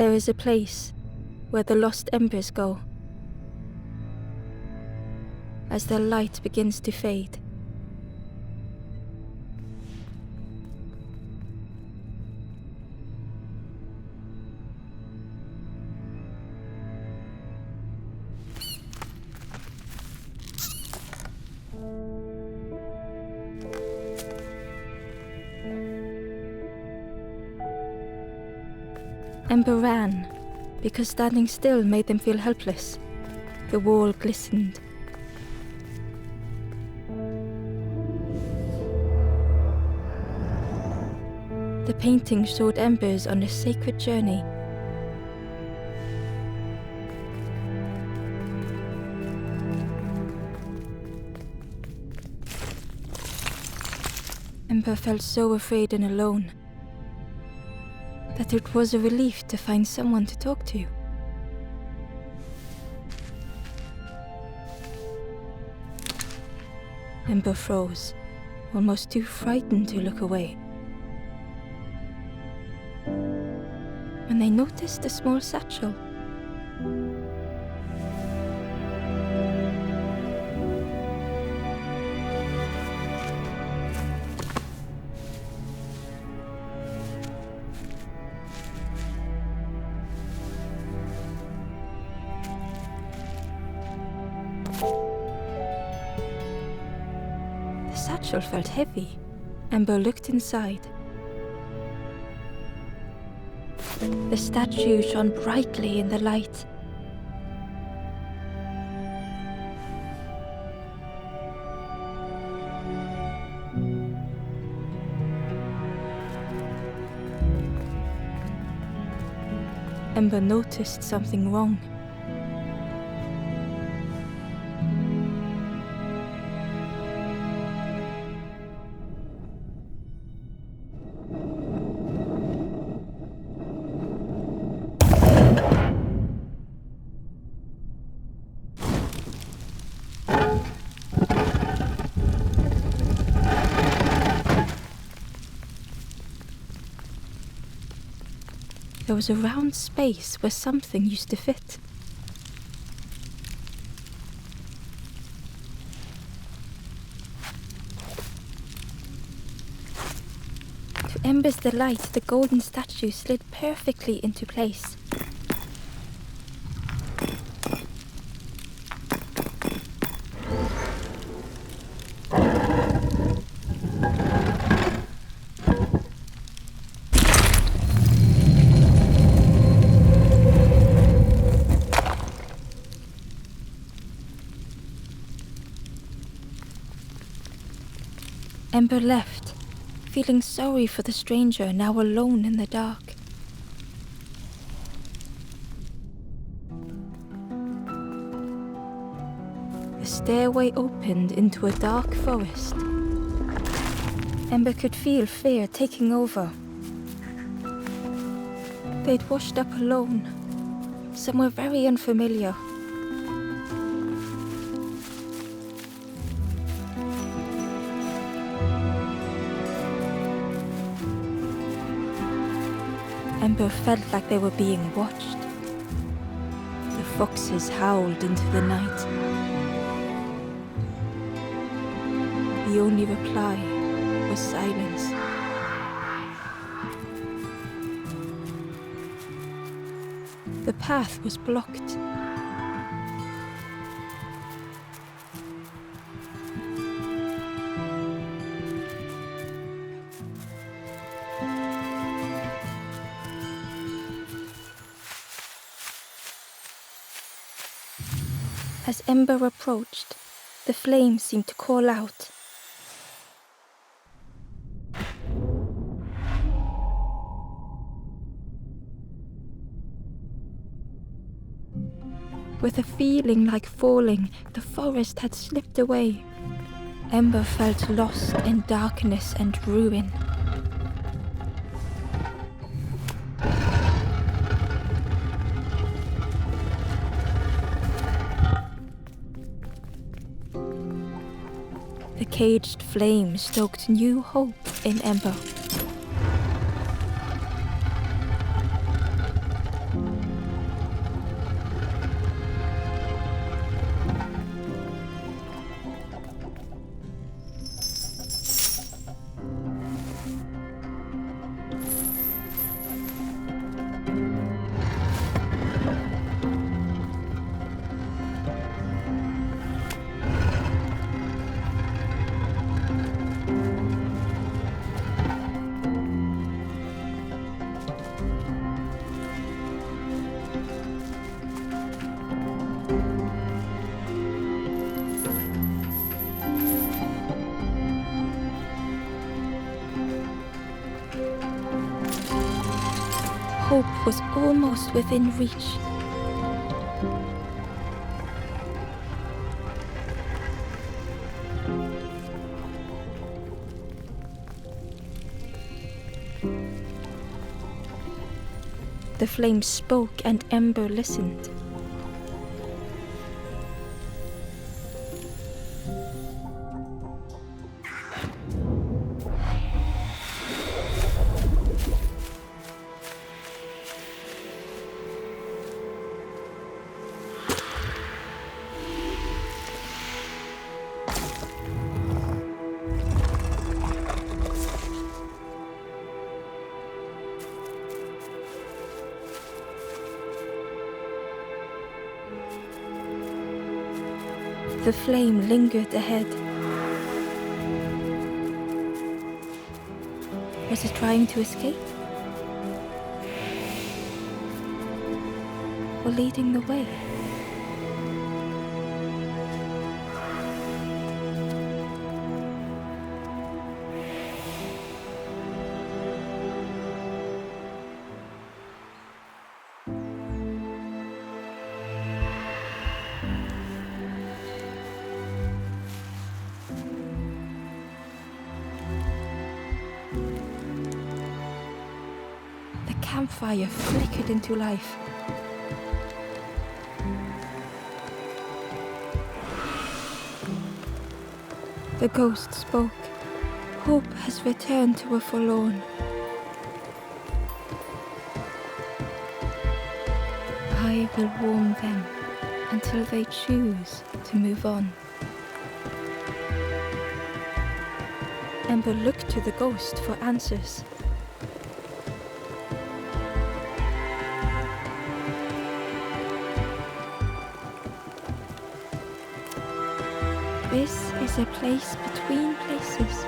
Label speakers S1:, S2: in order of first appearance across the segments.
S1: There is a place where the lost embers go as their light begins to fade. Ember ran, because standing still made them feel helpless. The wall glistened. The painting showed embers on a sacred journey. Ember felt so afraid and alone that it was a relief to find someone to talk to. Ember froze, almost too frightened to look away, when they noticed a small satchel. The satchel felt heavy. Ember looked inside. The statue shone brightly in the light. Ember noticed something wrong. There was a round space where something used to fit. To Ember's delight, the golden statue slid perfectly into place. Ember left, feeling sorry for the stranger now alone in the dark. The stairway opened into a dark forest. Ember could feel fear taking over. They'd washed up alone, somewhere very unfamiliar. Ember felt like they were being watched. The foxes howled into the night. The only reply was silence. The path was blocked. As Ember approached, the flames seemed to call out. With a feeling like falling, the forest had slipped away. Ember felt lost in darkness and ruin. The caged flame stoked new hope in Ember. hope was almost within reach. The flame spoke and Ember listened. The flame lingered ahead. Was it trying to escape? Or leading the way? The campfire flickered into life. The ghost spoke. Hope has returned to a forlorn. I will warm them until they choose to move on. Ember looked to the ghost for answers. This is a place between places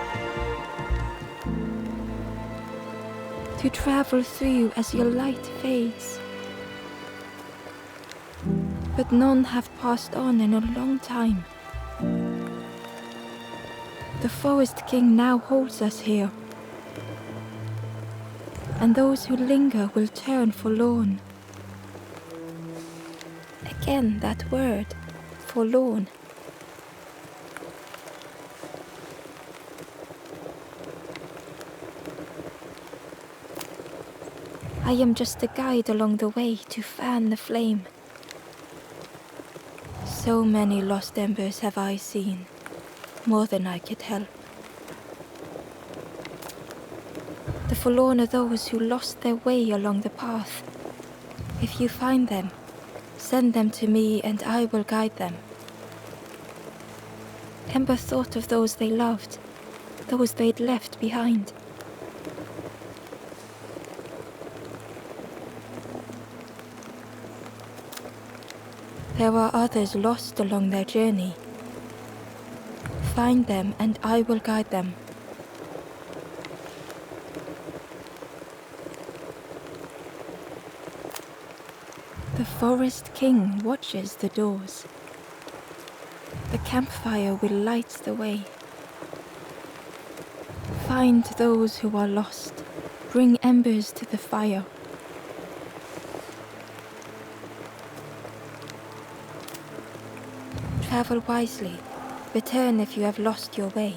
S1: to travel through as your light fades. But none have passed on in a long time. The Forest King now holds us here, and those who linger will turn forlorn. Again that word, forlorn. I am just a guide along the way to fan the flame. So many lost embers have I seen, more than I could help. The forlorn are those who lost their way along the path. If you find them, send them to me and I will guide them. Ember thought of those they loved, those they'd left behind. There are others lost along their journey. Find them and I will guide them. The Forest King watches the doors. The campfire will light the way. Find those who are lost. Bring embers to the fire. Travel wisely. Return if you have lost your way.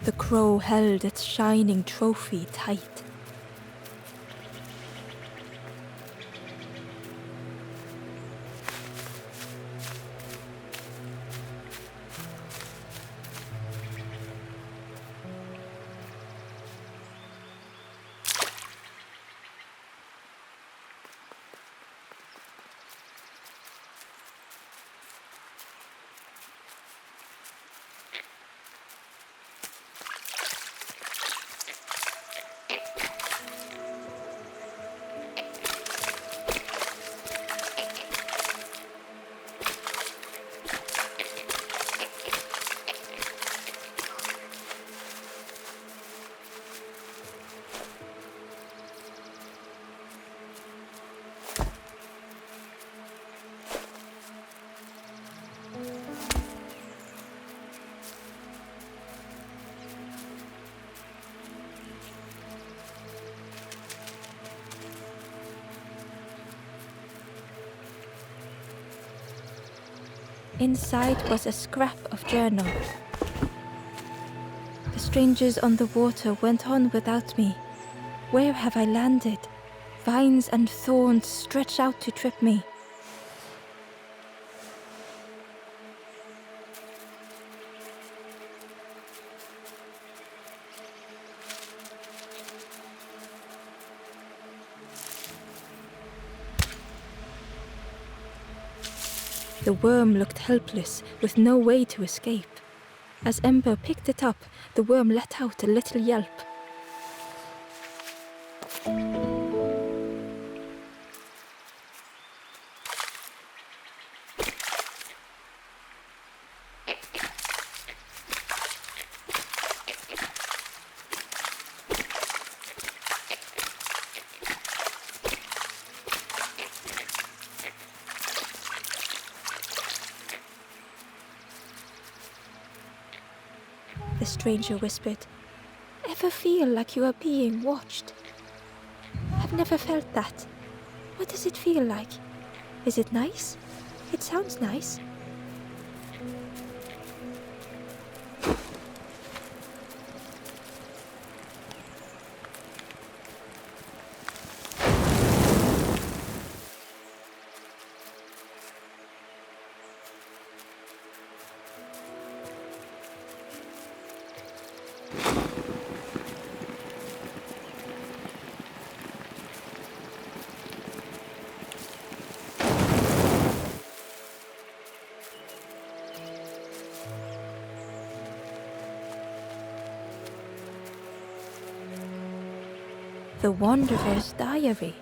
S1: The crow held its shining trophy tight. Inside was a scrap of journal. The strangers on the water went on without me. Where have I landed? Vines and thorns stretch out to trip me. The worm looked helpless, with no way to escape. As Ember picked it up, the worm let out a little yelp. The stranger whispered, "Ever feel like you are being watched?" "I've never felt that. What does it feel like? Is it nice? It sounds nice." The Wanderer's Diary.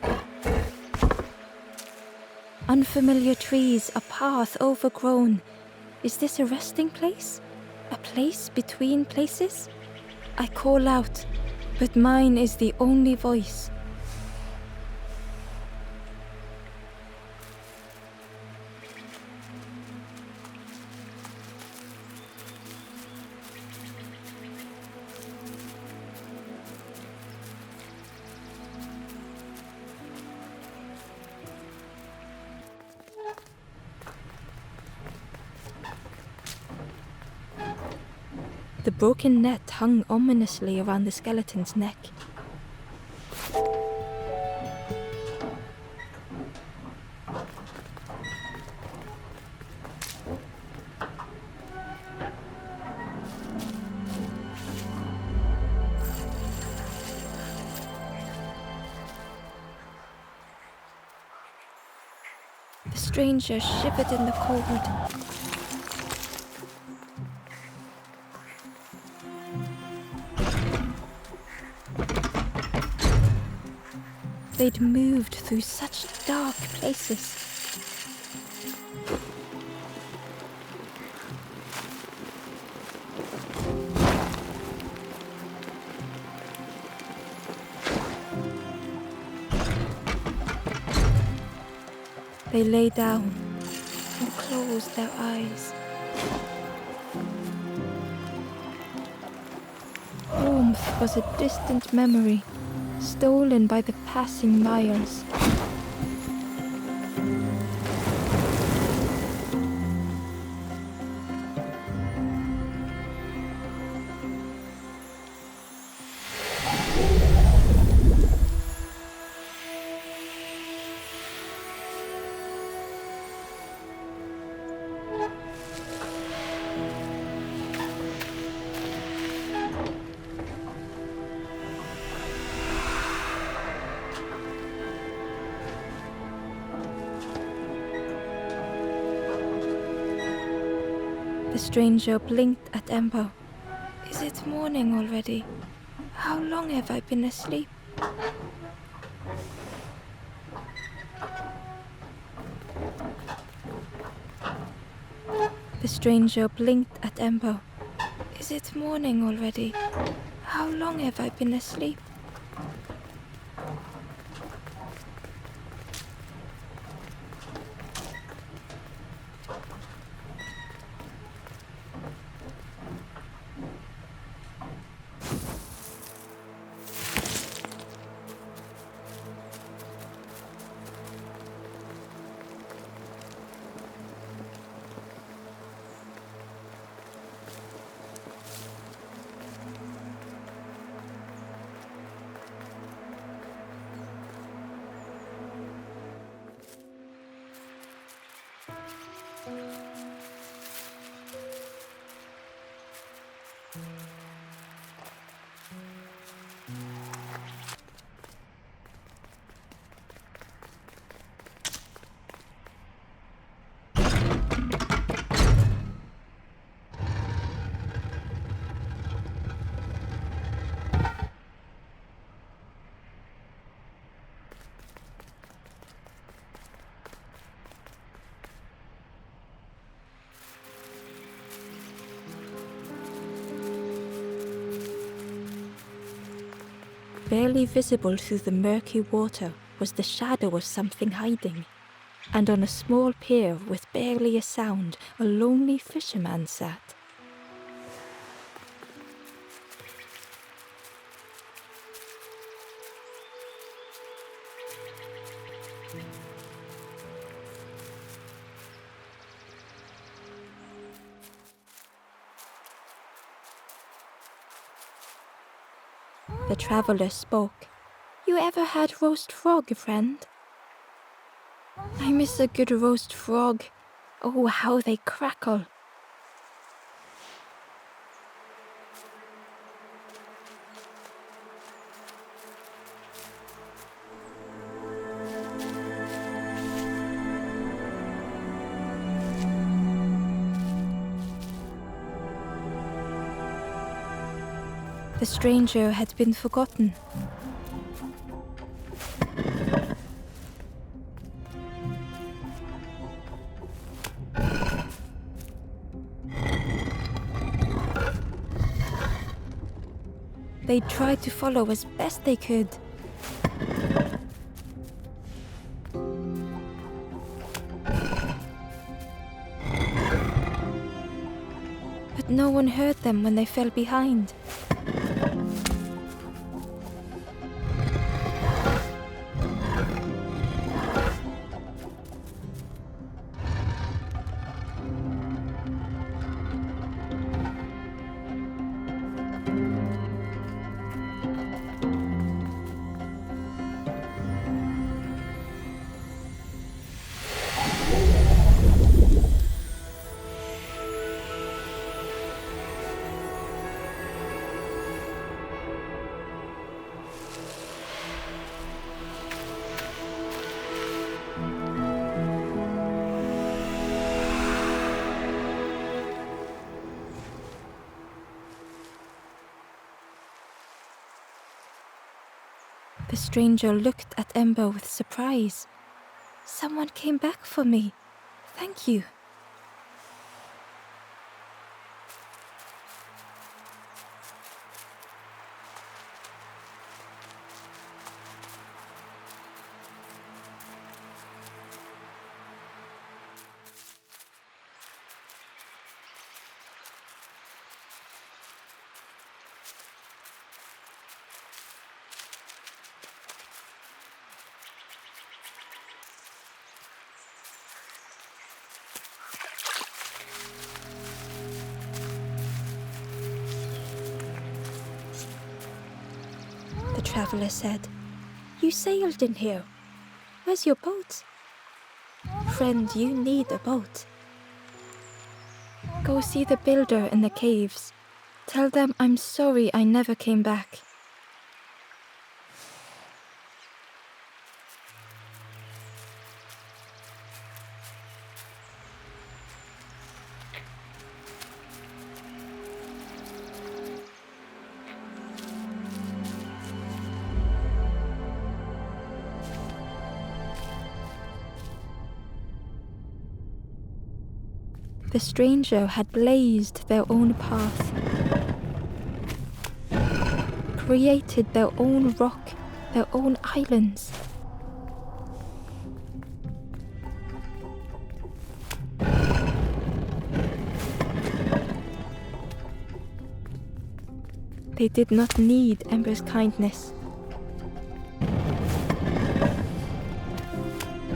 S1: Unfamiliar trees, a path overgrown. Is this a resting place? A place between places? I call out, but mine is the only voice. The broken net hung ominously around the skeleton's neck. The stranger shivered in the cold. They'd moved through such dark places. They lay down and closed their eyes. Warmth was a distant memory, stolen by the passing miles. The stranger blinked at Ember. "Is it morning already? How long have I been asleep?" The stranger blinked at Ember. "Is it morning already? How long have I been asleep?" Barely visible through the murky water was the shadow of something hiding, and on a small pier with barely a sound, a lonely fisherman sat. The traveller spoke. "You ever had roast frog, friend?" "I miss a good roast frog. Oh, how they crackle." The stranger had been forgotten. They tried to follow as best they could. But no one heard them when they fell behind. The stranger looked at Ember with surprise. "Someone came back for me. Thank you." The traveller said, "You sailed in here. Where's your boat?" "Friend, you need a boat. Go see the builder in the caves. Tell them I'm sorry I never came back." The stranger had blazed their own path, created their own rock, their own islands. They did not need Ember's kindness.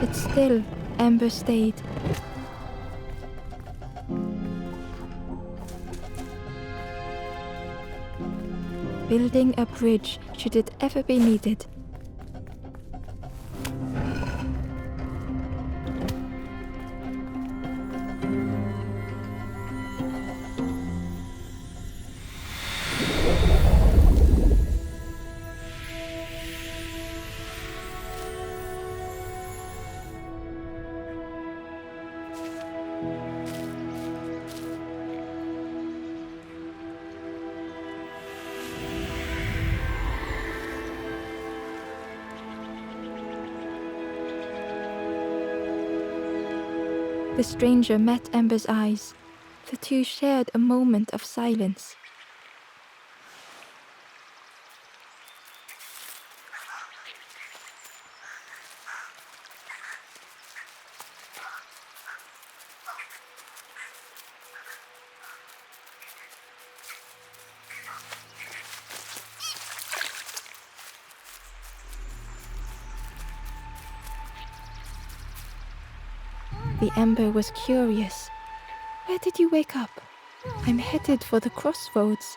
S1: But still, Ember stayed. Building a bridge should it ever be needed. The stranger met Ember's eyes. The two shared a moment of silence. The ember was curious. Where did you wake up? I'm headed for the crossroads.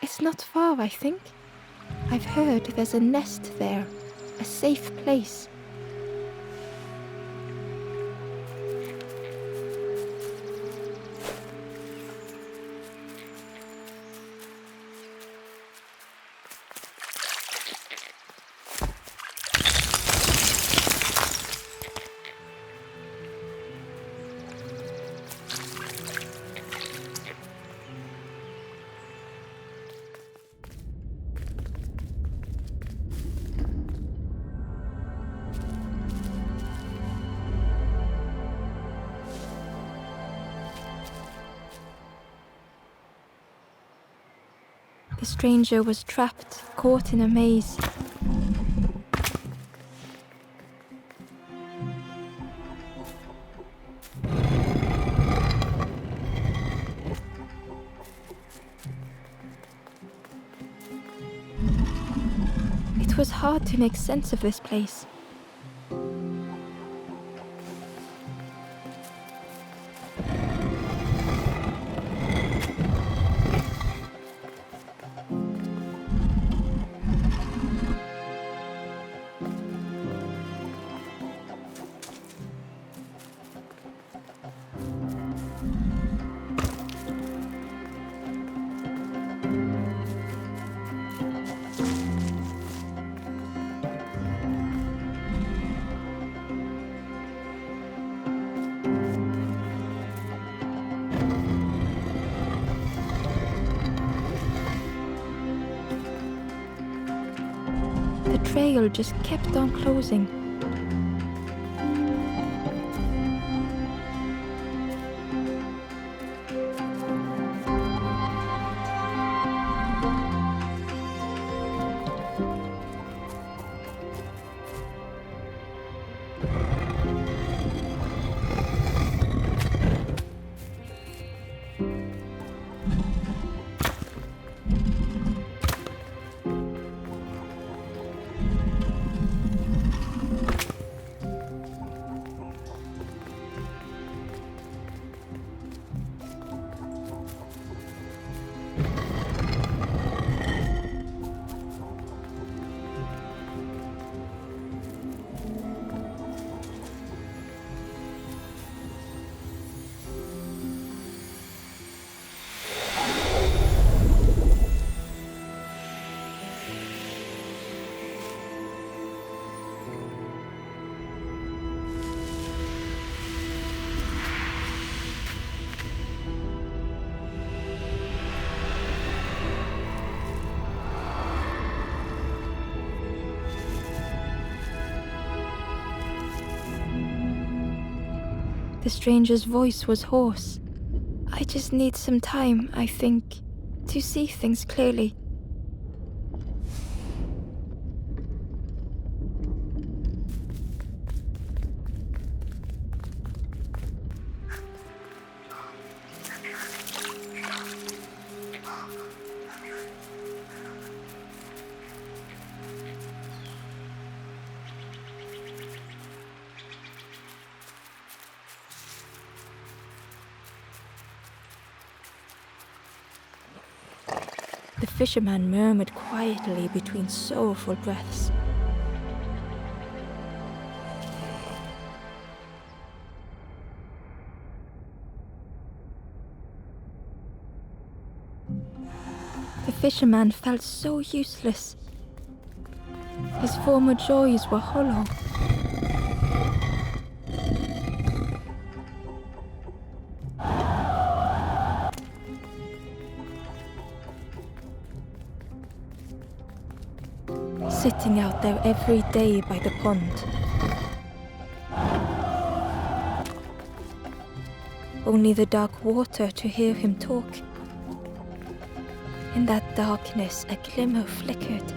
S1: It's not far, I think. I've heard there's a nest there, a safe place. The stranger was trapped, caught in a maze. It was hard to make sense of this place. The trail just kept on closing. The stranger's voice was hoarse. I just need some time, I think, to see things clearly. The fisherman murmured quietly between sorrowful breaths. The fisherman felt so useless. His former joys were hollow. Sitting out there every day by the pond. Only the dark water to hear him talk. In that darkness, a glimmer flickered.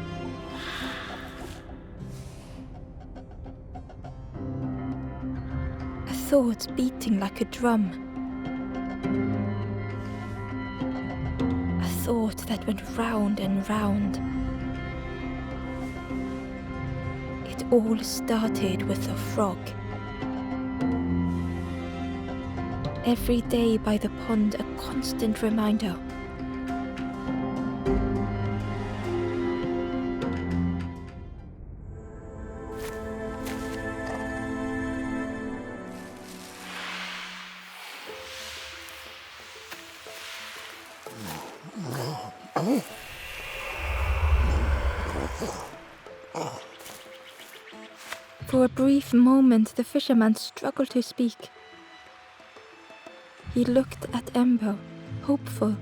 S1: A thought beating like a drum. A thought that went round and round. It all started with a frog. Every day by the pond, a constant reminder. For a brief moment, the fisherman struggled to speak. He looked at Ember, hopeful.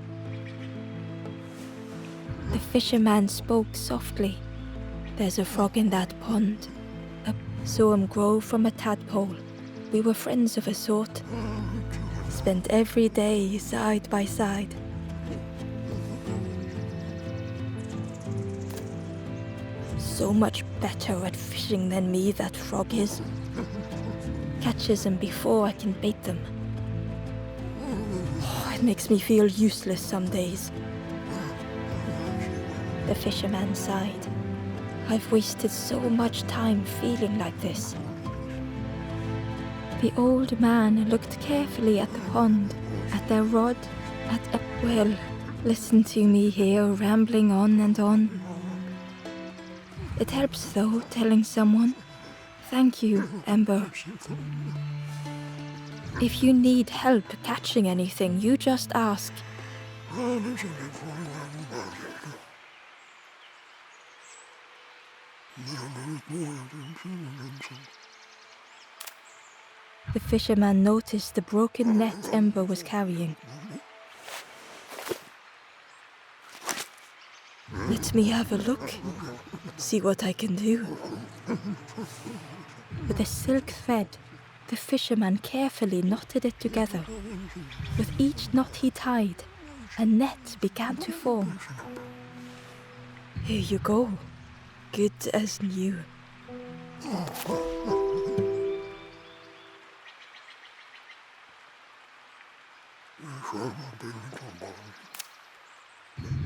S1: The fisherman spoke softly. "There's a frog in that pond. I saw him grow from a tadpole. We were friends of a sort. Spent every day side by side. So much better at fishing than me, that frog is. Catches them before I can bait them. Oh, it makes me feel useless some days." The fisherman sighed. "I've wasted so much time feeling like this." The old man looked carefully at the pond, at their rod, well, listen to me here rambling on and on. It helps though, telling someone. Thank you, Ember. If you need help catching anything, you just ask. The fisherman noticed the broken net Ember was carrying. "Let me have a look, see what I can do." With a silk thread, the fisherman carefully knotted it together. With each knot he tied, a net began to form. "Here you go, good as new."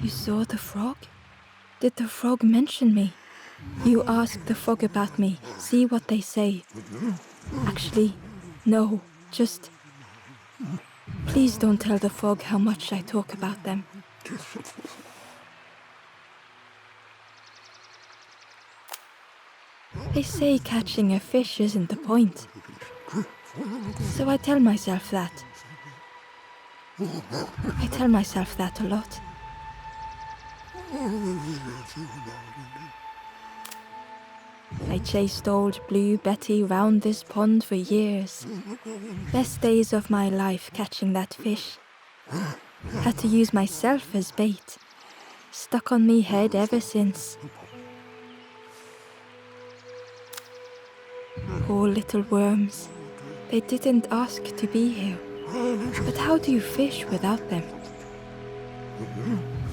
S1: "You saw the frog? Did the frog mention me? You ask the frog about me, see what they say." "Actually, no, just... Please don't tell the frog how much I talk about them." They say catching a fish isn't the point. So I tell myself that. I tell myself that a lot. I chased old Blue Betty round this pond for years. Best days of my life catching that fish. Had to use myself as bait. Stuck on me head ever since. Poor little worms. They didn't ask to be here. But how do you fish without them?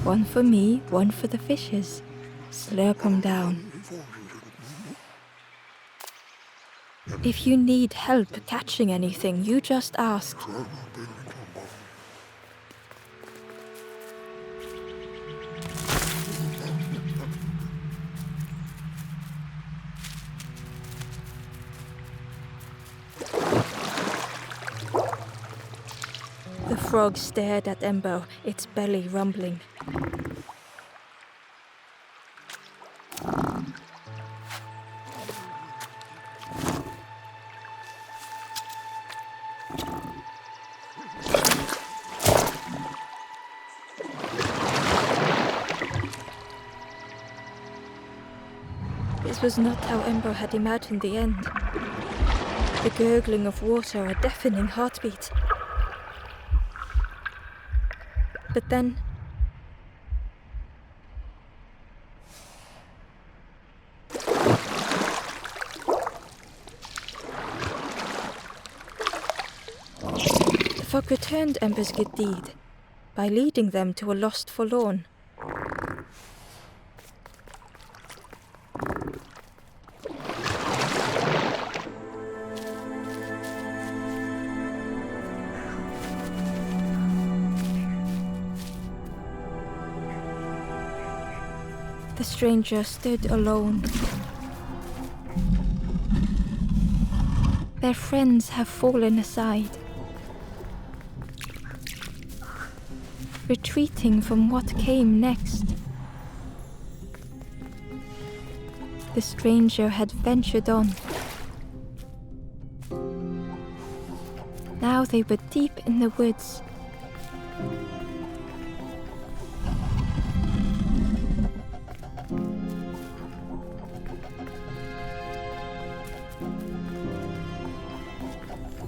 S1: One for me, one for the fishes. Slurp 'em down. If you need help catching anything, you just ask. The frog stared at Ember, its belly rumbling. This was not how Ember had imagined the end. The gurgling of water, a deafening heartbeat. But then... the frog returned Ember's good deed by leading them to a lost forlorn. The stranger stood alone. Their friends have fallen aside. retreating from what came next. The stranger had ventured on. Now they were deep in the woods.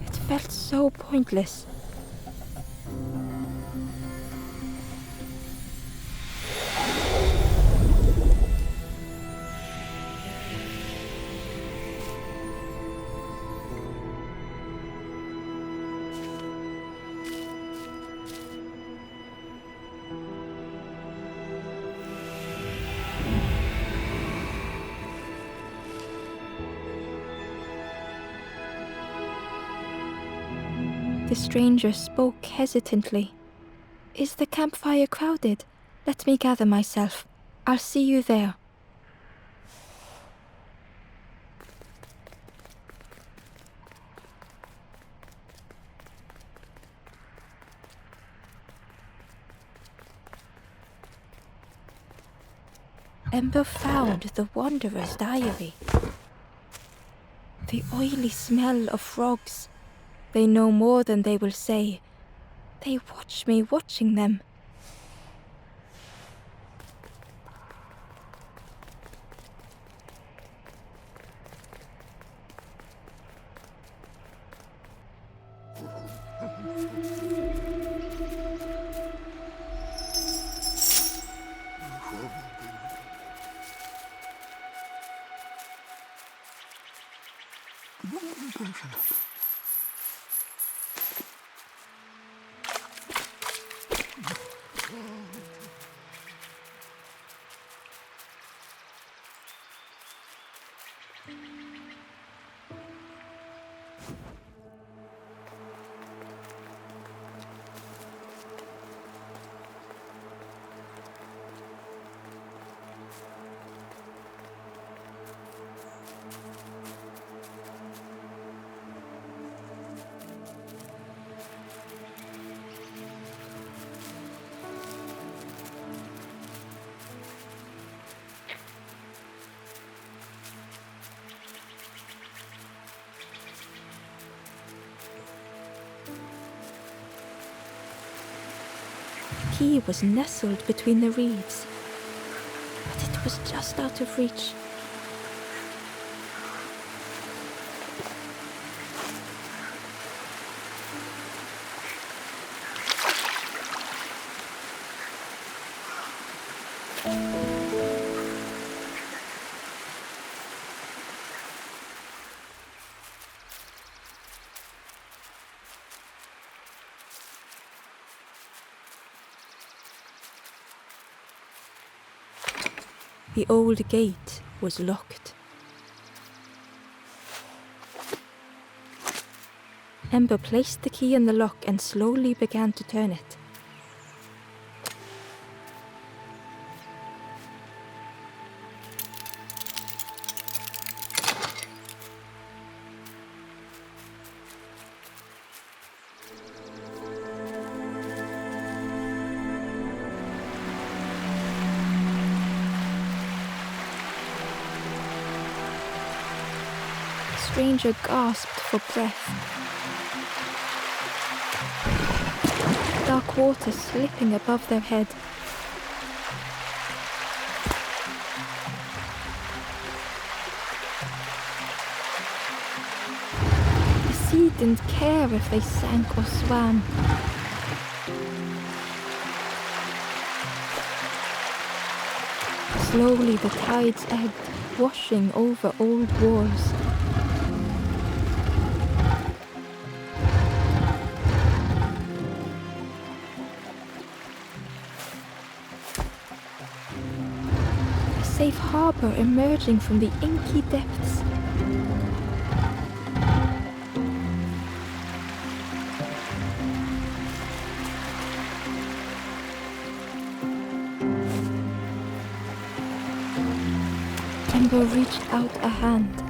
S1: It felt so pointless. The stranger spoke hesitantly. "Is the campfire crowded? Let me gather myself. I'll see you there." Ember found the wanderer's diary. The oily smell of frogs. They know more than they will say. They watch me watching them. The key was nestled between the reeds, but it was just out of reach. The old gate was locked. Ember placed the key in the lock and slowly began to turn it. The stranger gasped for breath. Dark water slipping above their head. The sea didn't care if they sank or swam. Slowly the tides ebbed, washing over old walls. A safe harbor emerging from the inky depths. Ember reached out a hand.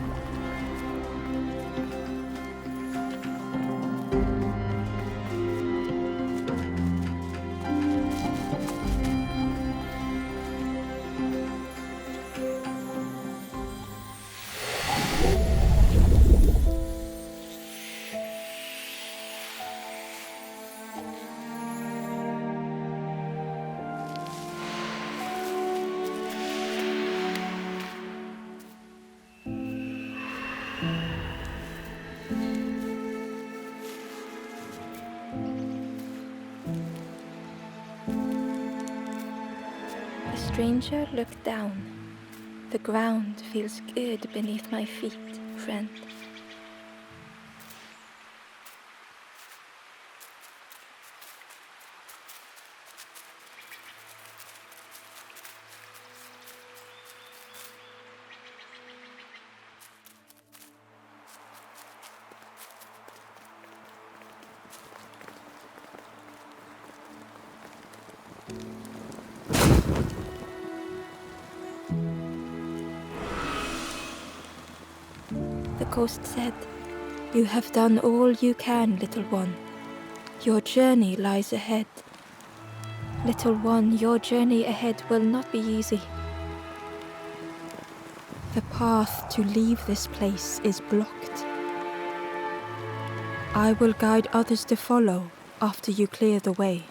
S1: stranger looked down. The ground feels good beneath my feet, friend. The ghost said, "You have done all you can, little one. Your journey lies ahead. Little one, your journey ahead will not be easy. The path to leave this place is blocked. I will guide others to follow after you clear the way."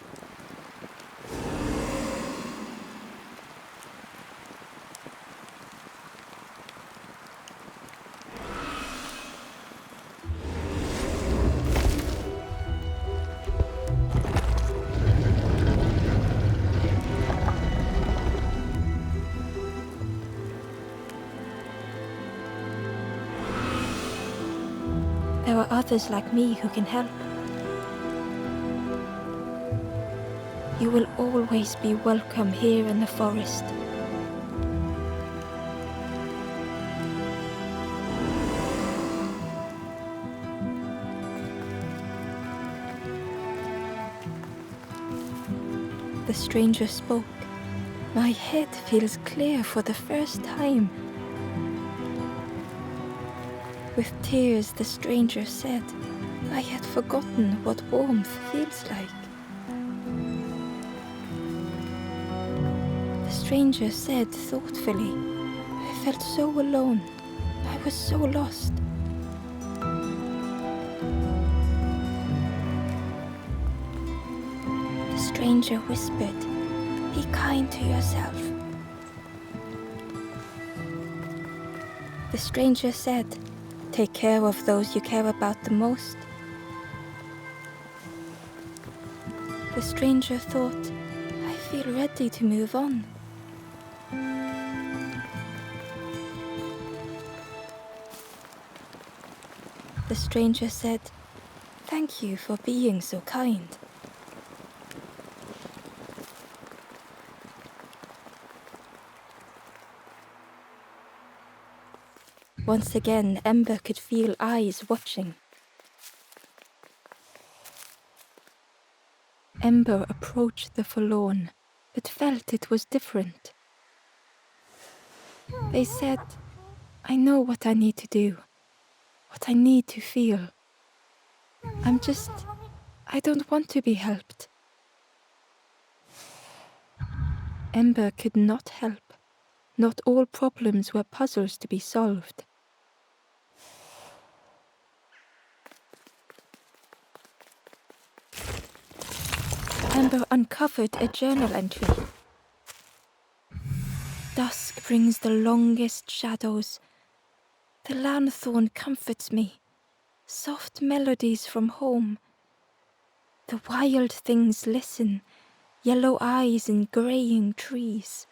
S1: There are others like me who can help. You will always be welcome here in the forest. The stranger spoke. My head feels clear for the first time. With tears, the stranger said, "I had forgotten what warmth feels like." The stranger said thoughtfully, "I felt so alone. I was so lost." The stranger whispered, "Be kind to yourself." The stranger said, "Take care of those you care about the most." The stranger thought, "I feel ready to move on." The stranger said, "Thank you for being so kind." Once again, Ember could feel eyes watching. Ember approached the forlorn, but felt it was different. They said, "I know what I need to do, what I need to feel. I don't want to be helped." Ember could not help. Not all problems were puzzles to be solved. Ember uncovered a journal entry. "Dusk brings the longest shadows. The lanthorn comforts me. Soft melodies from home. The wild things listen, yellow eyes in graying trees."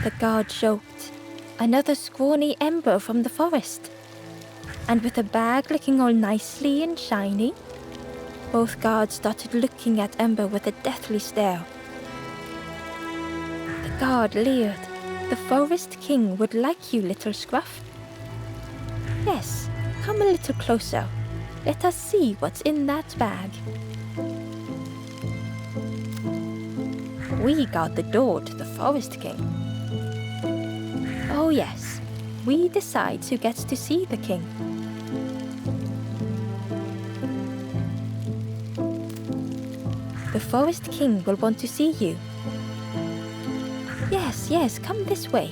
S1: The guard joked, "Another scrawny Ember from the forest. And with a bag looking all nicely and shiny." Both guards started looking at Ember with a deathly stare. The guard leered. "The Forest King would like you, little scruff." "Yes, come a little closer. Let us see what's in that bag." "We guard the door to the Forest King." "Oh yes, we decide who gets to see the king." "The Forest King will want to see you." "Yes, Yes, come this way.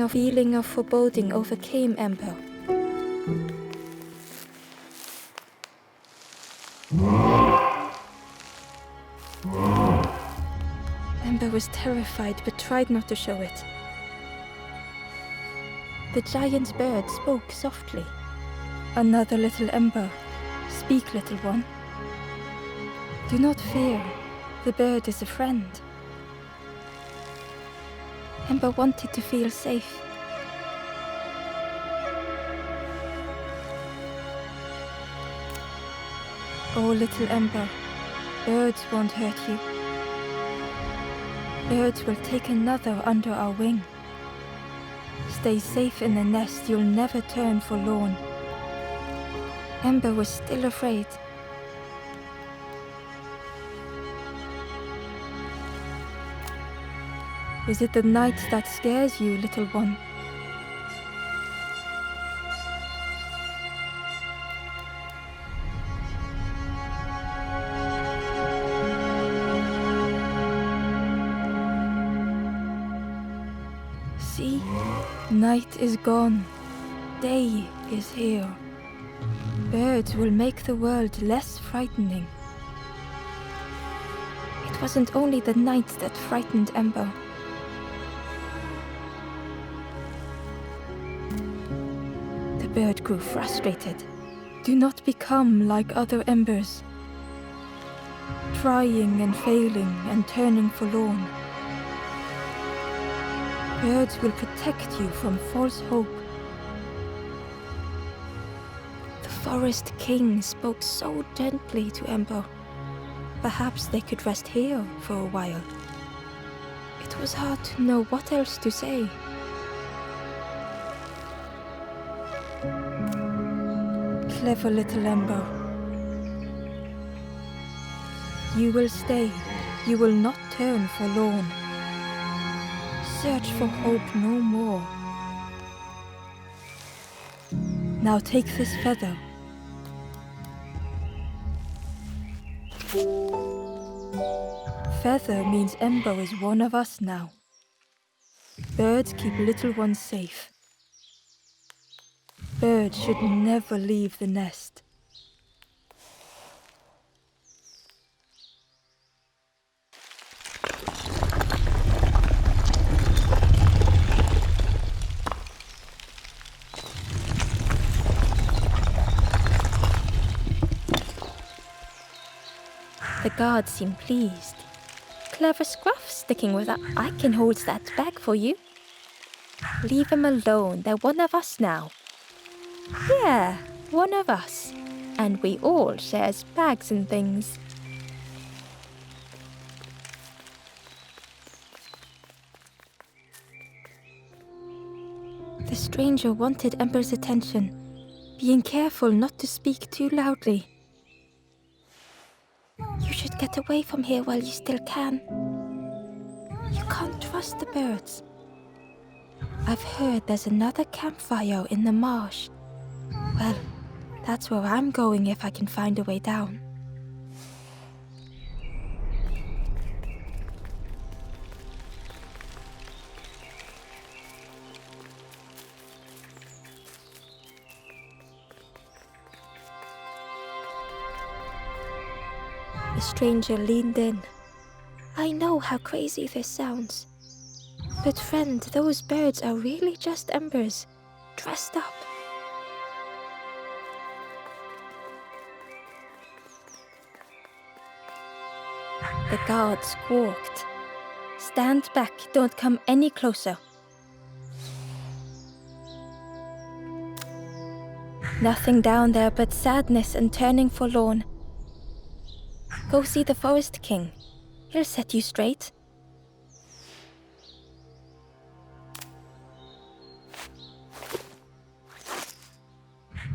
S1: A feeling of foreboding overcame Ember. Ember was terrified but tried not to show it. The giant bird spoke softly. Another little Ember. Speak, little one. Do not fear. The bird is a friend. Ember wanted to feel safe. Oh, little Ember, birds won't hurt you. Birds will take another under our wing. Stay safe in the nest, you'll never turn forlorn. Ember was still afraid. Is it the night that scares you, little one? See, night is gone. Day is here. Birds will make the world less frightening. It wasn't only the night that frightened Ember. The bird grew frustrated. Do not become like other embers, trying and failing and turning forlorn. Birds will protect you from false hope. The Forest King spoke so gently to Ember. Perhaps they could rest here for a while. It was hard to know what else to say. Clever little Ember. You will stay. You will not turn forlorn. Search for hope no more. Now take this feather. Feather means Ember is one of us now. Birds keep little ones safe. Birds should never leave the nest. The guard seemed pleased. Clever Scruff sticking with us. I can hold that bag for you. Leave them alone. They're one of us now. Yeah, one of us. And we all shares bags and things. The stranger wanted Ember's attention, being careful not to speak too loudly. You should get away from here while you still can. You can't trust the birds. I've heard there's another campfire in the marsh. Well, that's where I'm going if I can find a way down. The stranger leaned in. I know how crazy this sounds. But friend, those birds are really just embers, dressed up. The guard squawked. Stand back, don't come any closer. Nothing down there but sadness and turning forlorn. Go see the Forest King. He'll set you straight.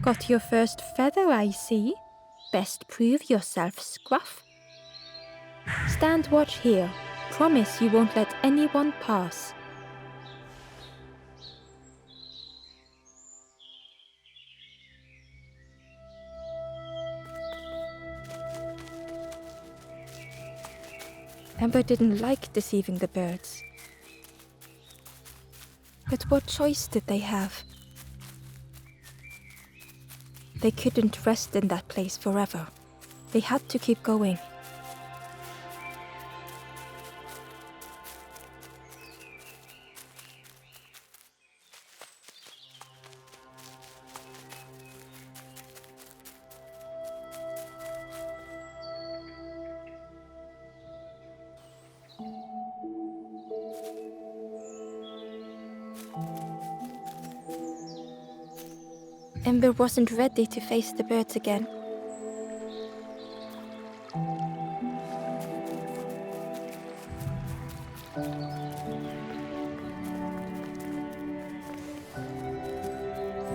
S1: Got your first feather, I see. Best prove yourself, Scruff. stand watch here. Promise you won't let anyone pass. Ember didn't like deceiving the birds. But what choice did they have? They couldn't rest in that place forever. They had to keep going. Ember wasn't ready to face the birds again.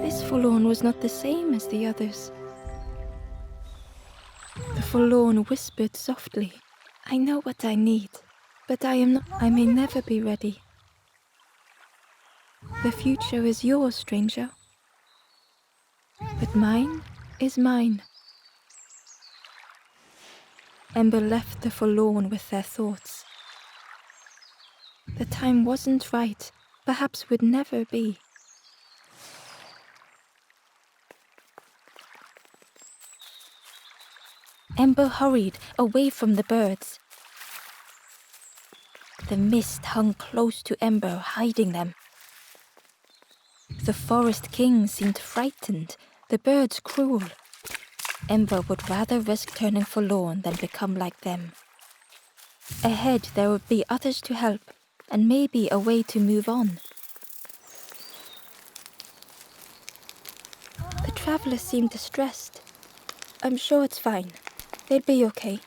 S1: This forlorn was not the same as the others. The forlorn whispered softly, "I know what I need, but I may never be ready. The future is yours, stranger. But mine is mine." Ember left the forlorn with their thoughts. The time wasn't right, perhaps would never be. Ember hurried away from the birds. The mist hung close to Ember, hiding them. The forest king seemed frightened, the birds cruel. Ember would rather risk turning forlorn than become like them. Ahead there would be others to help, and maybe a way to move on. The travelers seemed distressed. "I'm sure it's fine. They'll be okay.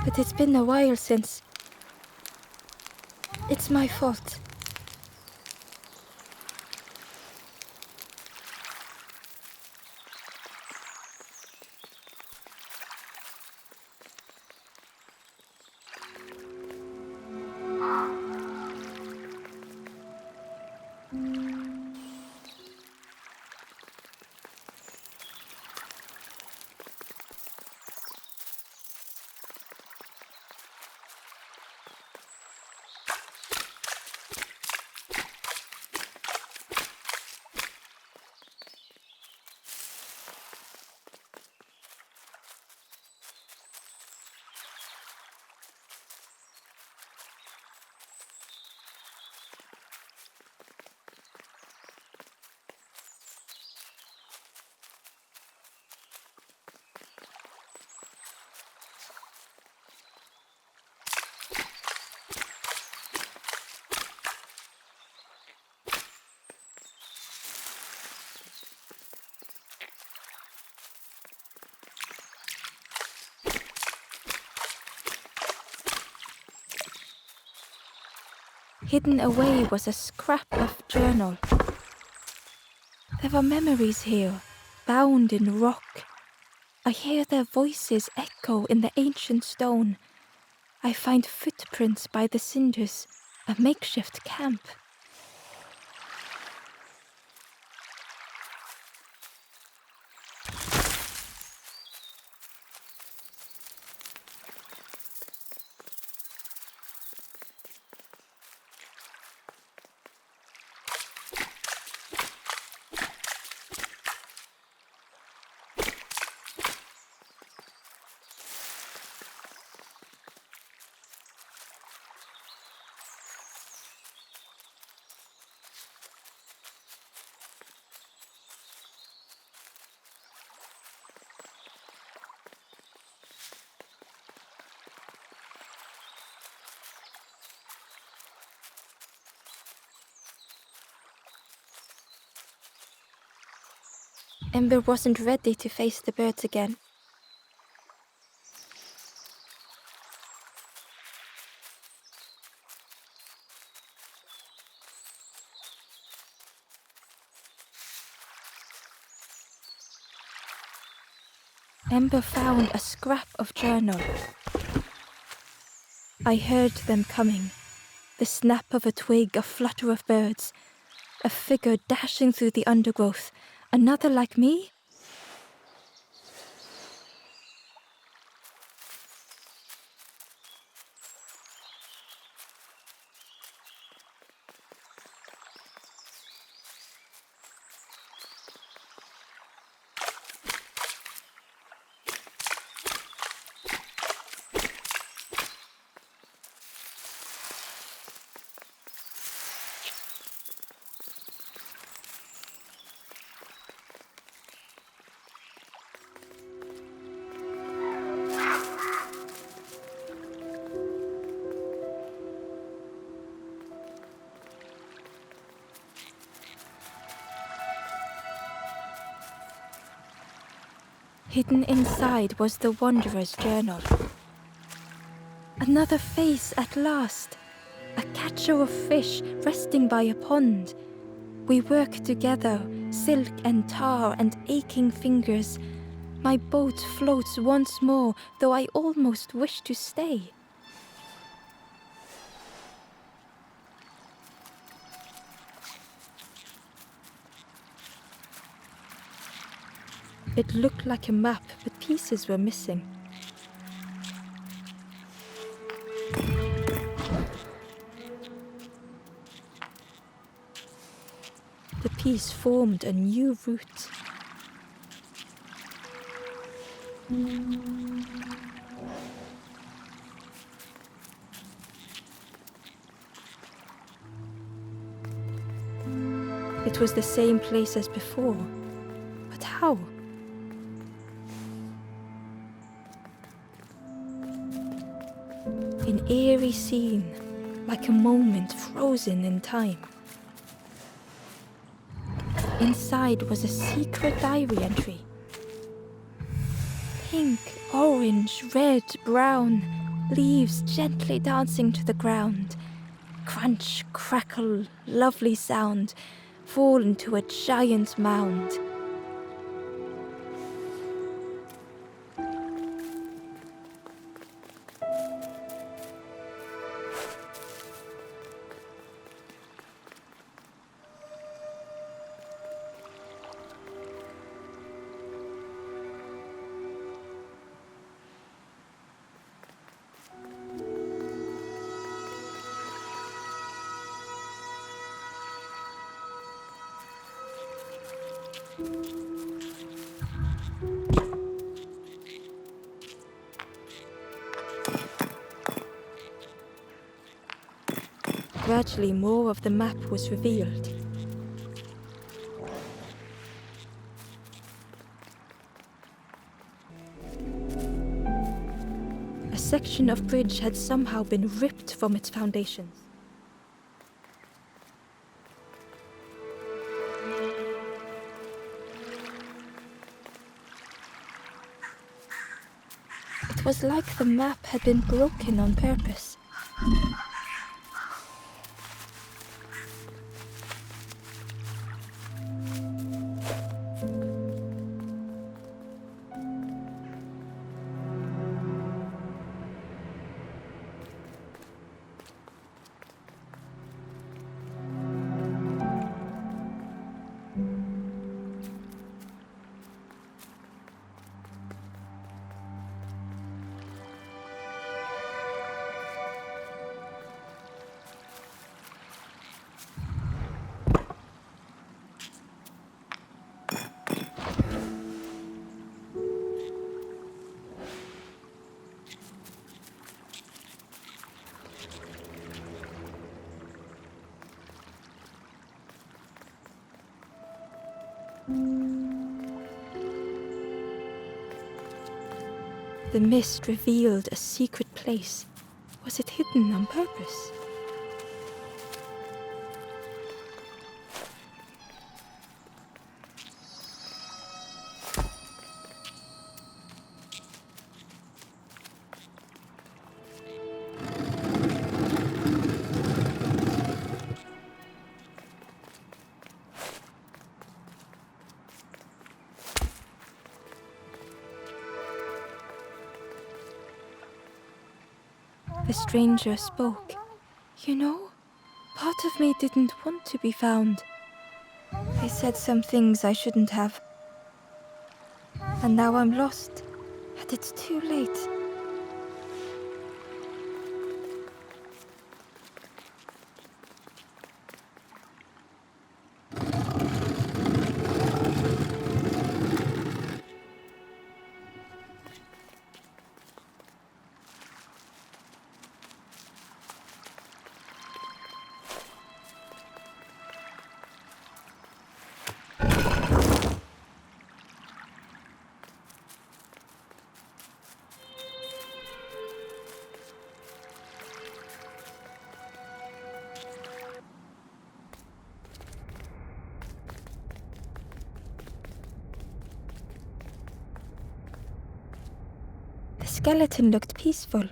S1: But it's been a while since... It's my fault." Hidden away was a scrap of journal. There were memories here, bound in rock. I hear their voices echo in the ancient stone. I find footprints by the cinders, a makeshift camp. Ember wasn't ready to face the birds again. Ember found a scrap of journal. I heard them coming. The snap of a twig, a flutter of birds. A figure dashing through the undergrowth. Another like me? Hidden inside was the wanderer's journal. Another face at last. A catcher of fish resting by a pond. We work together, silk and tar and aching fingers. My boat floats once more, though I almost wish to stay. It looked like a map, but pieces were missing. The piece formed a new route. It was the same place as before, but how? An eerie scene, like a moment frozen in time. Inside was a secret diary entry. Pink, orange, red, brown, leaves gently dancing to the ground. Crunch, crackle, lovely sound, fall into a giant mound. Gradually, more of the map was revealed. A section of bridge had somehow been ripped from its foundations. It was like the map had been broken on purpose. The mist revealed a secret place. Was it hidden on purpose? The stranger spoke. You know, part of me didn't want to be found. I said some things I shouldn't have. And now I'm lost, and it's too late. The skeleton looked peaceful.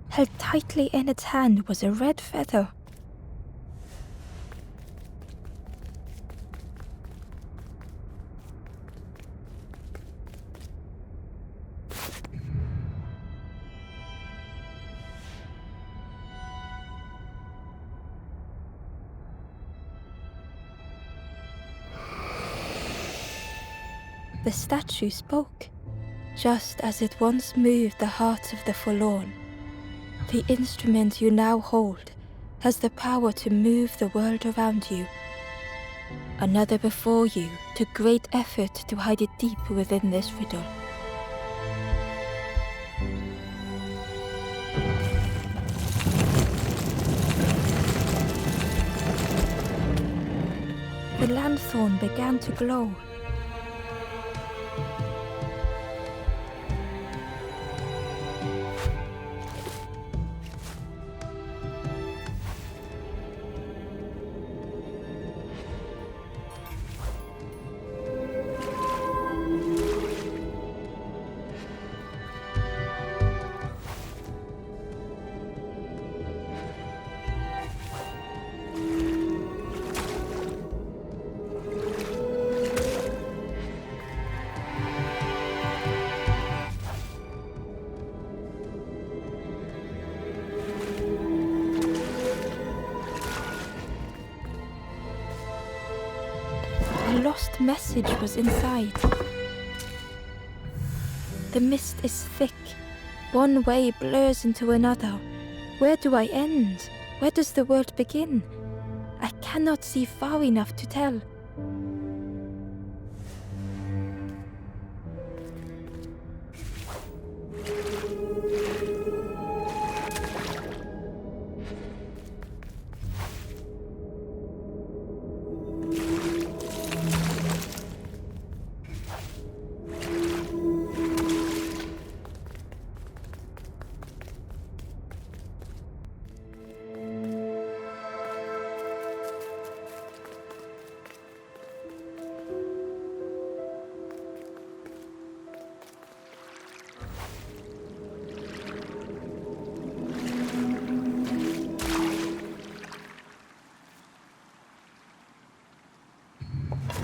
S1: Held tightly in its hand was a red feather. The statue spoke, just as it once moved the hearts of the forlorn. The instrument you now hold has the power to move the world around you. Another before you took great effort to hide it deep within this riddle. The lanthorn began to glow. A lost message was inside. The mist is thick. One way blurs into another. Where do I end? Where does the world begin? I cannot see far enough to tell.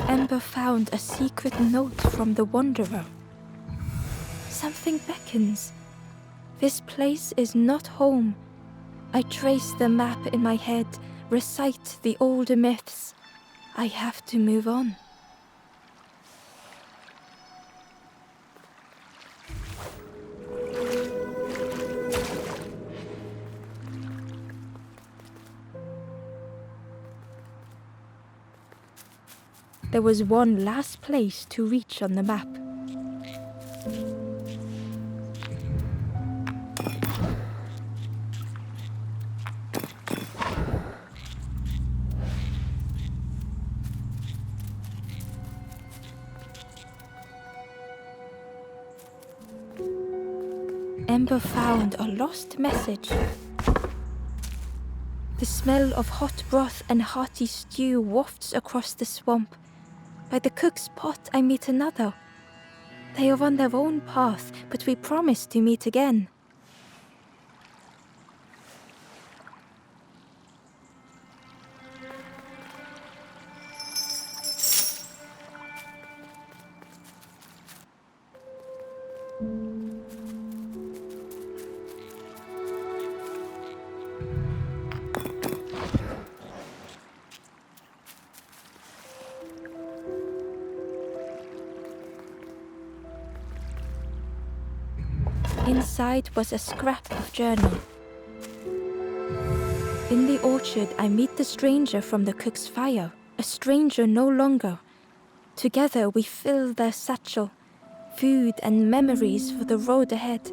S1: Ember found a secret note from the Wanderer. Something beckons. This place is not home. I trace the map in my head, recite the older myths. I have to move on. There was one last place to reach on the map. Ember found a lost message. The smell of hot broth and hearty stew wafts across the swamp. By the cook's pot I meet another. They are on their own path, but we promise to meet again. Inside was a scrap of journal. In the orchard, I meet the stranger from the cook's fire, a stranger no longer. Together we fill their satchel, food and memories for the road ahead.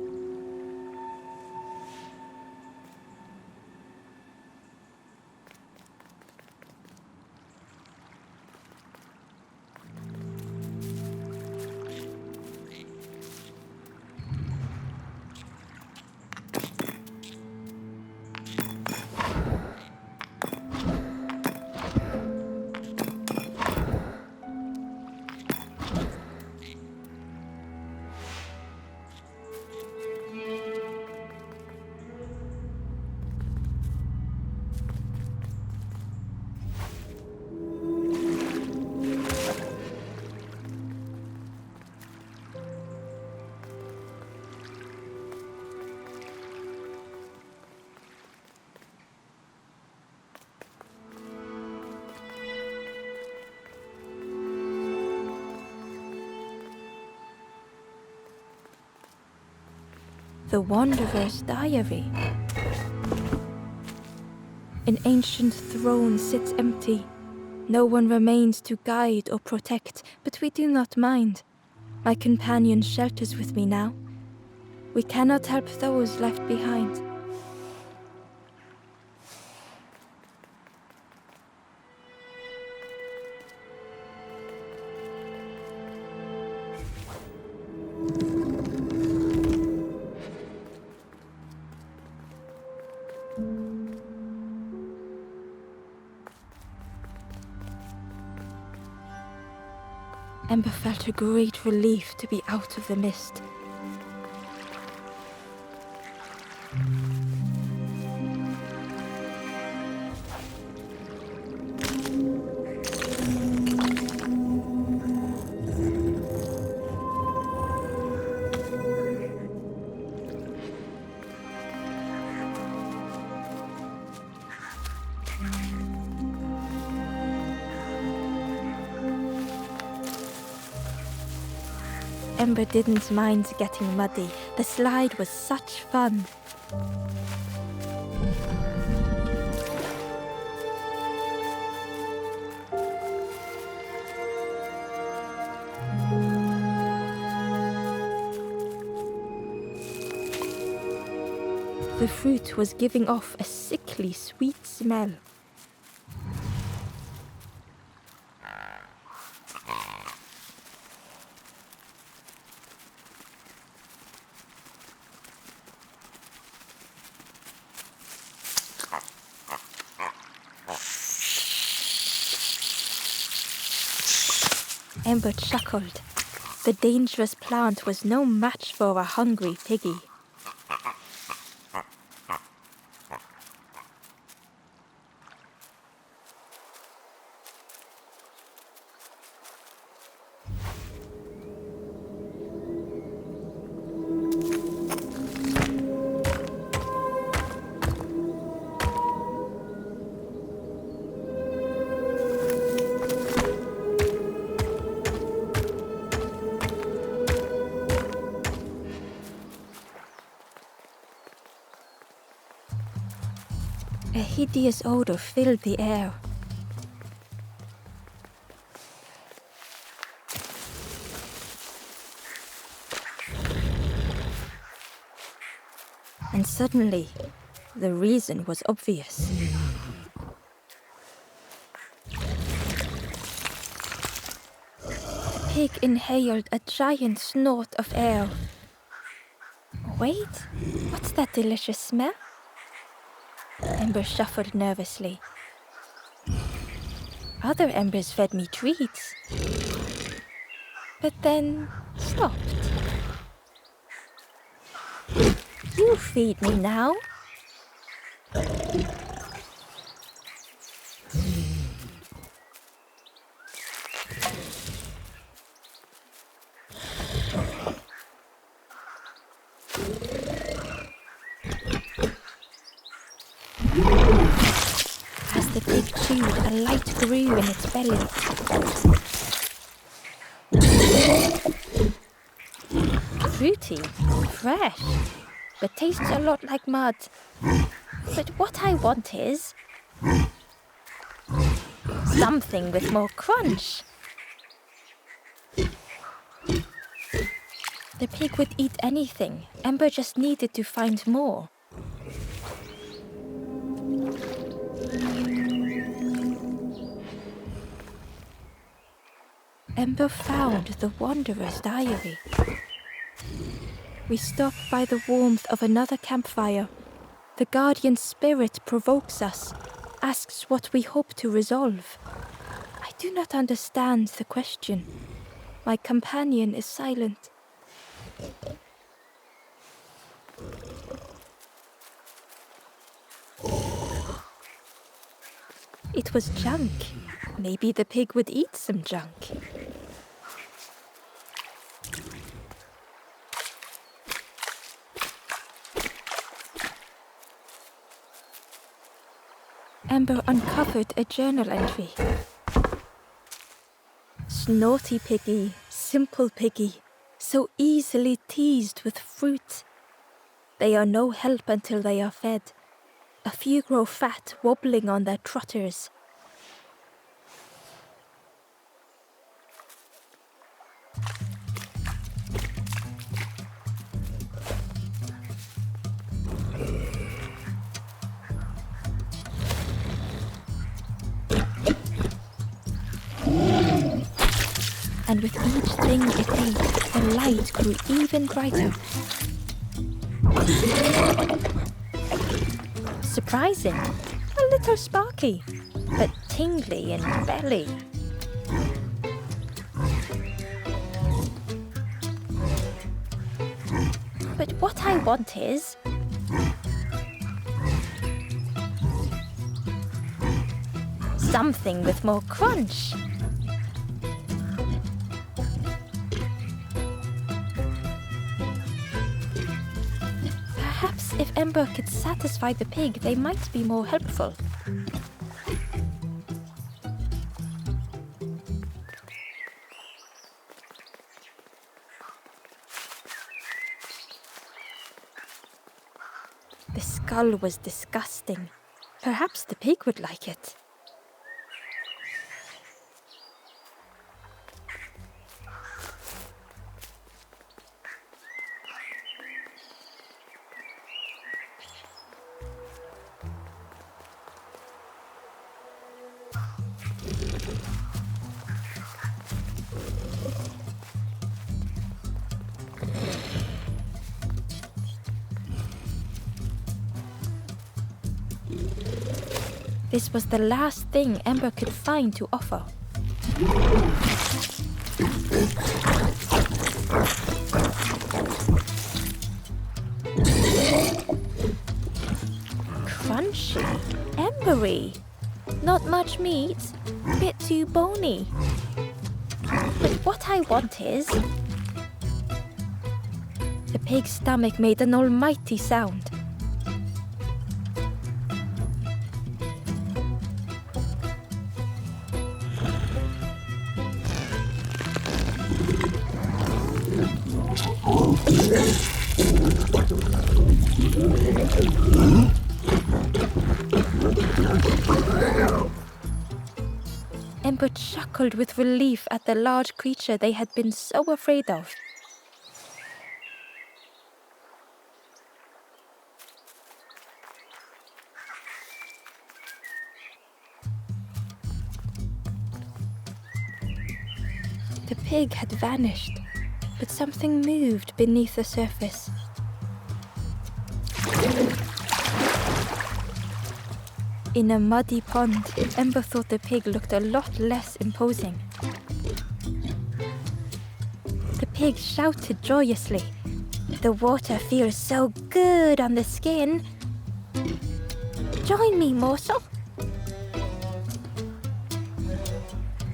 S1: The Wanderer's Diary. An ancient throne sits empty. No one remains to guide or protect, but we do not mind. My companion shelters with me now. We cannot help those left behind. Ember felt a great relief to be out of the mist. Ember didn't mind getting muddy. The slide was such fun. The fruit was giving off a sickly sweet smell. Ember chuckled. The dangerous plant was no match for a hungry piggy. A hideous odor filled the air. And suddenly, the reason was obvious. The pig inhaled a giant snort of air. Wait, what's that delicious smell? Ember shuffled nervously. Other embers fed me treats, but then stopped. You feed me now. As the pig chewed, a light grew in its belly. fruity, fresh, but tastes a lot like mud. But what I want is something with more crunch. The pig would eat anything. Ember just needed to find more. Ember found the Wanderer's diary. We stop by the warmth of another campfire. The guardian spirit provokes us, asks what we hope to resolve. I do not understand the question. My companion is silent. It was junk. Maybe the pig would eat some junk. Ember uncovered a journal entry. Snotty piggy, simple piggy, so easily teased with fruit. They are no help until they are fed. A few grow fat, wobbling on their trotters. And with each thing it ate, the light grew even brighter. Surprising, a little sparky, but tingly in belly. But what I want is something with more crunch. Perhaps if Ember could satisfy the pig, they might be more helpful. The skull was disgusting. Perhaps the pig would like it. This was the last thing Ember could find to offer. Crunchy, embery, not much meat, bit too bony. But what I want is... The pig's stomach made an almighty sound. Ember chuckled with relief at the large creature they had been so afraid of. The pig had vanished, but something moved beneath the surface. In a muddy pond, Ember thought the pig looked a lot less imposing. The pig shouted joyously. The water feels so good on the skin. Join me, morsel.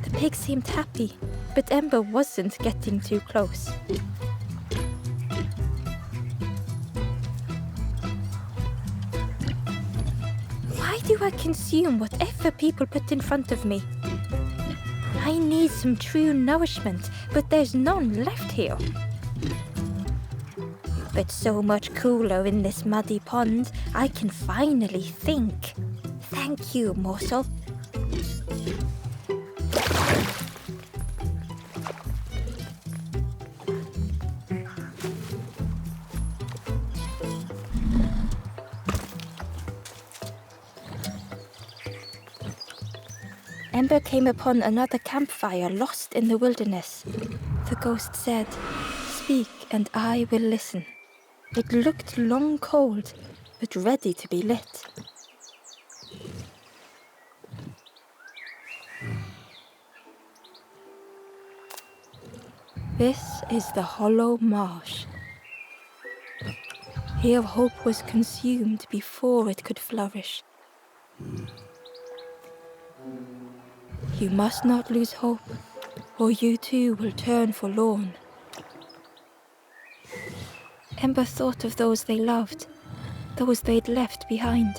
S1: The pig seemed happy, but Ember wasn't getting too close. Why do I consume whatever people put in front of me? I need some true nourishment, but there's none left here. it's so much cooler in this muddy pond, I can finally think. Thank you, morsel. Ember came upon another campfire lost in the wilderness. The ghost said, "Speak and I will listen." It looked long cold, but ready to be lit. This is the hollow marsh. Here hope was consumed before it could flourish. You must not lose hope, or you too will turn forlorn. Ember thought of those they loved, those they'd left behind.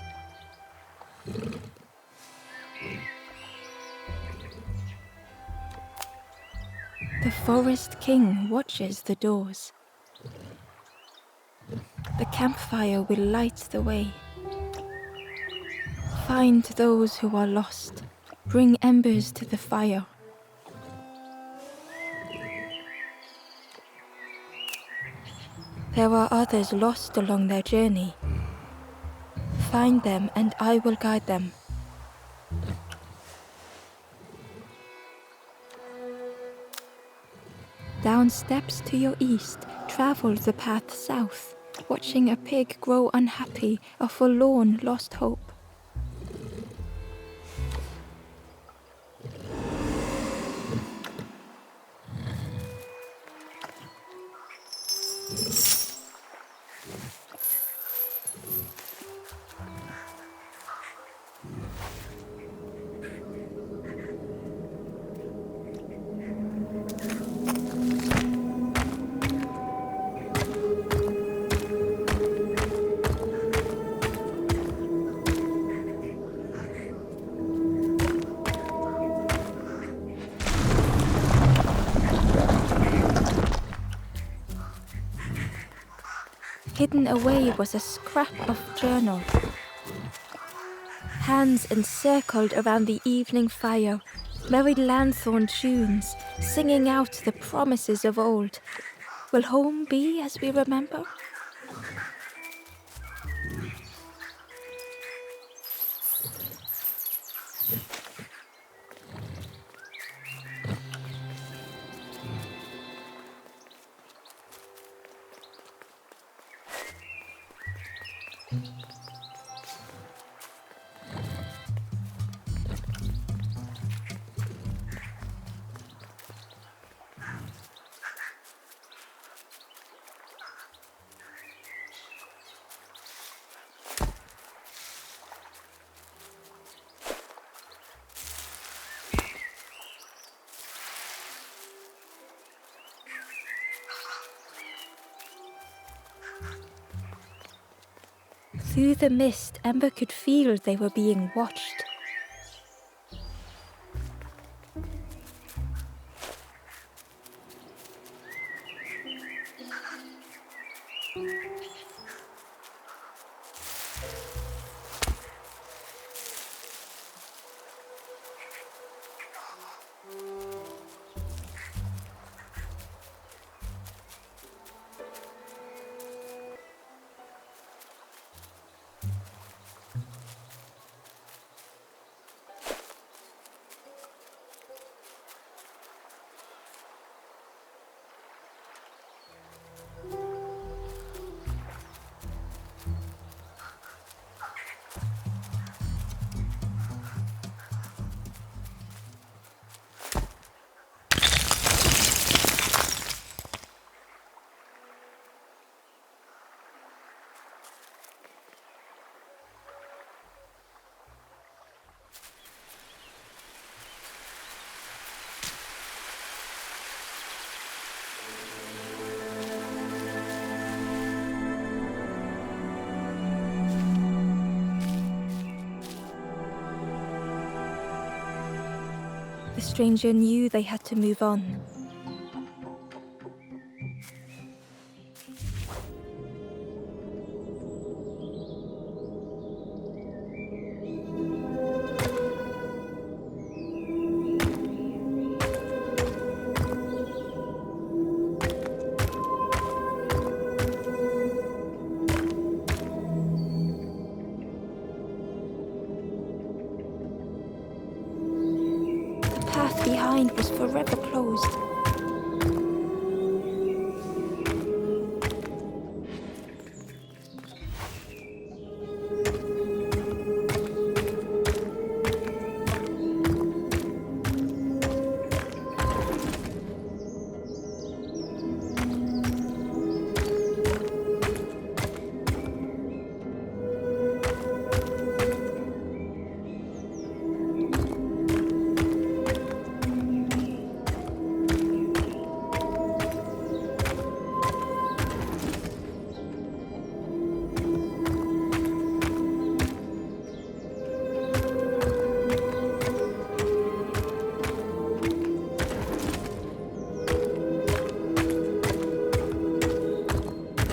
S1: The Forest King watches the doors. The campfire will light the way. Find those who are lost. Bring embers to the fire. There are others lost along their journey. Find them and I will guide them. Down steps to your east, travel the path south, watching a pig grow unhappy, a forlorn lost hope. Hidden away was a scrap of journal. Hands encircled around the evening fire, merry lanthorn tunes, singing out the promises of old. Will home be as we remember? Through the mist, Ember could feel they were being watched. The stranger knew they had to move on.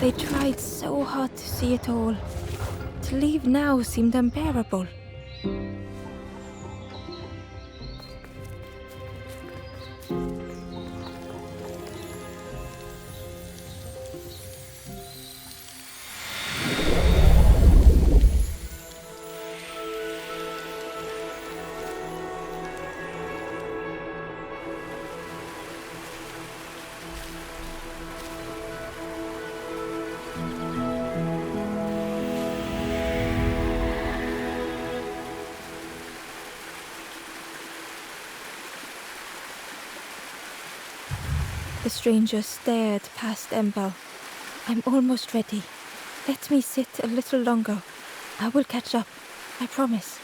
S1: They tried so hard to see it all. To leave now seemed unbearable. The stranger stared past Embel. I'm almost ready. Let me sit a little longer. I will catch up, I promise.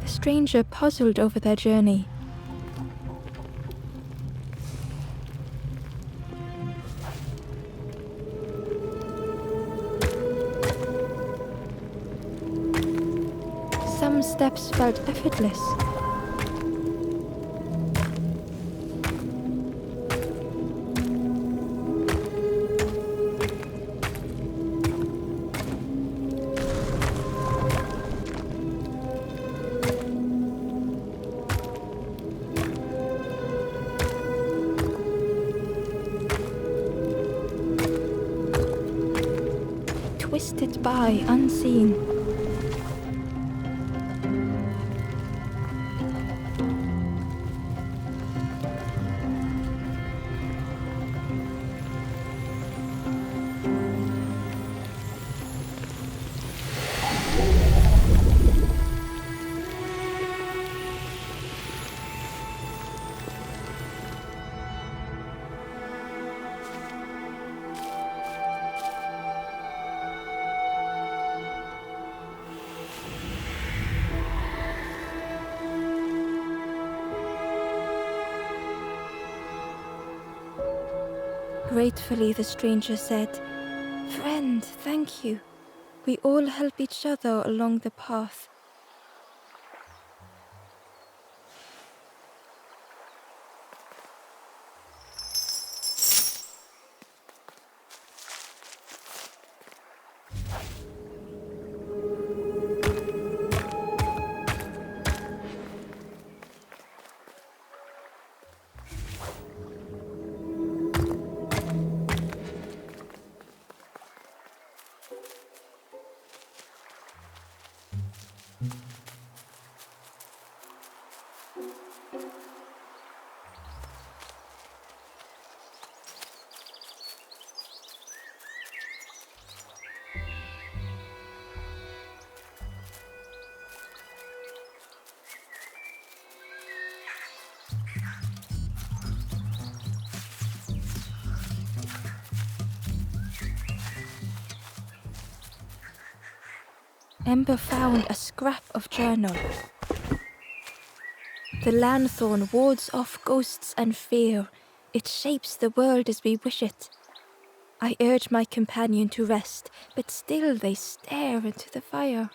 S1: The stranger puzzled over their journey. Some steps felt effortless. Twisted by unseen. Gratefully, the stranger said, "Friend, thank you. We all help each other along the path." Ember found a scrap of journal. The lanthorn wards off ghosts and fear. It shapes the world as we wish it. I urge my companion to rest, but still they stare into the fire.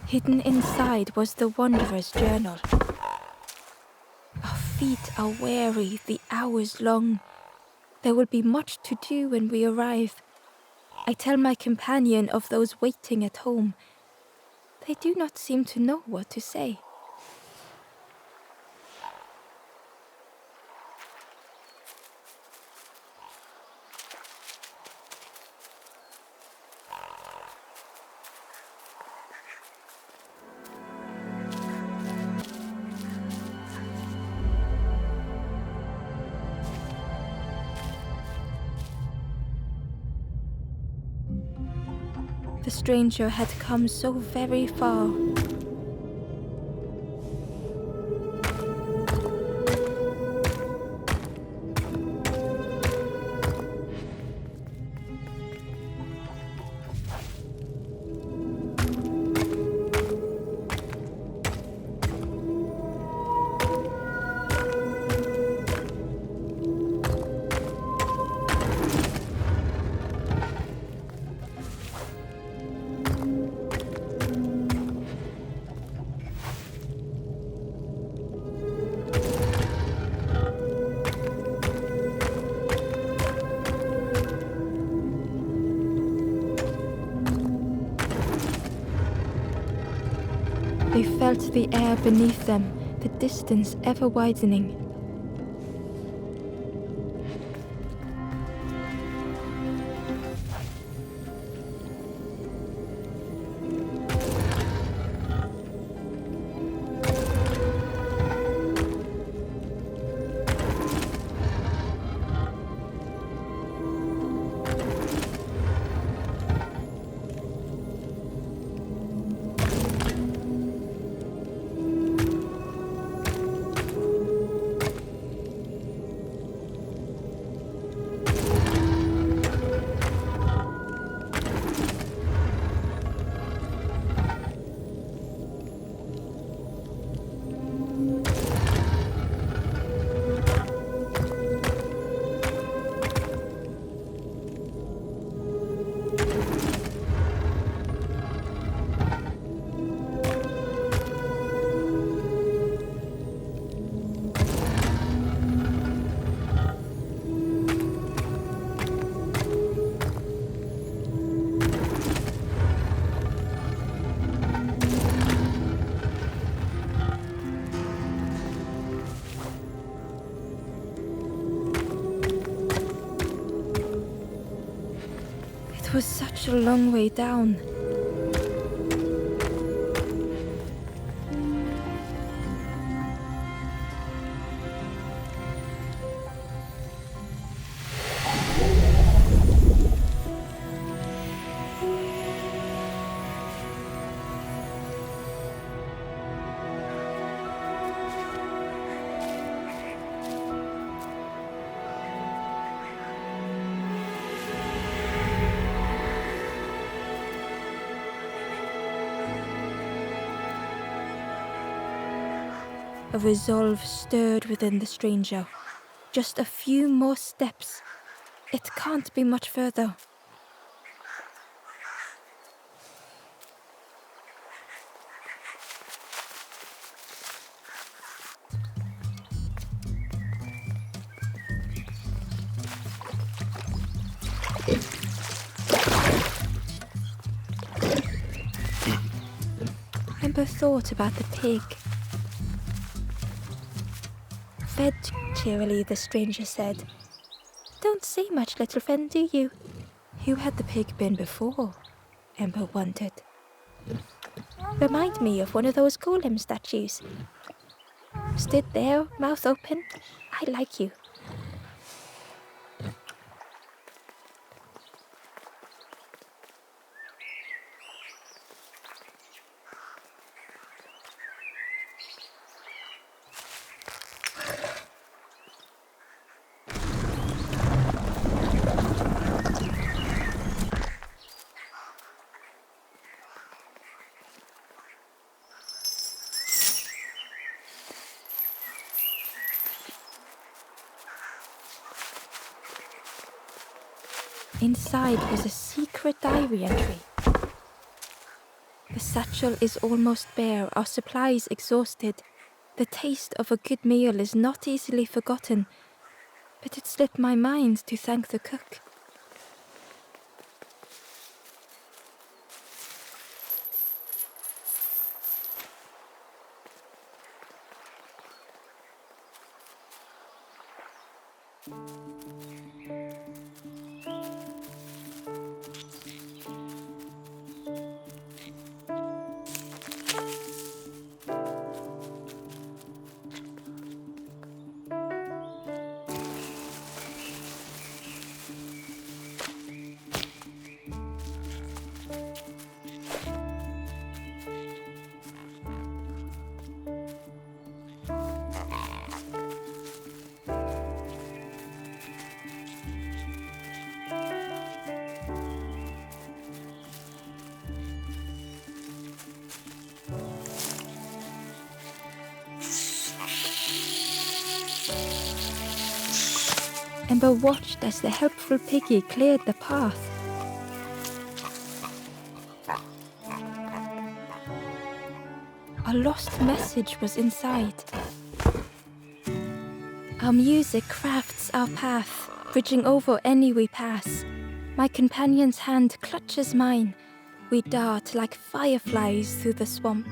S1: Hidden inside was the Wanderer's journal. Our feet are weary, the hours long. There will be much to do when we arrive. I tell my companion of those waiting at home. They do not seem to know what to say. The stranger had come so very far. They felt the air beneath them, the distance ever widening. It was such a long way down. A resolve stirred within the stranger. Just a few more steps. It can't be much further. Ember thought about the pig. fed cheerily, the stranger said. Don't say much, little friend, do you? Who had the pig been before? Ember wondered. Remind me of one of those golem statues. Stood there, mouth open. I like you. Inside was a secret diary entry. The satchel is almost bare, our supplies exhausted. The taste of a good meal is not easily forgotten, but it slipped my mind to thank the cook. Ember watched as the helpful piggy cleared the path. A lost message was inside. Our music crafts our path, bridging over any we pass. My companion's hand clutches mine. We dart like fireflies through the swamp.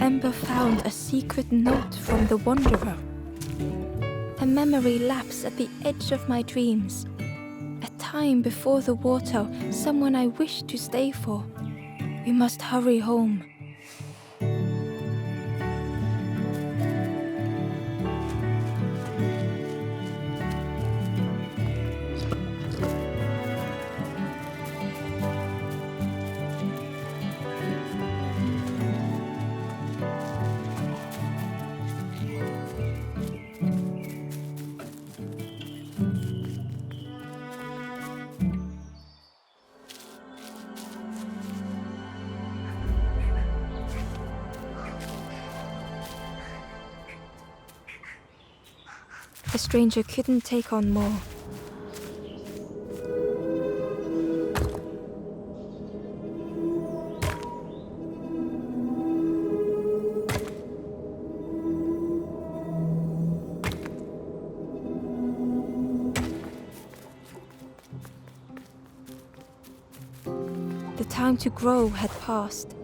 S1: Ember found a secret note from the Wanderer. A memory lapse at the edge of my dreams. A time before the water, someone I wish to stay for. We must hurry home. The stranger couldn't take on more. The time to grow had passed.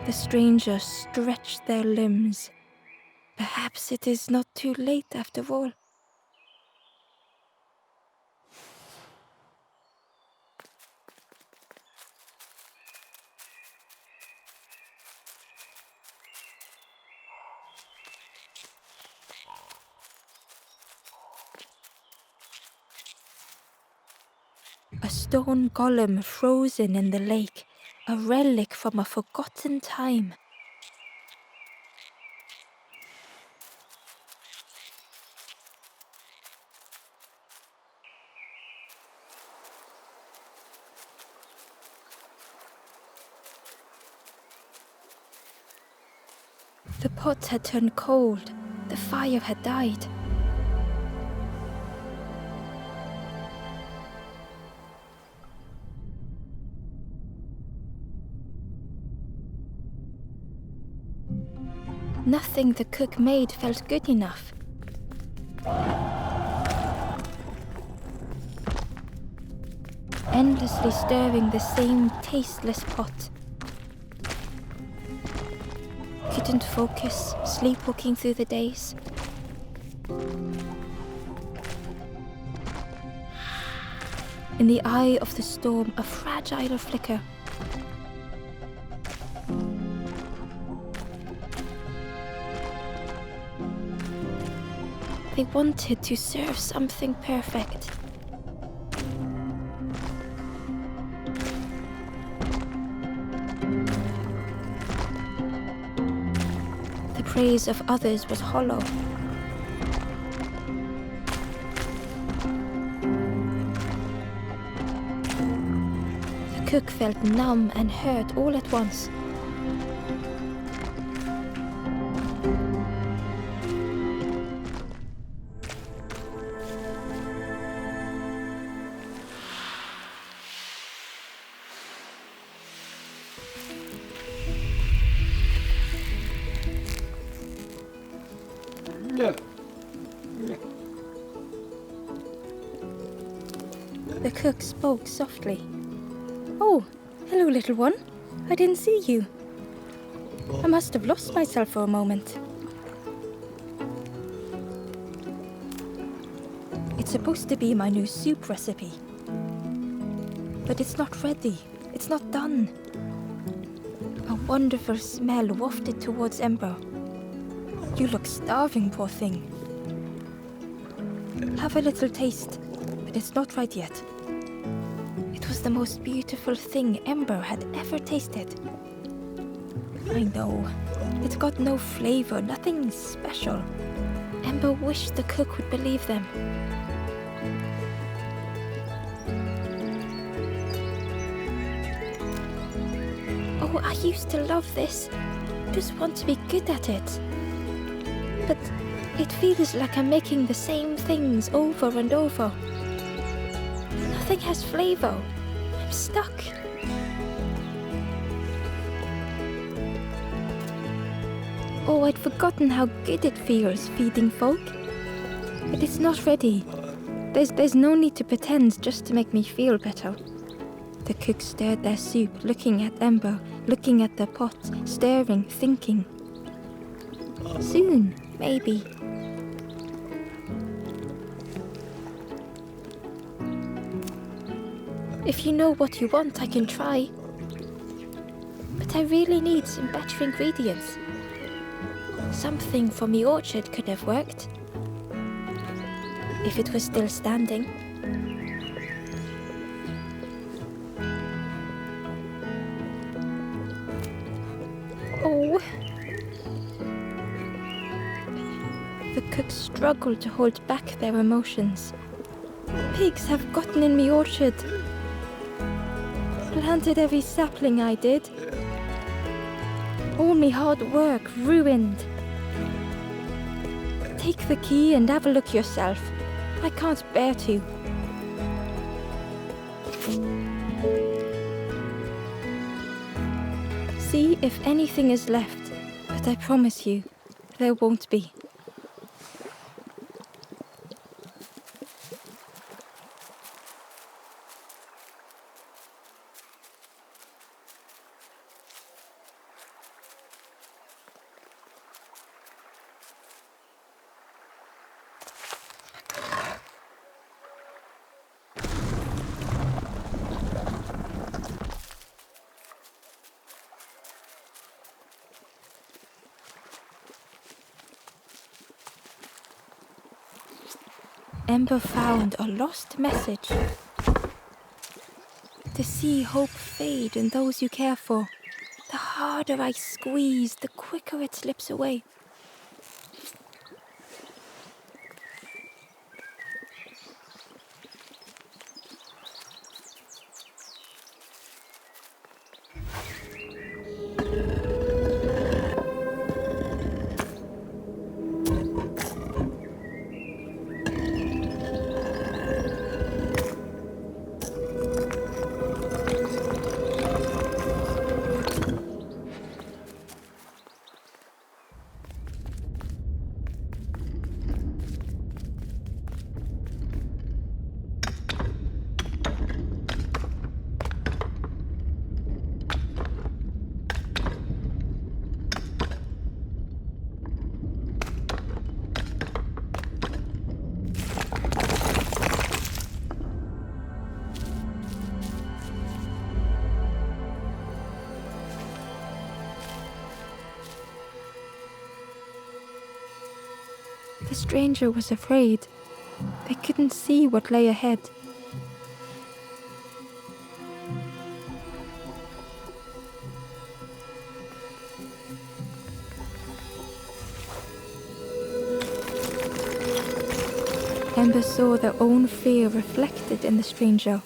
S1: The strangers stretch their limbs. Perhaps it is not too late after all. A stone golem frozen in the lake, a relic from a forgotten time. The pot had turned cold. The fire had died. Nothing the cook made felt good enough. Endlessly stirring the same tasteless pot. Couldn't focus, sleepwalking through the days. In the eye of the storm, a fragile flicker. They wanted to serve something perfect. The praise of others was hollow. The cook felt numb and hurt all at once. The cook spoke softly. "Oh, hello, little one. I didn't see you. I must have lost myself for a moment." It's supposed to be my new soup recipe. But it's not ready. It's not done. A wonderful smell wafted towards Ember. "You look starving, poor thing. Have a little taste, but it's not right yet." It was the most beautiful thing Ember had ever tasted. I know, it got no flavor, nothing special. Ember wished the cook would believe them. "Oh, I used to love this. Just want to be good at it. But it feels like I'm making the same things over and over. Nothing has flavor. I'm stuck." Oh, I'd forgotten how good it feels feeding folk. But it's not ready. There's no need to pretend just to make me feel better. The cook stirred their soup, looking at Ember, looking at the pot, staring, thinking. Soon, maybe. If you know what you want, I can try. But I really need some better ingredients. Something from the orchard could have worked. If it was still standing. Oh. The cook struggled to hold back their emotions. Pigs have gotten in me orchard. Planted every sapling I did. All me hard work ruined. Take the key and have a look yourself. I can't bear to. See if anything is left, but I promise you, there won't be. Ember found a lost message. To see hope fade in those you care for. The harder I squeeze, the quicker it slips away. The stranger was afraid. They couldn't see what lay ahead. Ember saw their own fear reflected in the stranger.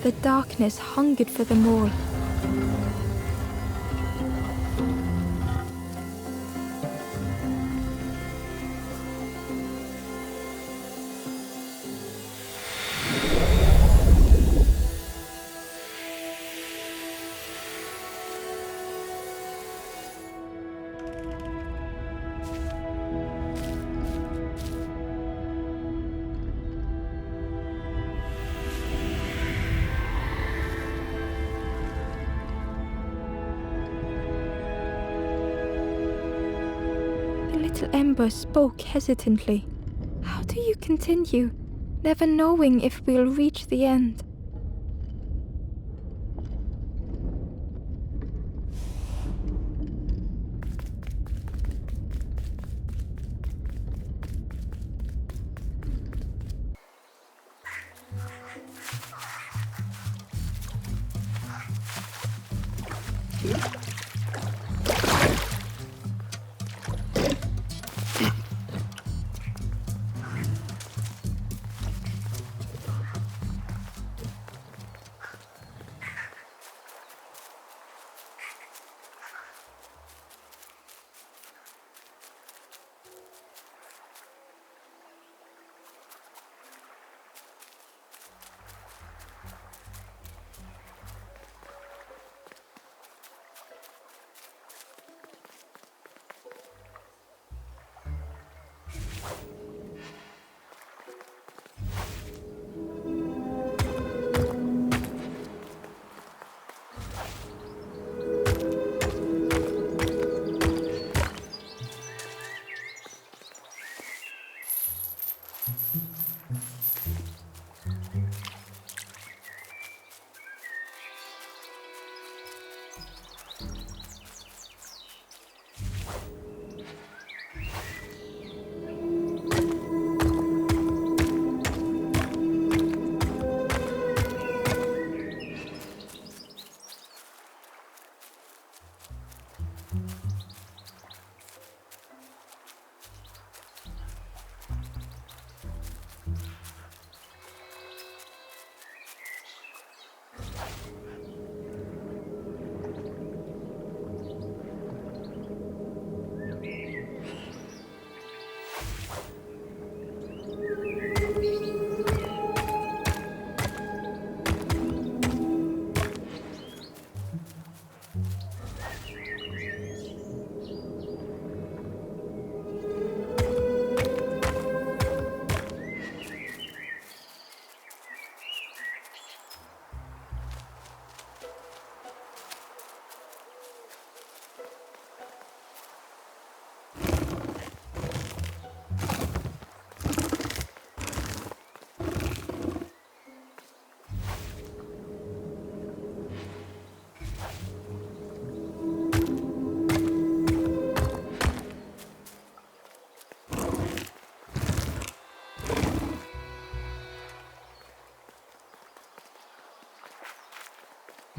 S1: The darkness hungered for them all. Little Ember spoke hesitantly. How do you continue, never knowing if we'll reach the end?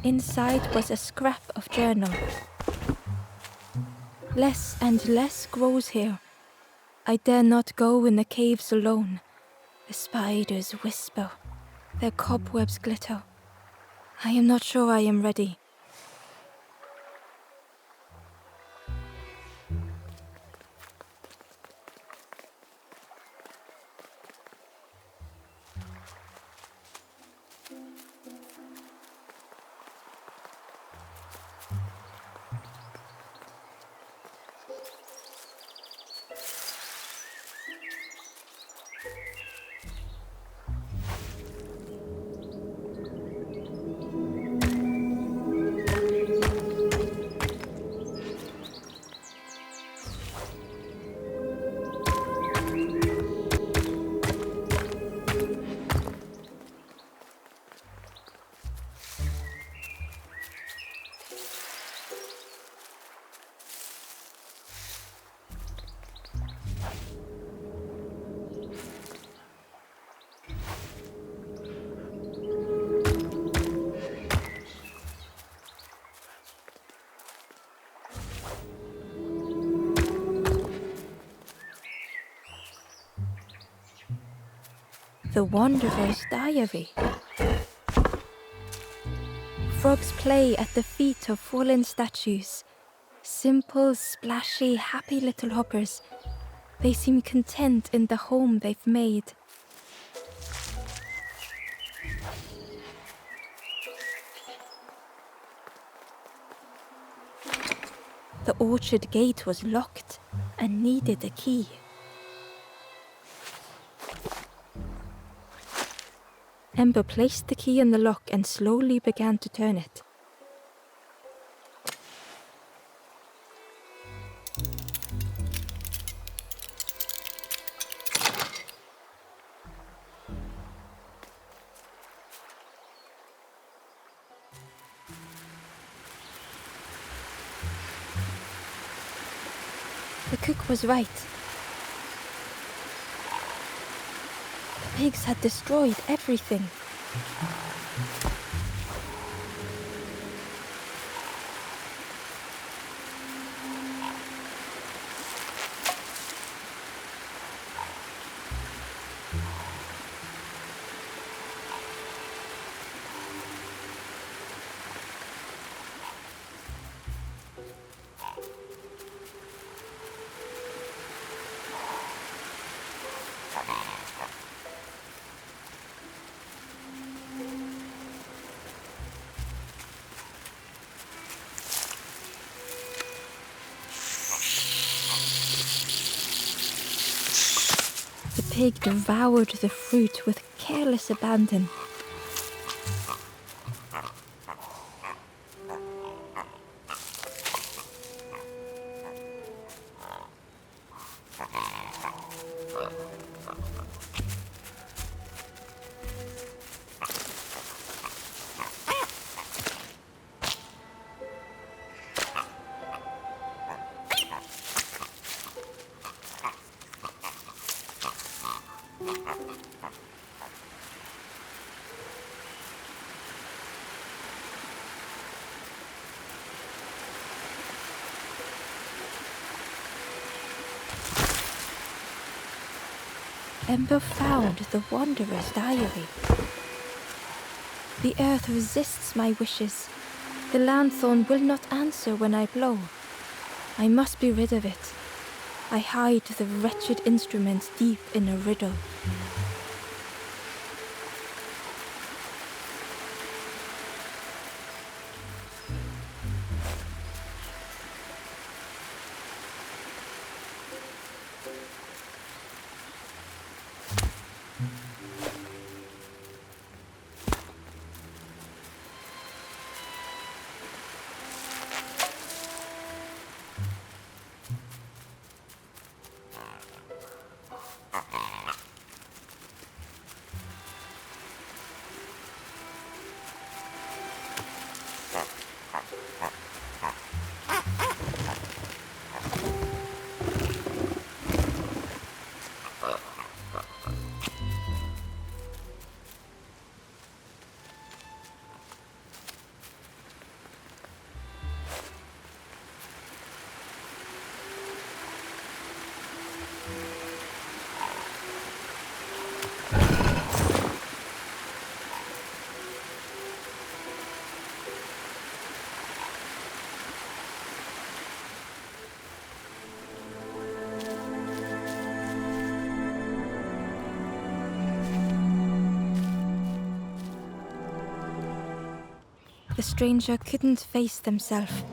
S1: Inside was a scrap of journal. Less and less grows here. I dare not go in the caves alone. The spiders whisper. Their cobwebs glitter. I am not sure I am ready. The Wanderer's Diary. Frogs play at the feet of fallen statues. Simple, splashy, happy little hoppers. They seem content in the home they've made. The orchard gate was locked and needed a key. Ember placed the key in the lock and slowly began to turn it. The cook was right. The pigs had destroyed everything. The pig devoured the fruit with careless abandon. Ember found the Wanderer's Diary. The earth resists my wishes. The lanthorn will not answer when I blow. I must be rid of it. I hide the wretched instrument deep in a riddle. The stranger couldn't face themselves.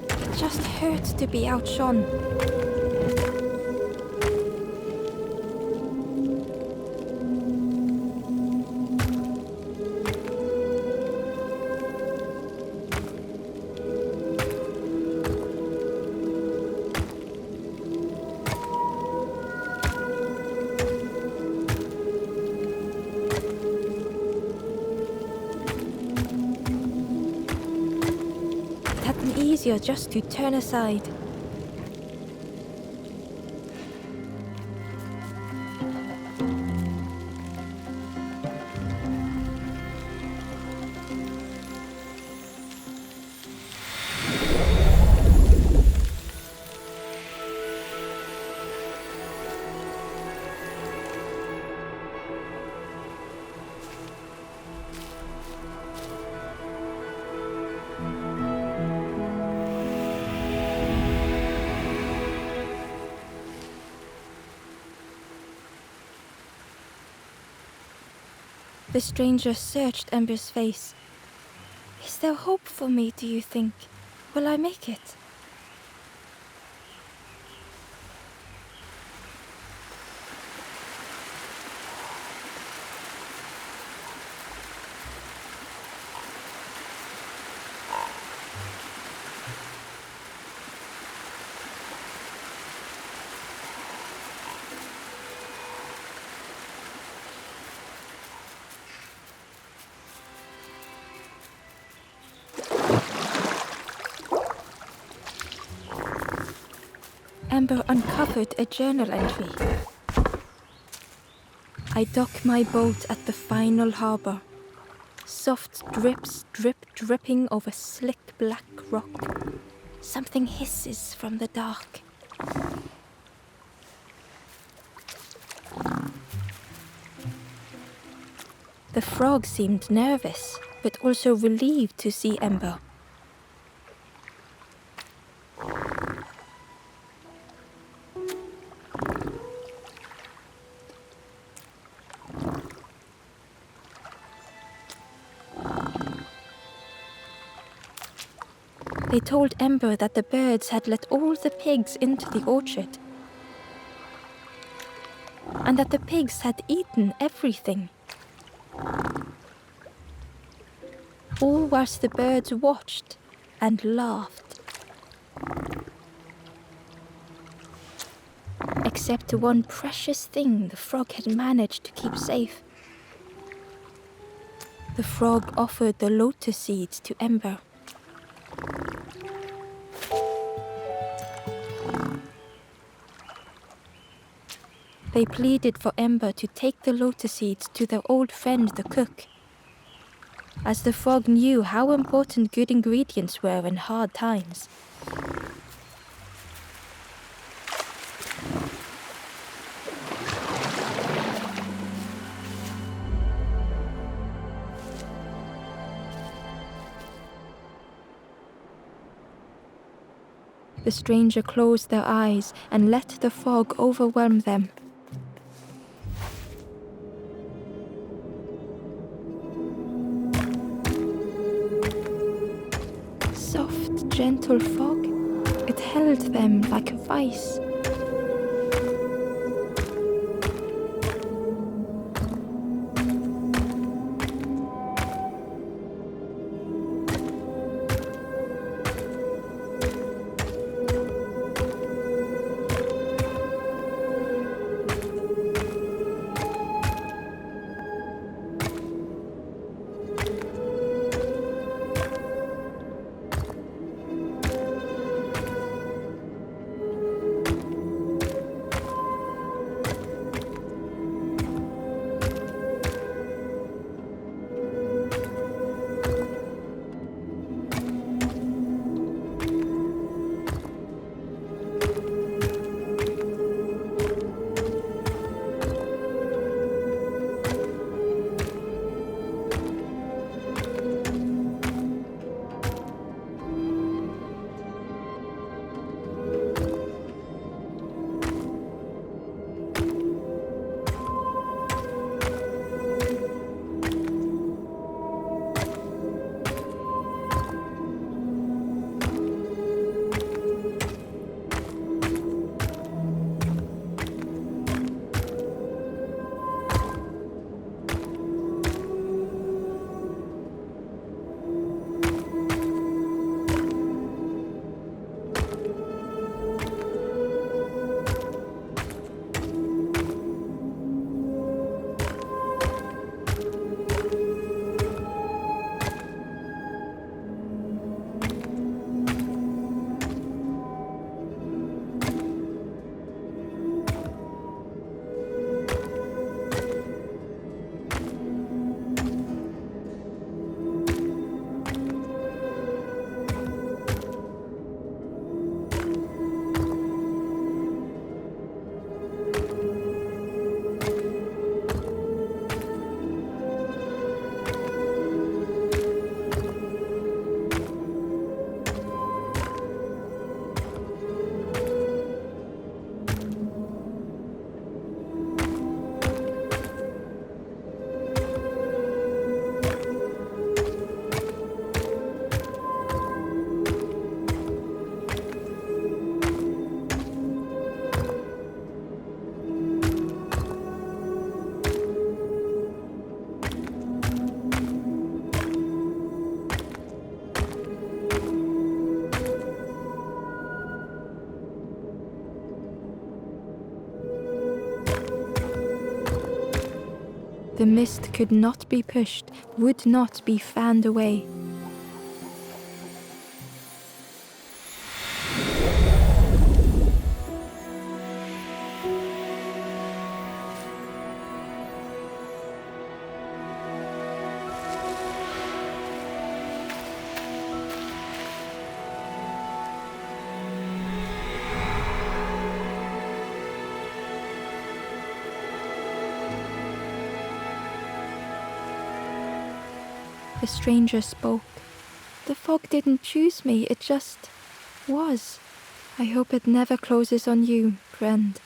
S1: It just hurt to be outshone. Easier just to turn aside. The stranger searched Ember's face. Is there hope for me, do you think? Will I make it? Ember uncovered a journal entry. I dock my boat at the final harbor. Soft drips dripping over slick black rock. Something hisses from the dark. The frog seemed nervous, but also relieved to see Ember. They told Ember that the birds had let all the pigs into the orchard, and that the pigs had eaten everything. All whilst the birds watched and laughed. Except one precious thing the frog had managed to keep safe. The frog offered the lotus seeds to Ember. They pleaded for Ember to take the lotus seeds to their old friend the cook, as the frog knew how important good ingredients were in hard times. The stranger closed their eyes and let the fog overwhelm them. Soft, gentle fog, it held them like a vice. The mist could not be pushed, would not be fanned away. The stranger spoke. The fog didn't choose me, it just was. I hope it never closes on you, friend.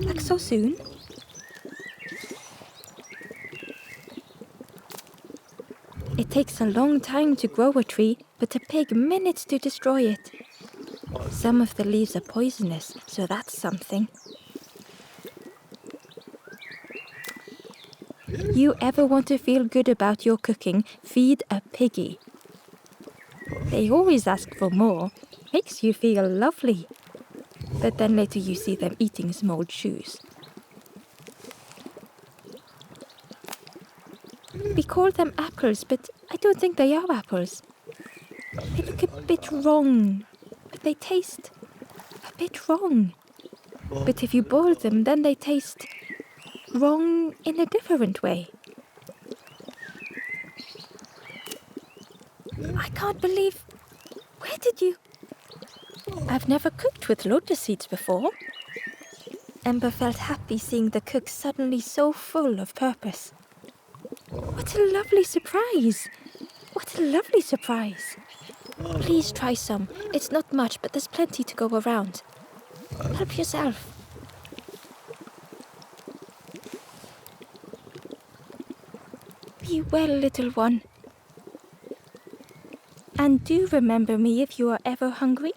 S1: Back so soon? It takes a long time to grow a tree, but a pig minutes to destroy it. Some of the leaves are poisonous, so that's something. You ever want to feel good about your cooking, feed a piggy. They always ask for more. Makes you feel lovely. But then later you see them eating some old shoes. We call them apples, but I don't think they are apples. They look a bit wrong, but they taste a bit wrong. But if you boil them, then they taste wrong in a different way. I can't believe... Where did you... I've never cooked with lotus seeds before. Ember felt happy seeing the cook suddenly so full of purpose. What a lovely surprise! What a lovely surprise! Please try some. It's not much, but there's plenty to go around. Help yourself. Be well, little one. And do remember me if you are ever hungry.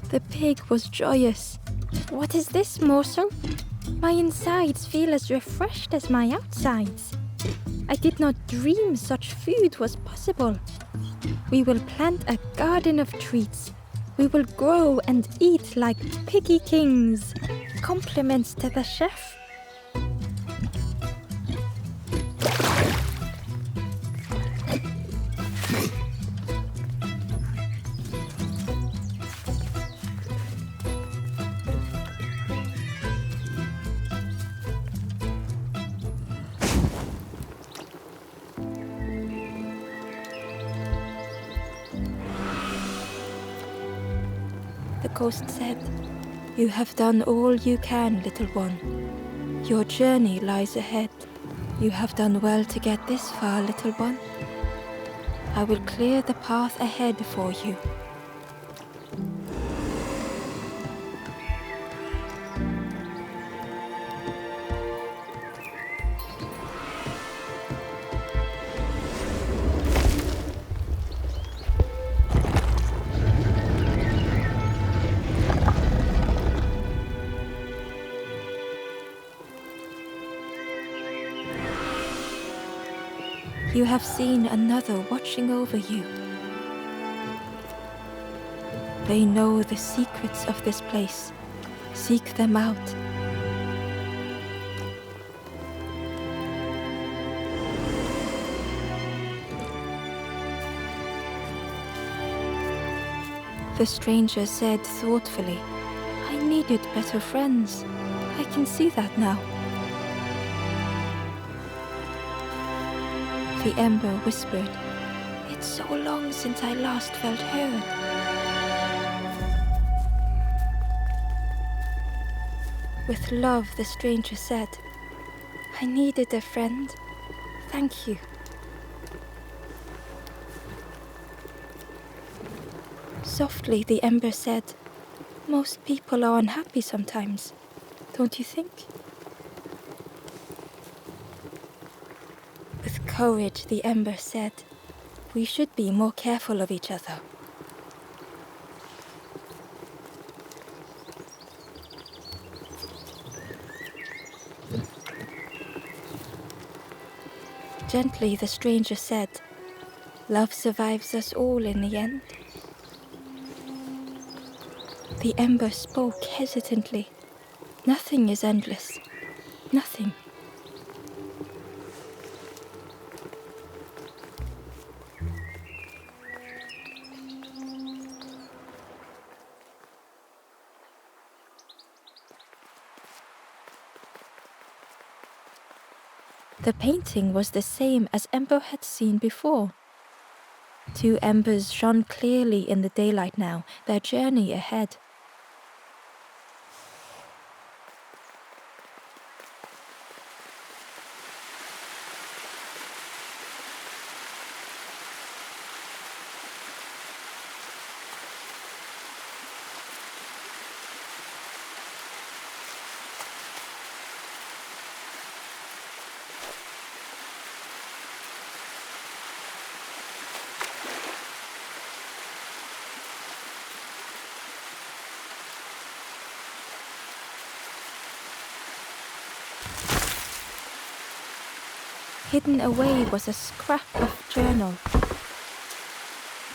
S1: The pig was joyous. What is this morsel? My insides feel as refreshed as my outsides. I did not dream such food was possible. We will plant a garden of treats. We will grow and eat like piggy kings. Compliments to the chef. The ghost said, You have done all you can, little one. Your journey lies ahead. You have done well to get this far, little one. I will clear the path ahead for you. You have seen another watching over you. They know the secrets of this place. Seek them out. The stranger said thoughtfully, I needed better friends. I can see that now. The ember whispered, It's so long since I last felt heard. With love, the stranger said, I needed a friend. Thank you. Softly, the ember said, Most people are unhappy sometimes, don't you think? With courage, the ember said, We should be more careful of each other. Gently, the stranger said, Love survives us all in the end. The ember spoke hesitantly. Nothing is endless. Nothing. The painting was the same as Ember had seen before. Two embers shone clearly in the daylight now, their journey ahead. Hidden away was a scrap of journal.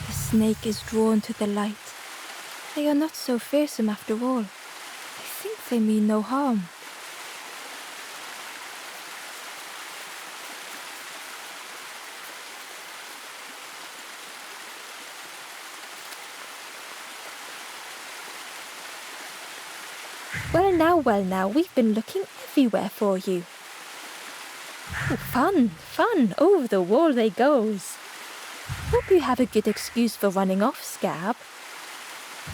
S1: The snake is drawn to the light. They are not so fearsome after all. I think they mean no harm. Well now, we've been looking everywhere for you. Oh, fun, over the wall they goes. Hope you have a good excuse for running off, Scab.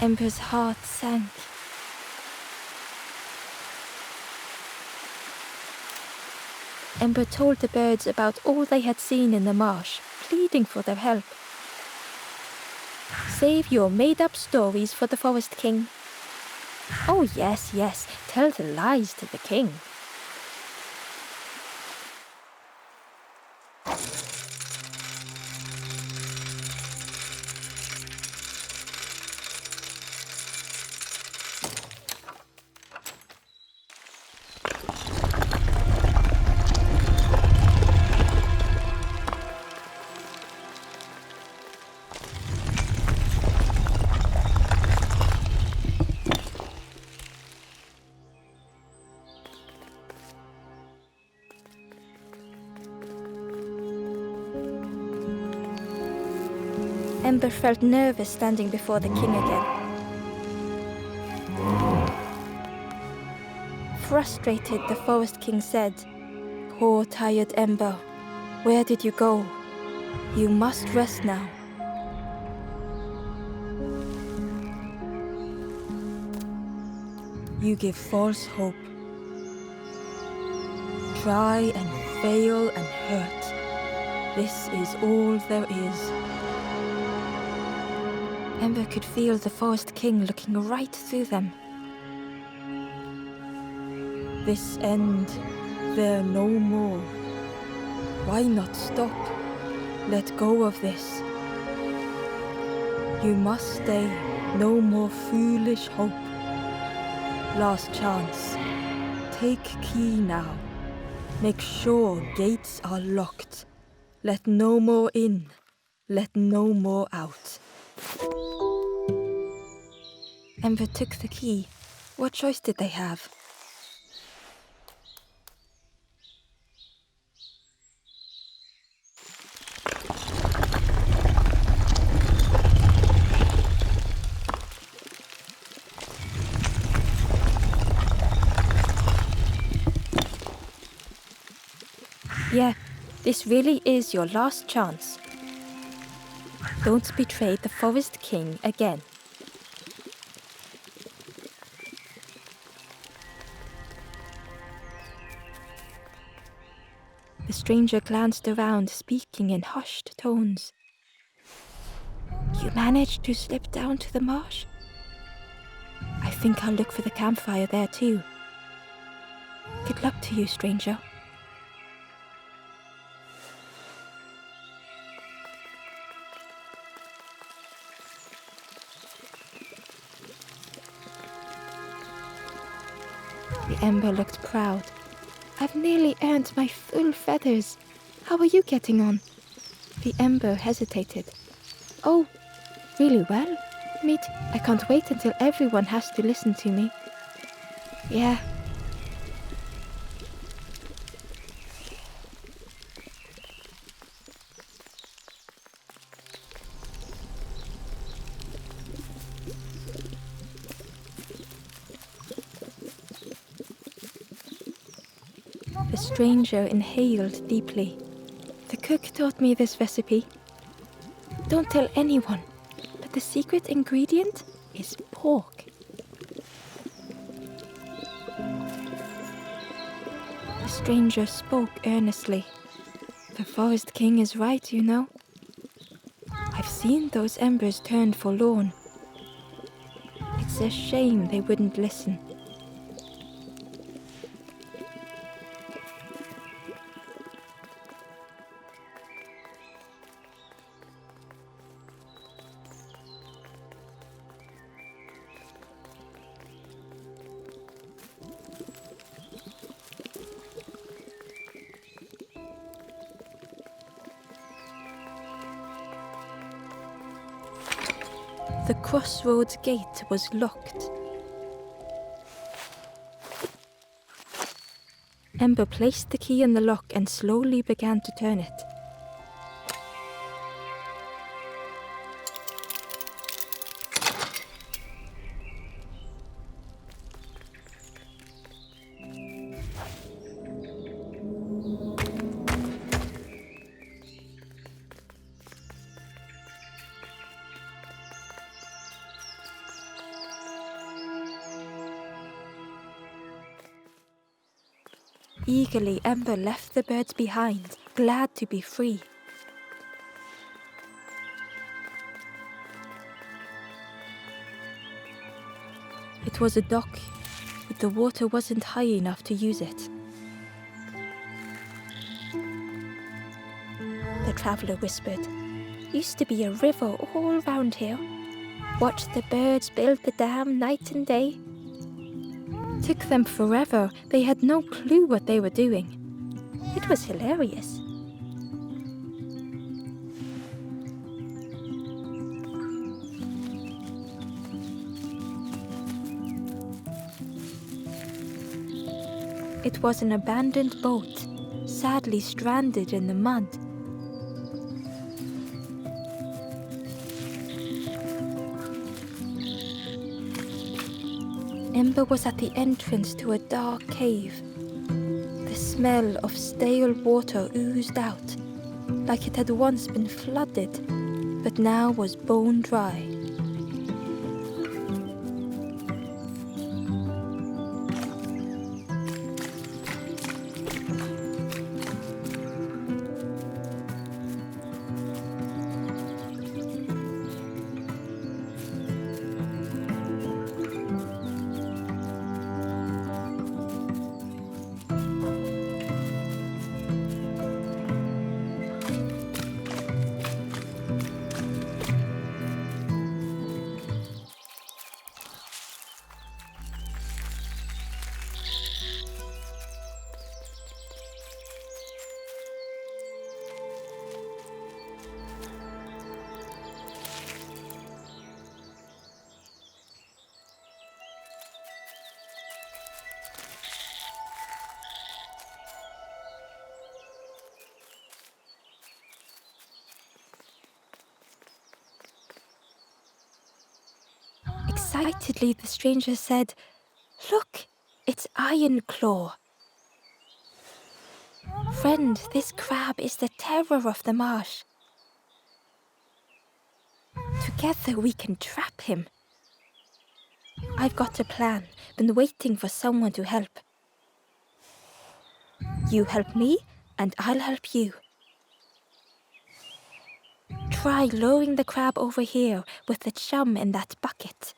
S1: Ember's heart sank. Ember told the birds about all they had seen in the marsh, pleading for their help. Save your made-up stories for the Forest King. Oh yes, tell the lies to the king. Ember felt nervous standing before the king again. Frustrated, the Forest King said, Poor tired Ember, where did you go? You must rest now.
S2: You give false hope. Try and fail and hurt. This is all there is.
S1: Ember could feel the Forest King looking right through them.
S2: This end, there no more. Why not stop? Let go of this. You must stay, no more foolish hope. Last chance. Take key now. Make sure gates are locked. Let no more in, let no more out.
S1: Ember took the key. What choice did they have? Yeah, this really is your last chance. Don't betray the Forest King again. The stranger glanced around, speaking in hushed tones. You managed to slip down to the marsh? I think I'll look for the campfire there too. Good luck to you, stranger. The Ember looked proud. I've nearly earned my full feathers. How are you getting on? The Ember hesitated. Oh, really well. Meet, I can't wait until everyone has to listen to me. Yeah. The stranger inhaled deeply. The cook taught me this recipe. Don't tell anyone, but the secret ingredient is pork. The stranger spoke earnestly. The Forest King is right, you know. I've seen those embers turn forlorn. It's a shame they wouldn't listen. The crossroads gate was locked. Ember placed the key in the lock and slowly began to turn it. Eagerly, Ember left the birds behind, glad to be free. It was a dock, but the water wasn't high enough to use it. The traveller whispered, "Used to be a river all round here. Watched the birds build the dam night and day. Took them forever. They had no clue what they were doing. It was hilarious." It was an abandoned boat, sadly stranded in the mud. Ember was at the entrance to a dark cave. The smell of stale water oozed out, like it had once been flooded, but now was bone dry. Excitedly, the stranger said, "Look, it's Iron Claw. Friend, this crab is the terror of the marsh. Together we can trap him. I've got a plan, been waiting for someone to help. You help me, and I'll help you. Try lowering the crab over here with the chum in that bucket."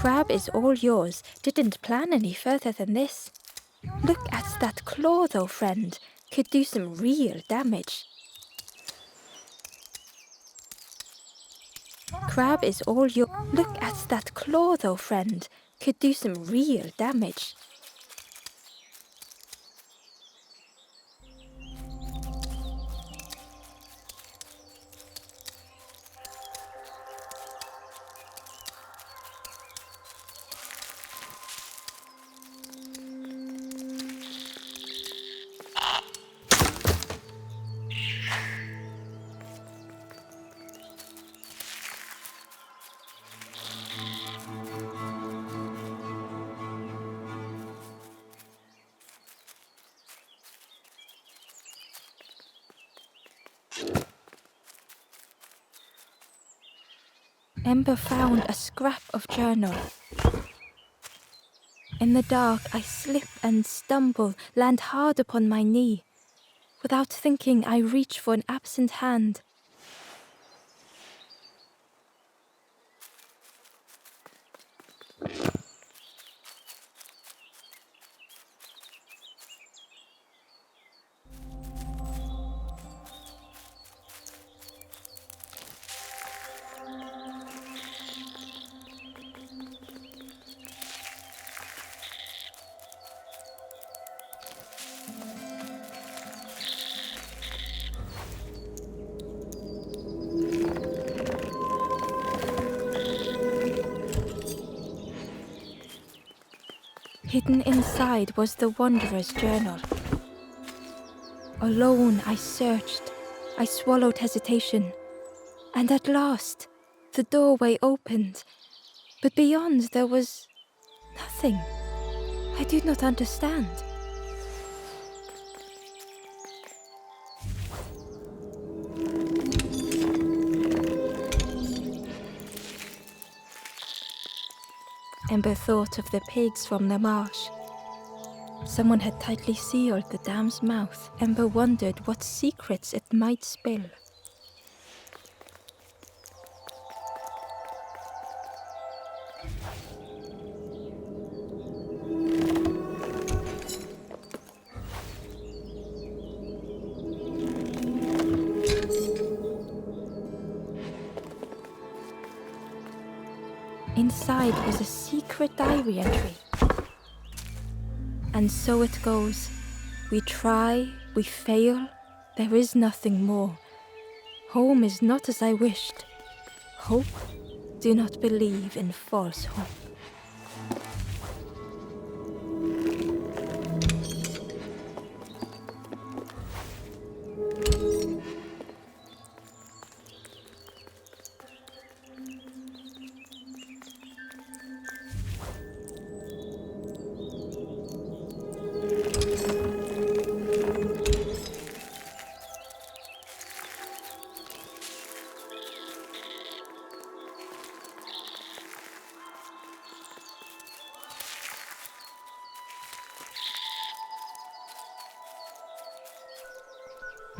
S1: Crab is all yours. Didn't plan any further than this. Look at that claw though, friend. Could do some real damage. Crab is all your... Look at that claw though, friend. Could do some real damage. Ember found a scrap of journal. In the dark, I slip and stumble, land hard upon my knee. Without thinking, I reach for an absent hand. Hidden inside was the wanderer's journal. Alone I searched, I swallowed hesitation, and at last the doorway opened, but beyond there was nothing. I did not understand. Ember thought of the pigs from the marsh. Someone had tightly sealed the dam's mouth. Ember wondered what secrets it might spill. Inside was a secret diary entry. And so it goes. We try, we fail, there is nothing more. Home is not as I wished. Hope, do not believe in false hope.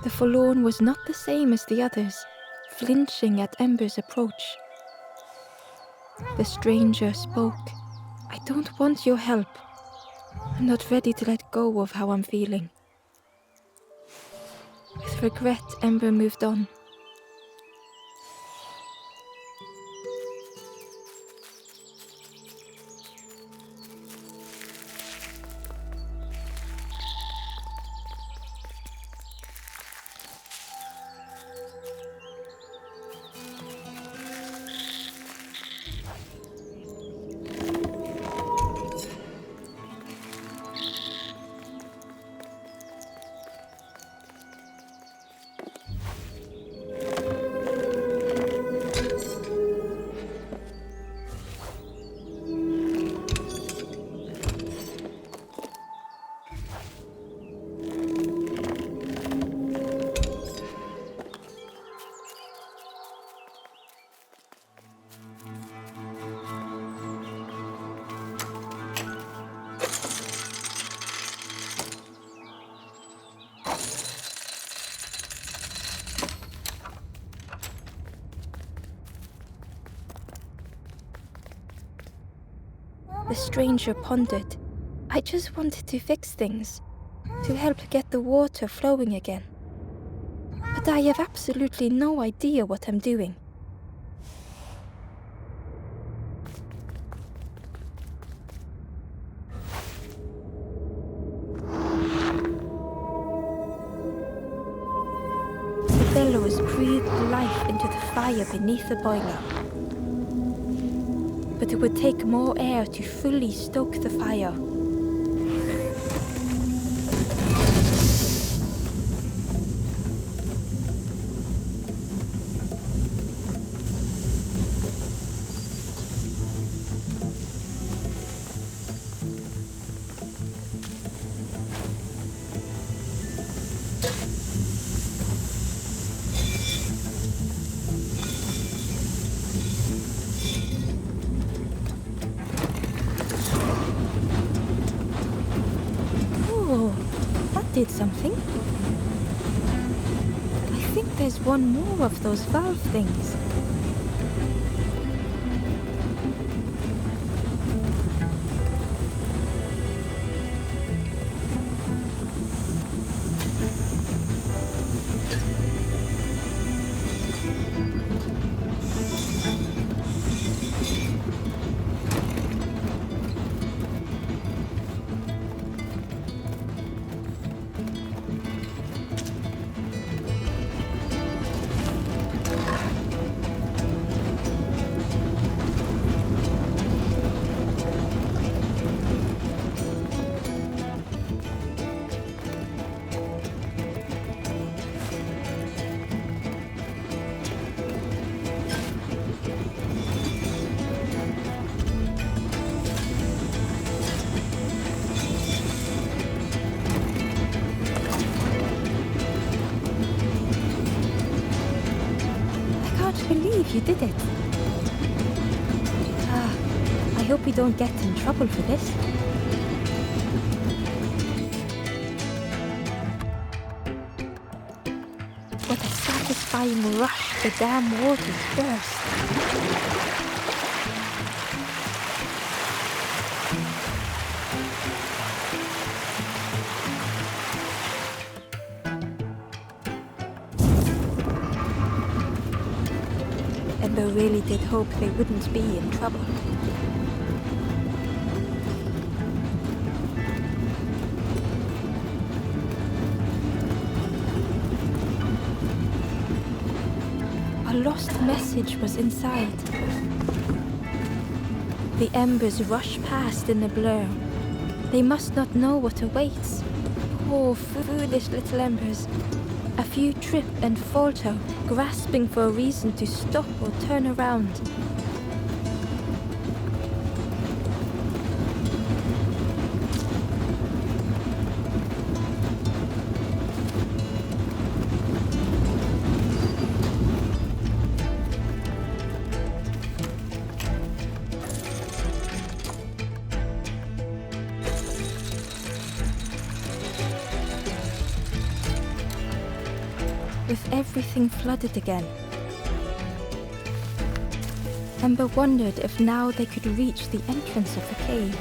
S1: The forlorn was not the same as the others. flinching at Ember's approach. The stranger spoke. "I don't want your help. I'm not ready to let go of how I'm feeling." With regret, Ember moved on. The stranger pondered. "I just wanted to fix things, to help get the water flowing again. But I have absolutely no idea what I'm doing." The bellows breathed life into the fire beneath the boiler. But it would take more air to fully stoke the fire. Did something. I think there's one more of those valve things. You did it. I hope we don't get in trouble for this. What a satisfying rush the dam waters burst. Ember really did hope they wouldn't be in trouble. A lost message was inside. The embers rush past in a blur. They must not know what awaits. Poor, foolish little embers. A few trip and falter, grasping for a reason to stop or turn around. With everything flooded again, Ember wondered if now they could reach the entrance of the cave.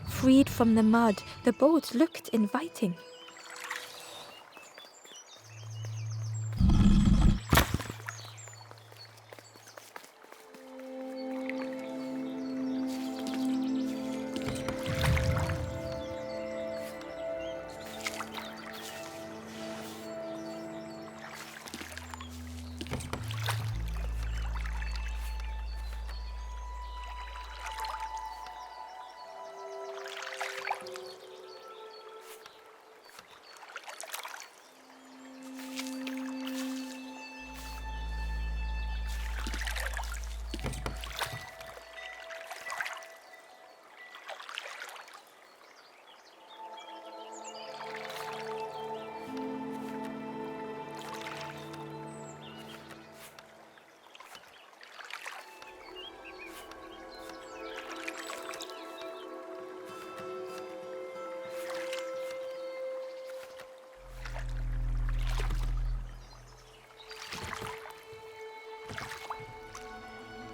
S1: Freed from the mud, the boat looked inviting.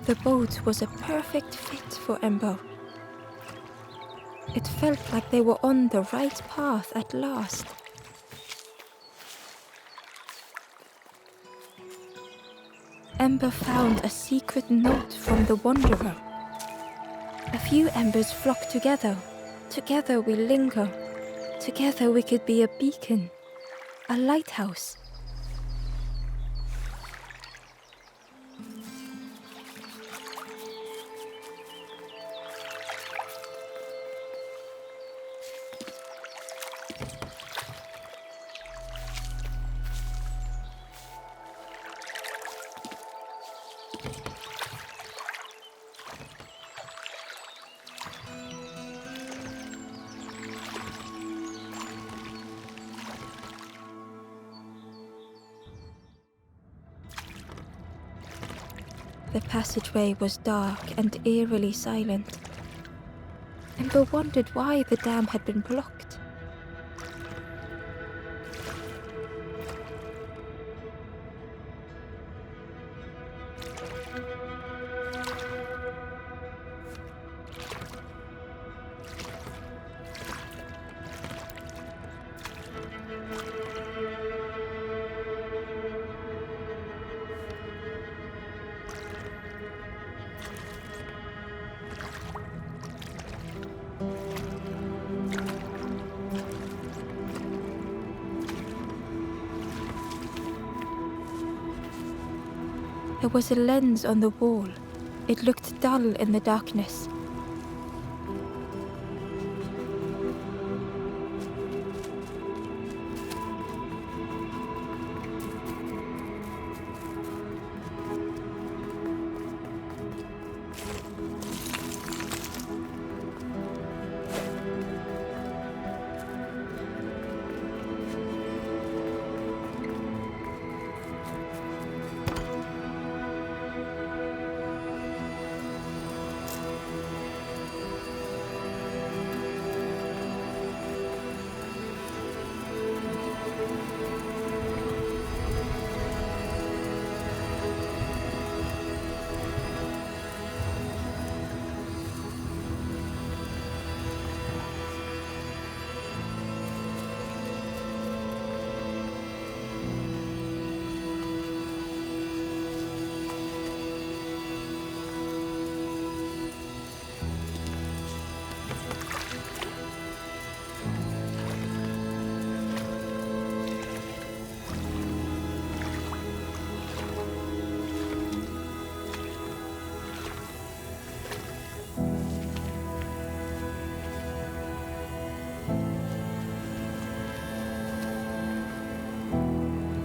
S1: The boat was a perfect fit for Ember. It felt like they were on the right path at last. Ember found a secret note from the Wanderer. A few embers flock together. Together we linger. Together we could be a beacon, a lighthouse. The passageway was dark and eerily silent. Ember wondered why the dam had been blocked. There was a lens on the wall. It looked dull in the darkness.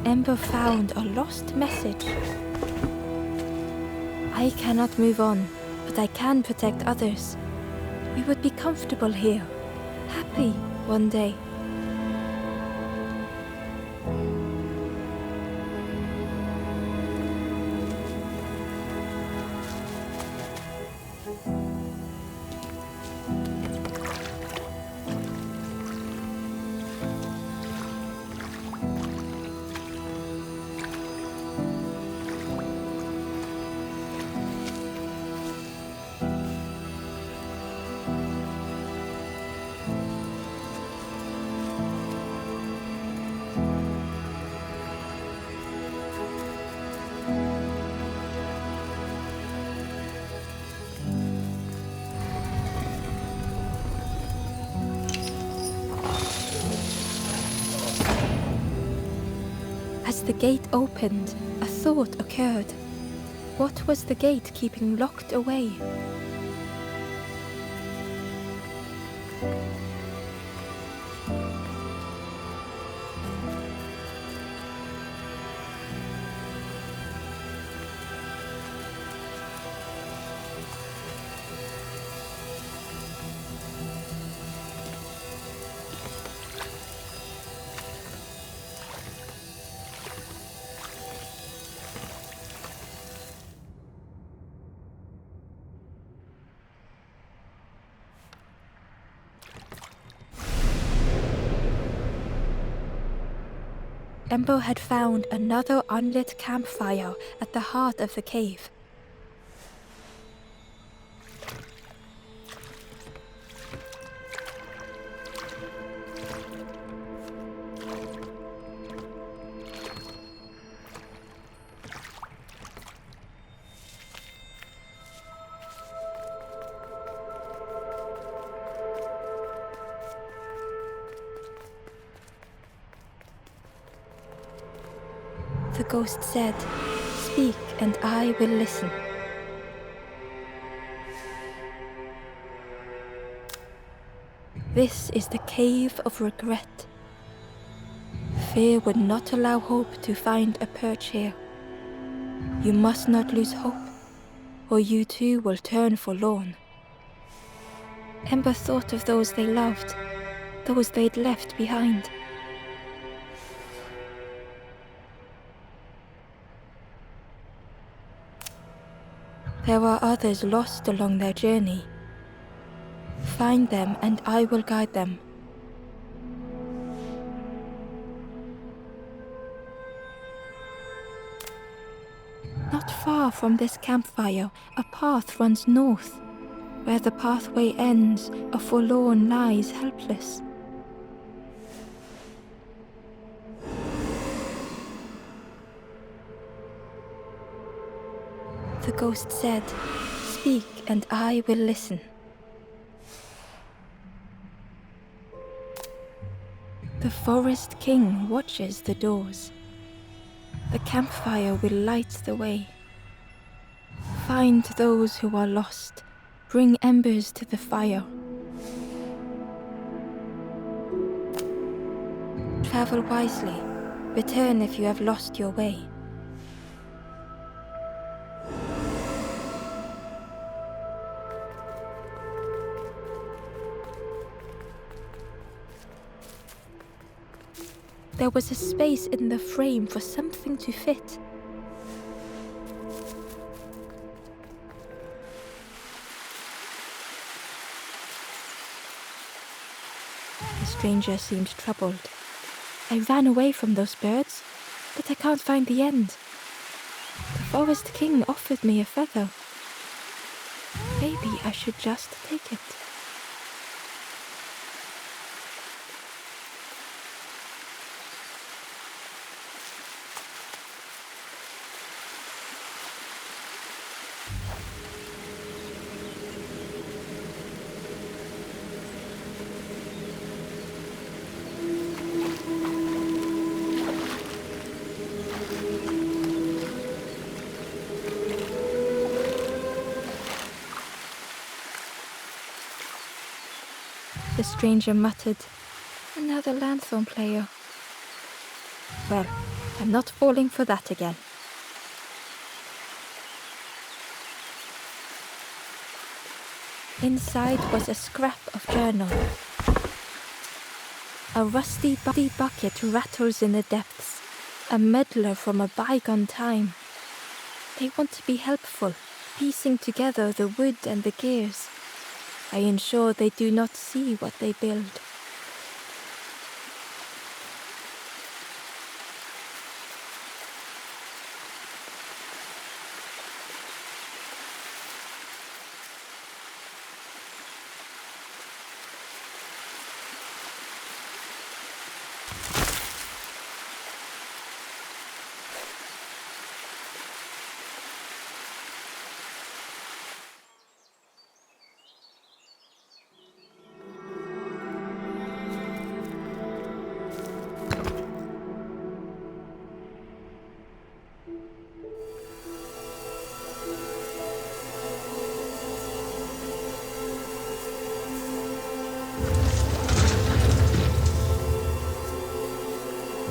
S1: Ember found a lost message. I cannot move on, but I can protect others. We would be comfortable here, happy, One day. As the gate opened, a thought occurred. What was the gate keeping locked away? Ember had found another unlit campfire at the heart of the cave. The ghost said, "Speak and I will listen." This is the cave of regret. Fear would not allow hope to find a perch here. You must not lose hope, or you too will turn forlorn. Ember thought of those they loved, those they'd left behind. There are others lost along their journey. Find them and I will guide them. Not far from this campfire, a path runs north. Where the pathway ends, a forlorn lies helpless. The ghost said, "Speak and I will listen." The forest king watches the doors. The campfire will light the way. Find those who are lost. Bring embers to the fire. Travel wisely. Return if you have lost your way. There was a space in the frame for something to fit. The stranger seemed troubled. I ran away from those birds, but I can't find the end. The forest king offered me a feather. Maybe I should just take it. The stranger muttered, "Another lanthorn player. Well, I'm not falling for that again." Inside was a scrap of journal. A rusty bucket rattles in the depths, a meddler from a bygone time. They want to be helpful, piecing together the wood and the gears. I ensure they do not see what they build.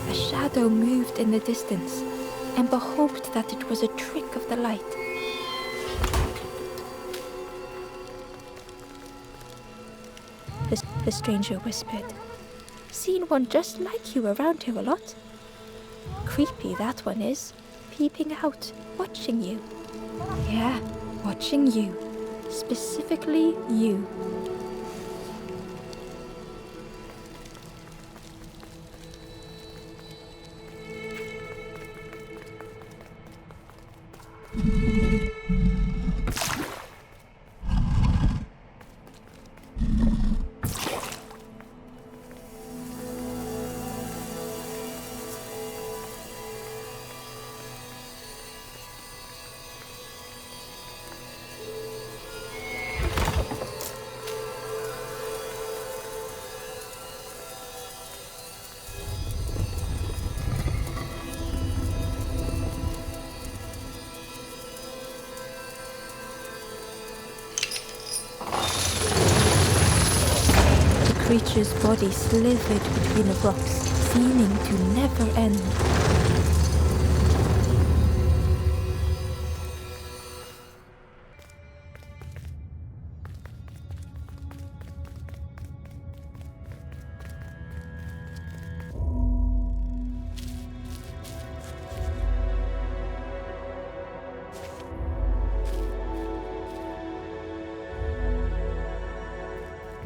S1: A shadow moved in the distance. Ember hoped that it was a trick of the light. The stranger whispered. Seen one just like you around here a lot. Creepy that one is. Peeping out, watching you. Yeah, watching you. Specifically you. The creature's body slithered between the rocks, seeming to never end.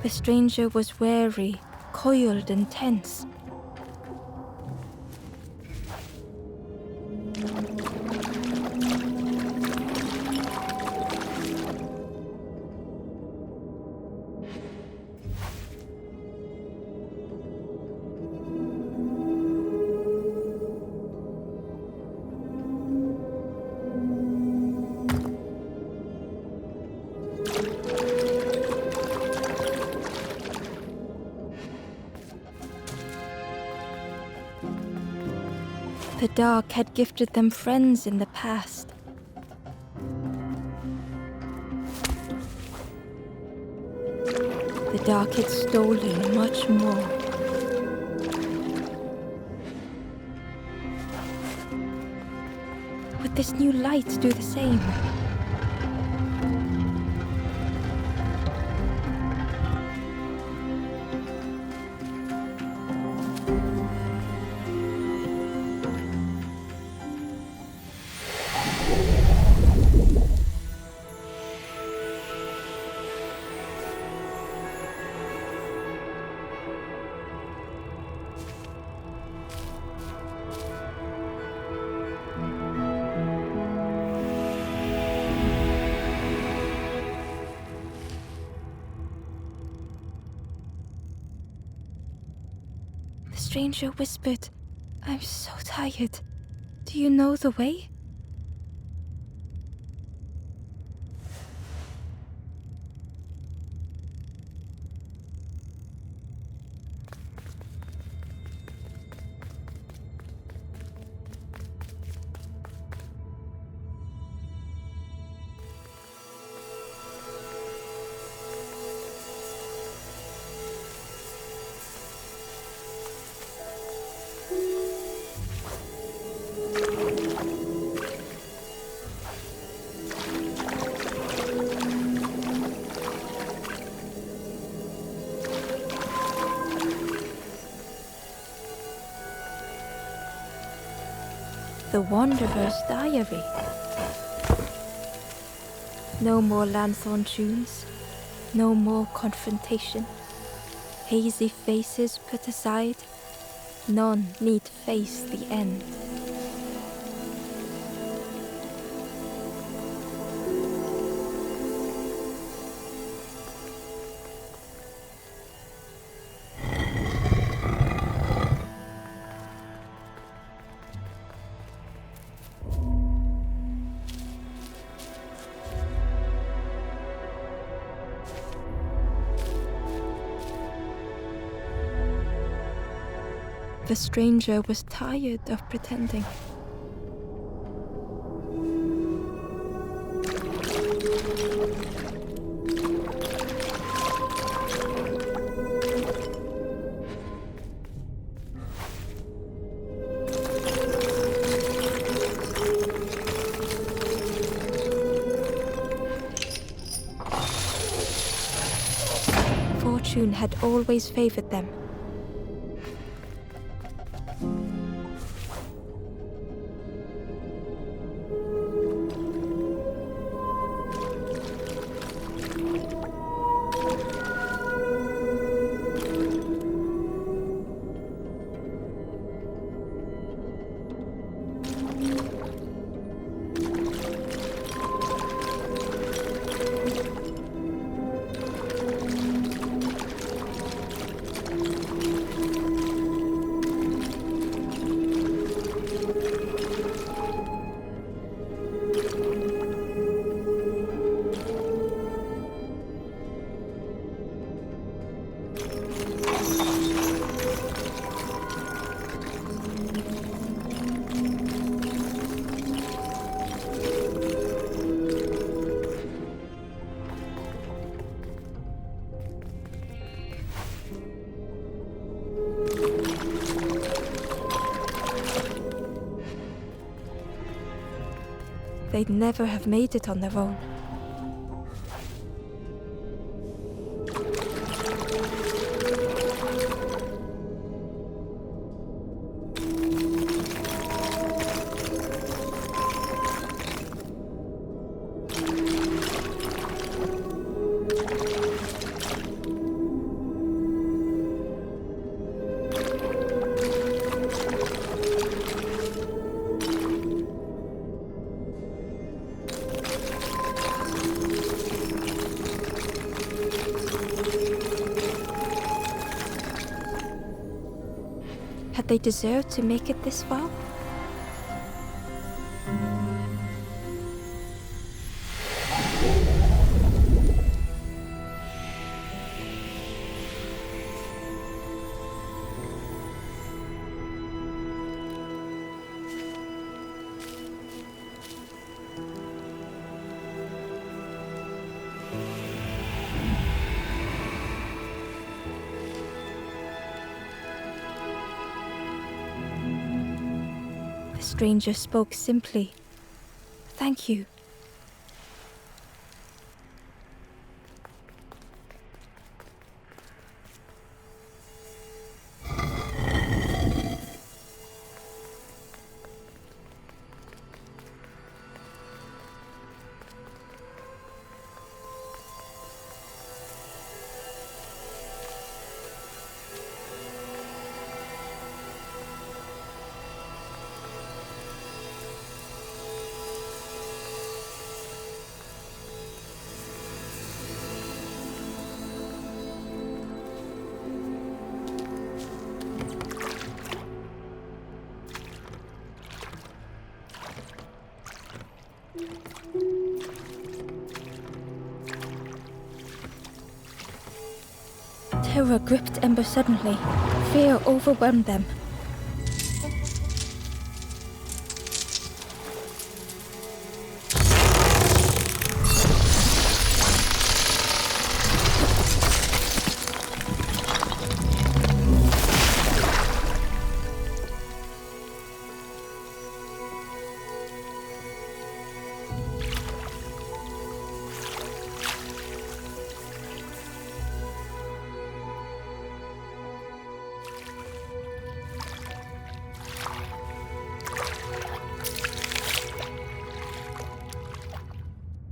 S1: The stranger was wary, coiled and tense. The dark had gifted them friends in the past. The dark had stolen much more. Would this new light do the same? The stranger whispered, I'm so tired. Do you know the way? The Wanderer's Diary. No more lanthorn tunes, no more confrontation. Hazy faces put aside, none need face the end. The stranger was tired of pretending. Fortune had always favored them. They'd never have made it on their own. Had they deserved to make it this far? The stranger spoke simply. Thank you. Terror gripped Ember suddenly. Fear overwhelmed them.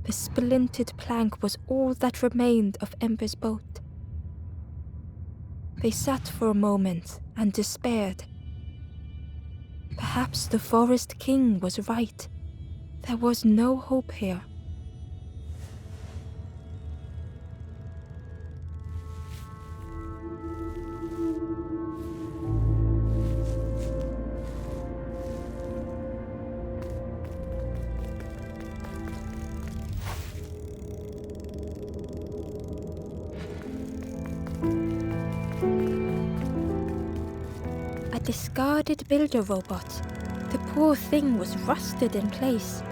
S1: The splintered plank was all that remained of Ember's boat. They sat for a moment and despaired. Perhaps the Forest King was right. There was no hope here. A discarded builder robot. The poor thing was rusted in place.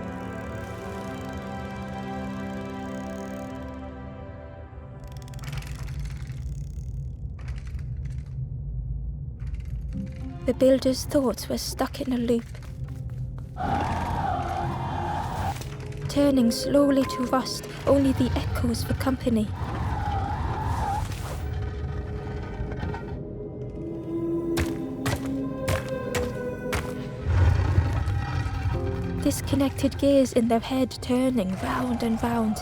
S1: The builder's thoughts were stuck in a loop, turning slowly to rust, only the echoes for company. Disconnected gears in their head turning round and round.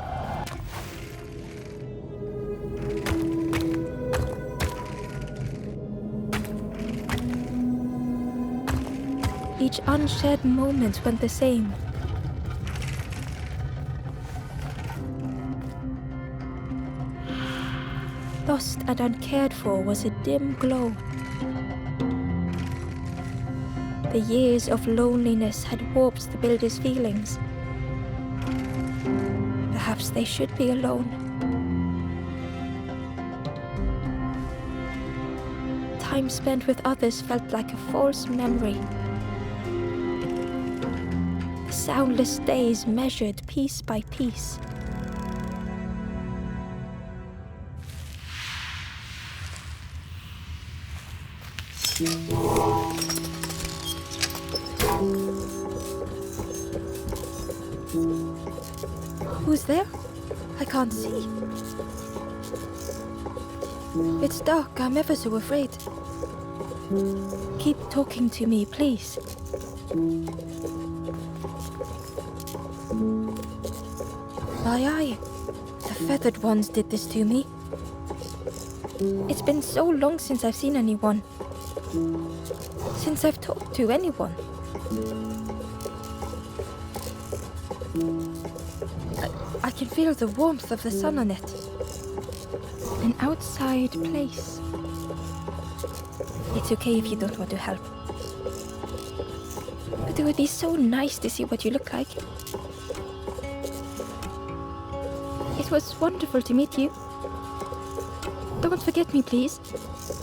S1: Each unshared moment went the same. Lost and uncared for was a dim glow. The years of loneliness had warped the builder's feelings. Perhaps they should be alone. Time spent with others felt like a false memory. The soundless days measured piece by piece. Who's there? I can't see. It's dark, I'm ever so afraid. Keep talking to me, please. Aye, the feathered ones did this to me. It's been so long since I've seen anyone. Since I've talked to anyone. I can feel the warmth of the sun on it. An outside place. It's okay if you don't want to help. But it would be so nice to see what you look like. It was wonderful to meet you. Don't forget me, please.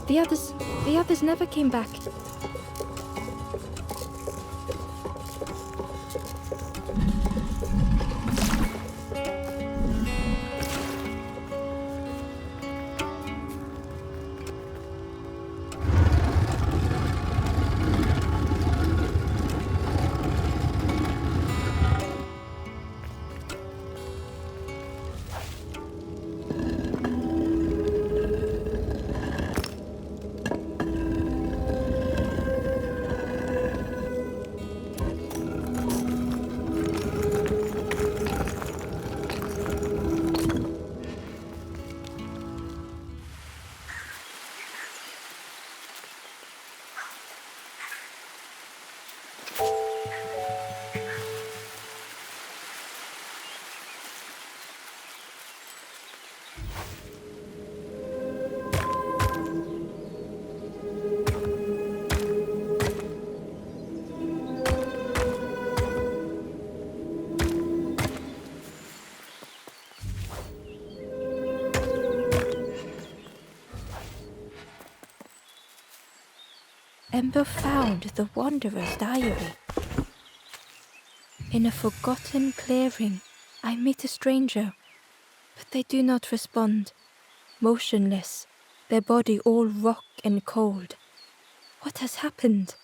S1: The others never came back. Ember found the Wanderer's diary. In a forgotten clearing, I meet a stranger, but they do not respond. Motionless, their body all rock and cold. What has happened?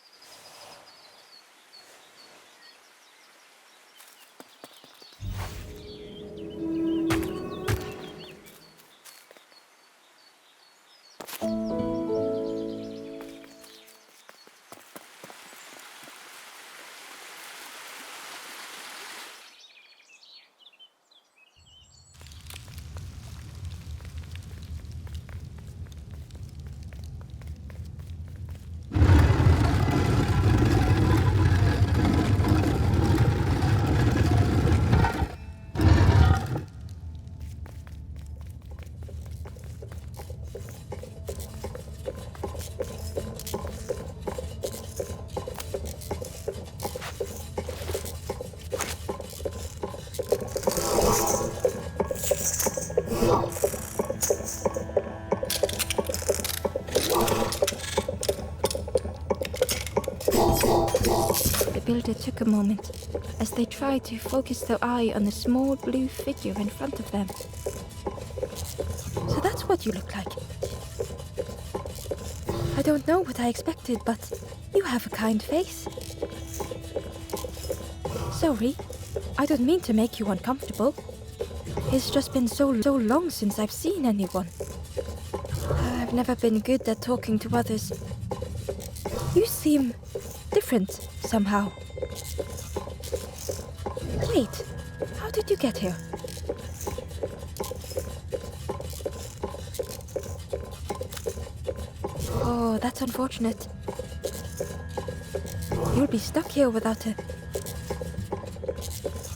S1: builder took a moment as they tried to focus their eye on the small blue figure in front of them.
S2: So that's what you look like. I don't know what I expected, but you have a kind face. Sorry, I don't mean to make you uncomfortable. It's just been so long since I've seen anyone. I've never been good at talking to others. You seem different somehow. Wait, how did you get here? Oh, that's unfortunate. You'll be stuck here without a...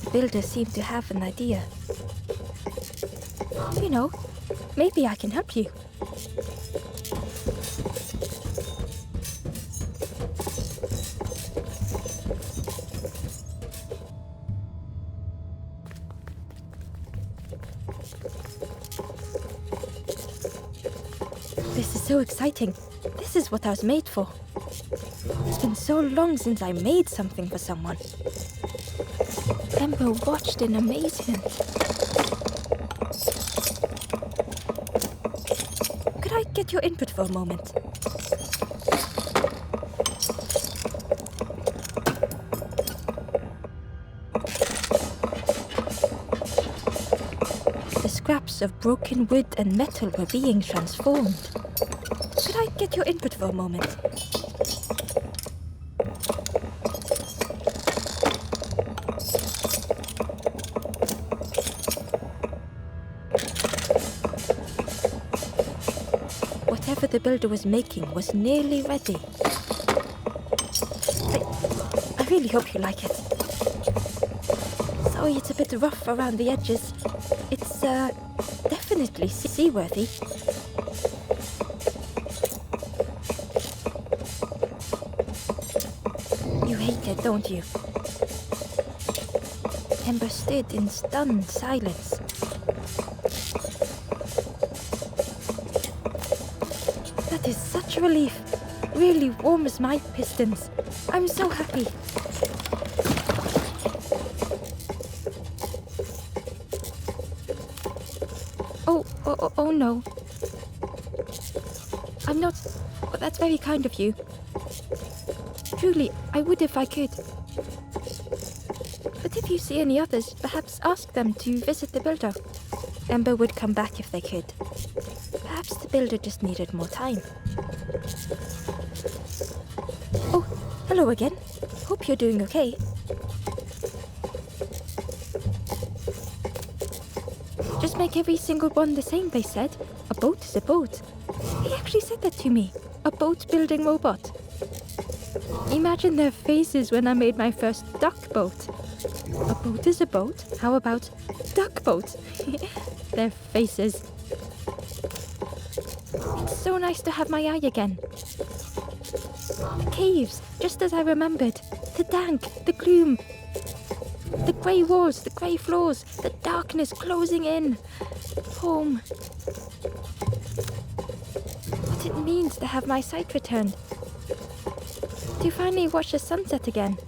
S2: The builder seemed to have an idea. You know, maybe I can help you. This is so exciting. This is what I was made for. It's been so long since I made something for someone.
S1: Ember watched in amazement.
S2: Could I get your input for a moment? The scraps of broken wood and metal were being transformed. Could I get your input for a moment? Whatever the builder was making was nearly ready. I really hope you like it. Sorry it's a bit rough around the edges. It's definitely seaworthy. You hate it, don't you? Ember stood in stunned silence. That is such a relief. Really warms my pistons. I'm so happy. Oh no. I'm not... Well, that's very kind of you. Truly, I would if I could. But if you see any others, perhaps ask them to visit the builder. Ember would come back if they could. Perhaps the builder just needed more time. Oh, hello again. Hope you're doing okay. Just make every single one the same, they said. A boat is a boat. He actually said that to me. A boat-building robot. Imagine their faces when I made my first duck boat. A boat is a boat. How about duck boat? Their faces. It's so nice to have my eye again. The caves, just as I remembered. The dank, the gloom. The grey walls, the grey floors, the darkness closing in. Home. What it means to have my sight returned. To finally watch the sunset again.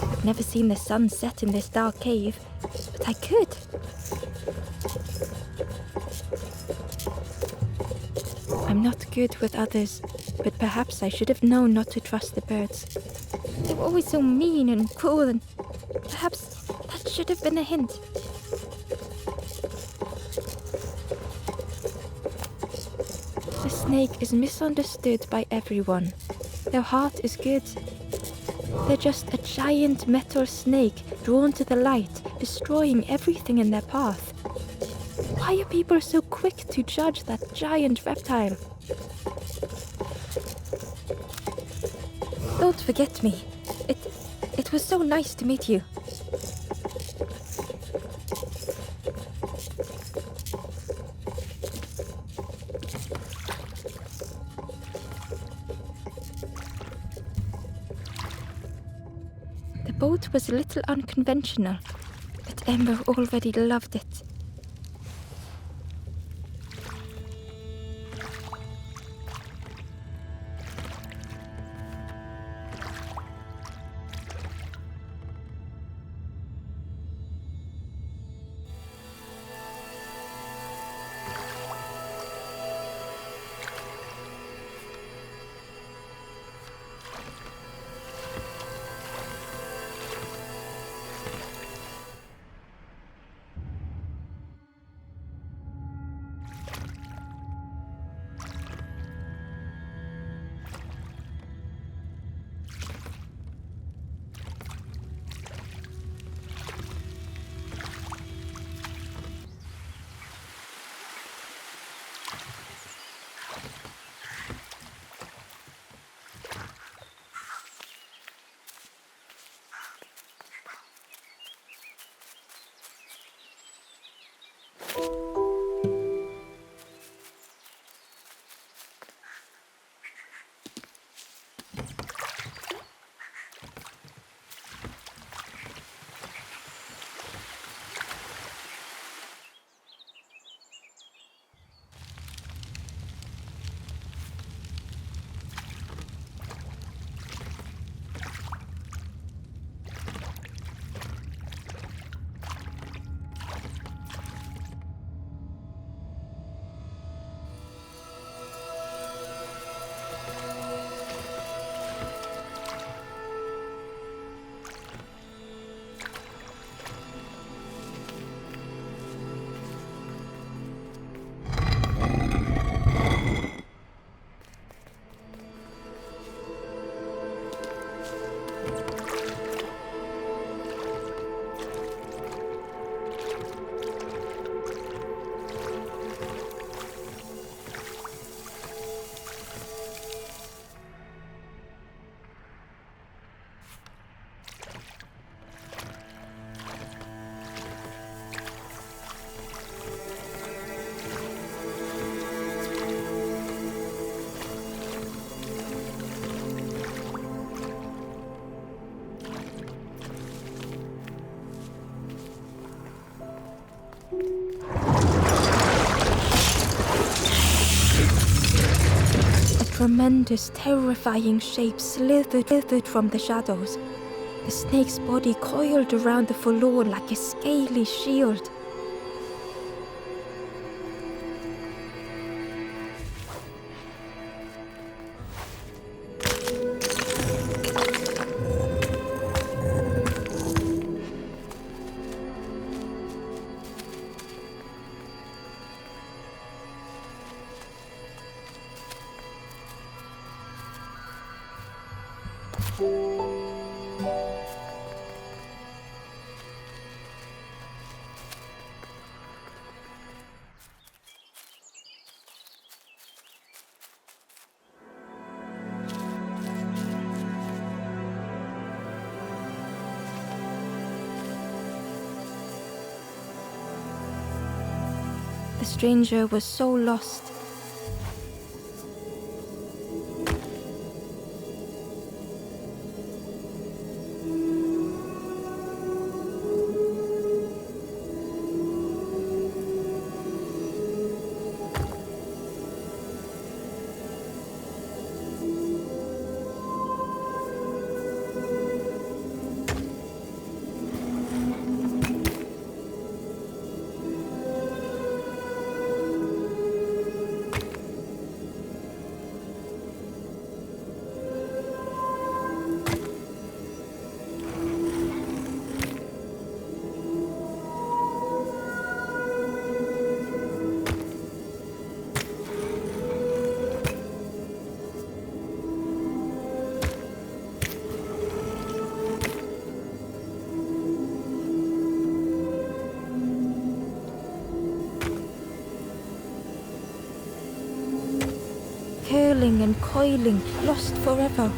S2: I've never seen the sun set in this dark cave, but I could. I'm not good with others, but perhaps I should have known not to trust the birds. They were always so mean and cruel, and perhaps that should have been a hint. The snake is misunderstood by everyone. Their heart is good. They're just a giant metal snake drawn to the light, destroying everything in their path. Why are people so quick to judge that giant reptile? Don't forget me. It was so nice to meet you. The boat was a little unconventional, but Ember already loved it.
S1: Tremendous, terrifying shape slithered from the shadows. The snake's body coiled around the forlorn like a scaly shield. The stranger was so lost. Curling and coiling, lost forever.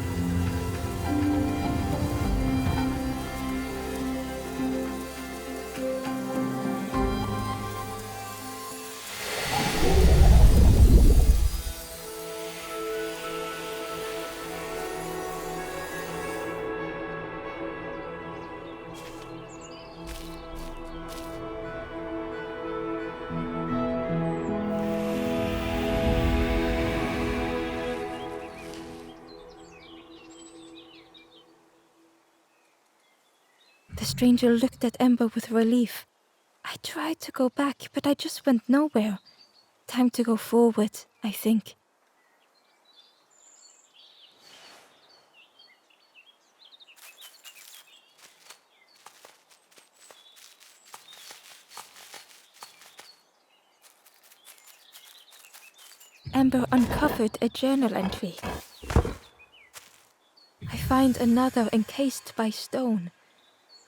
S1: The stranger looked at Ember with relief. I tried to go back, but I just went nowhere. Time to go forward, I think. Ember uncovered a journal entry. I find another encased by stone.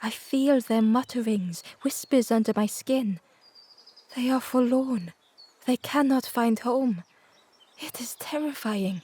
S1: I feel their mutterings, whispers under my skin. They are forlorn. They cannot find home. It is terrifying.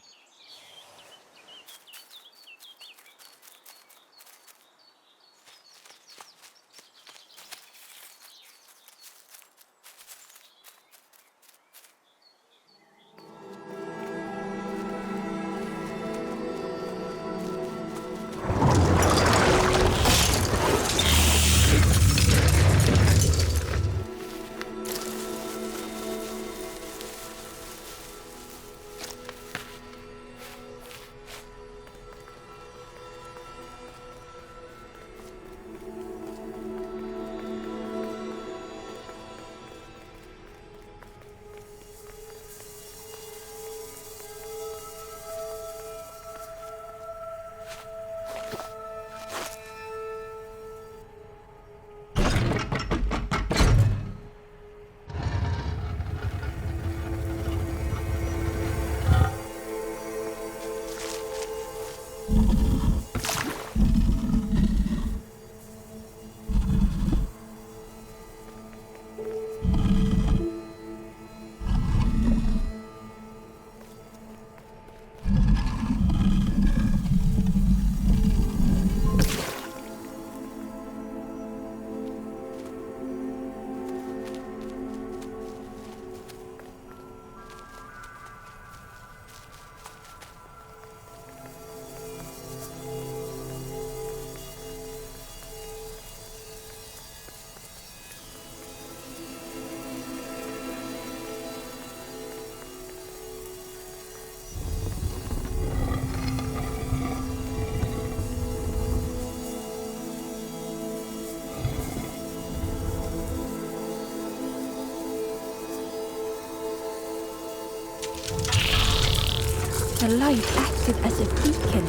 S1: The light acted as a beacon,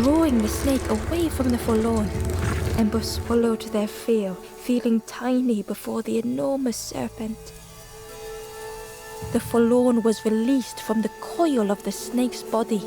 S1: drawing the snake away from the forlorn. Ember swallowed their fear, feeling tiny before the enormous serpent. The forlorn was released from the coil of the snake's body.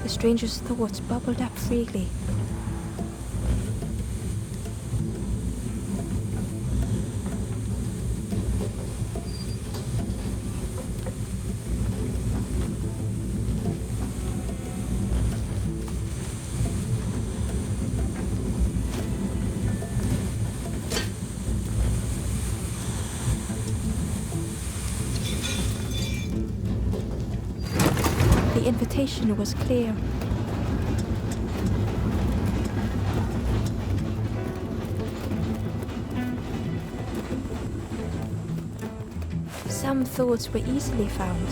S1: The stranger's thoughts bubbled up freely. The invitation was clear. Some thoughts were easily found.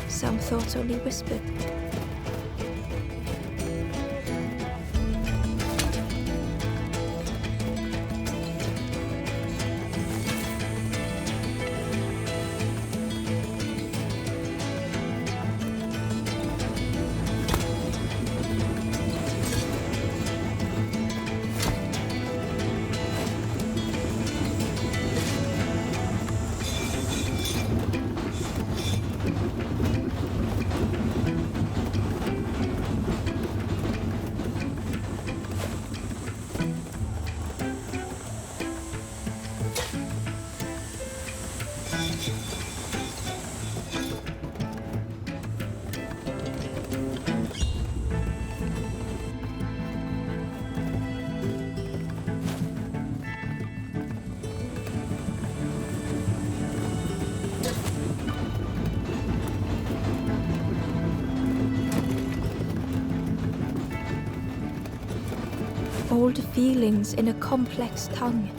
S1: Some thoughts only whispered. untold feelings in a complex tongue.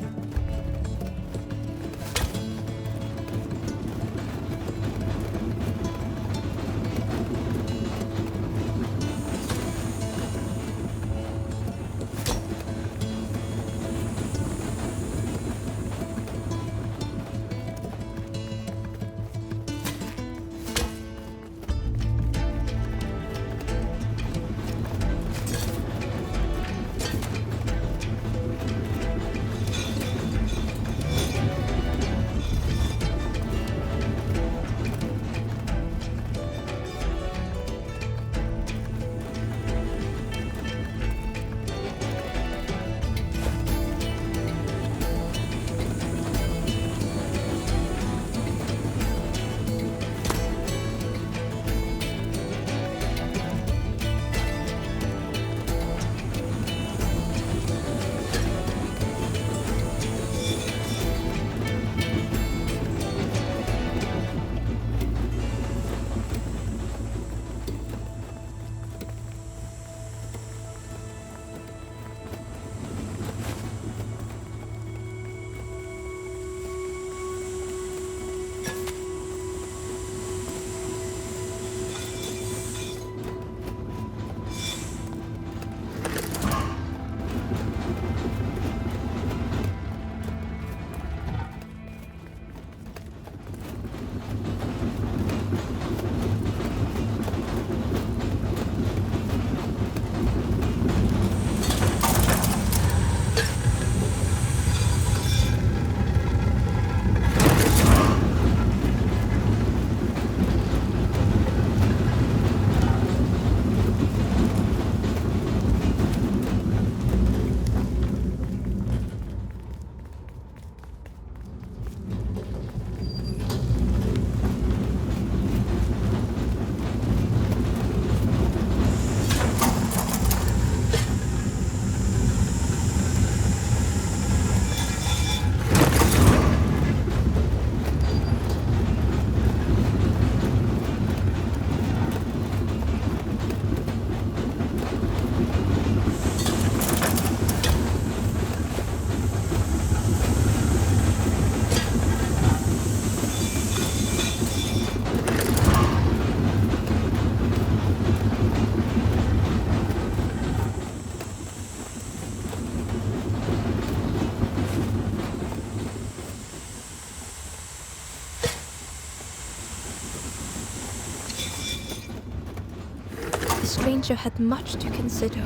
S1: The stranger had much to consider.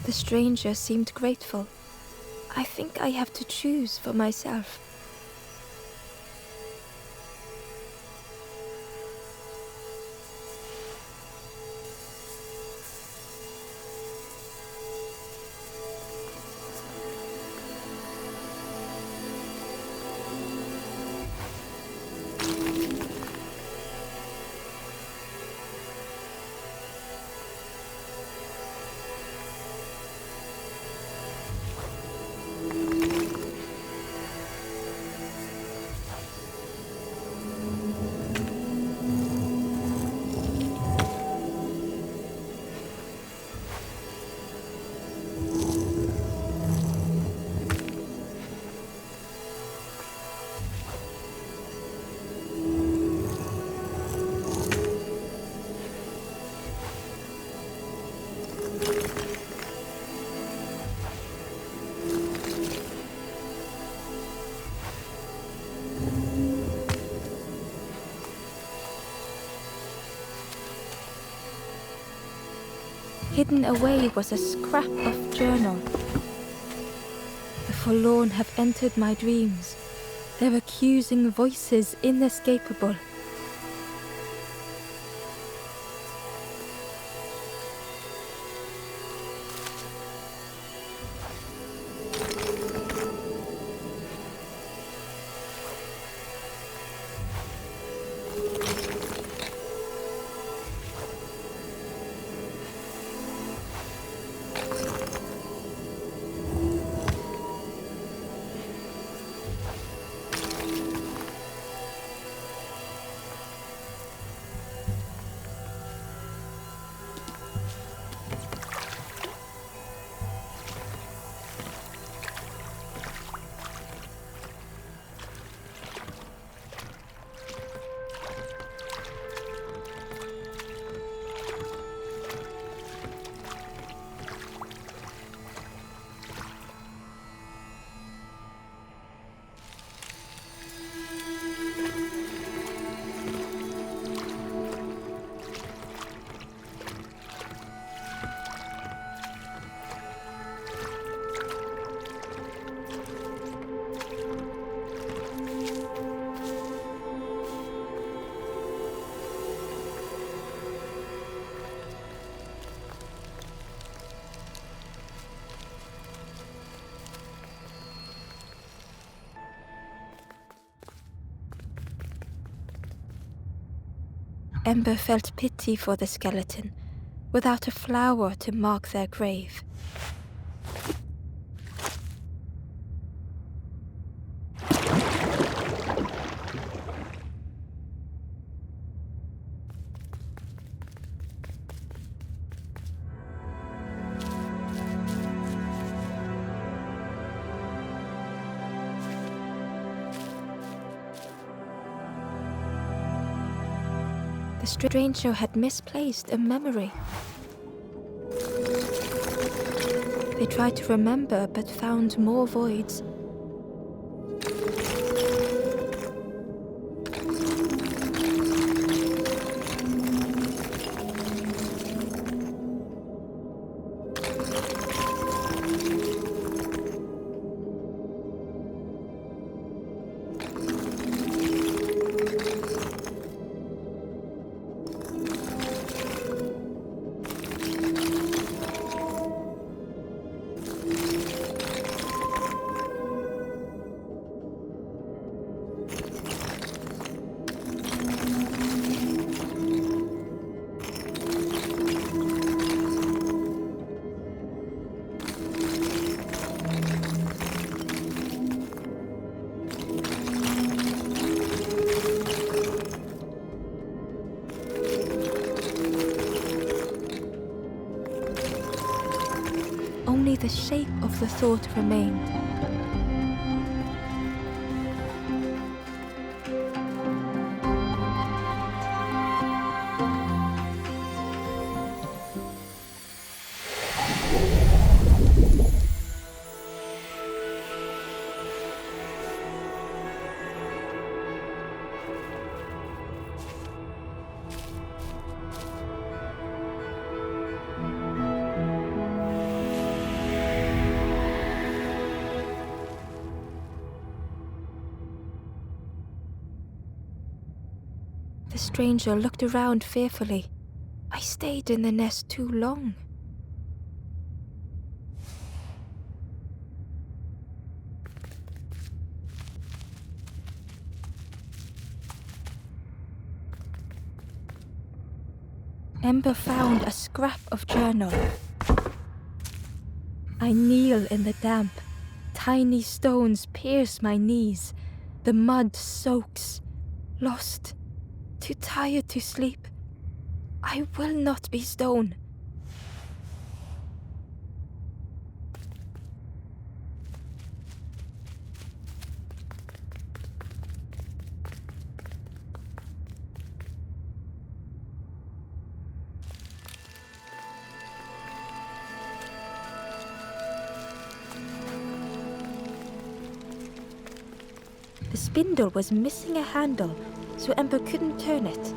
S1: The stranger seemed grateful. I think I have to choose for myself. Hidden away was a scrap of journal. The forlorn have entered my dreams, their accusing voices inescapable. Ember felt pity for the skeleton, without a flower to mark their grave. The stranger had misplaced a memory. They tried to remember but found more voids. Only the shape of the thought remained. The stranger looked around fearfully. I stayed in the nest too long. Ember found a scrap of journal. I kneel in the damp. Tiny stones pierce my knees. The mud soaks. Lost. Too tired to sleep. I will not be stone. The spindle was missing a handle, so Ember couldn't turn it.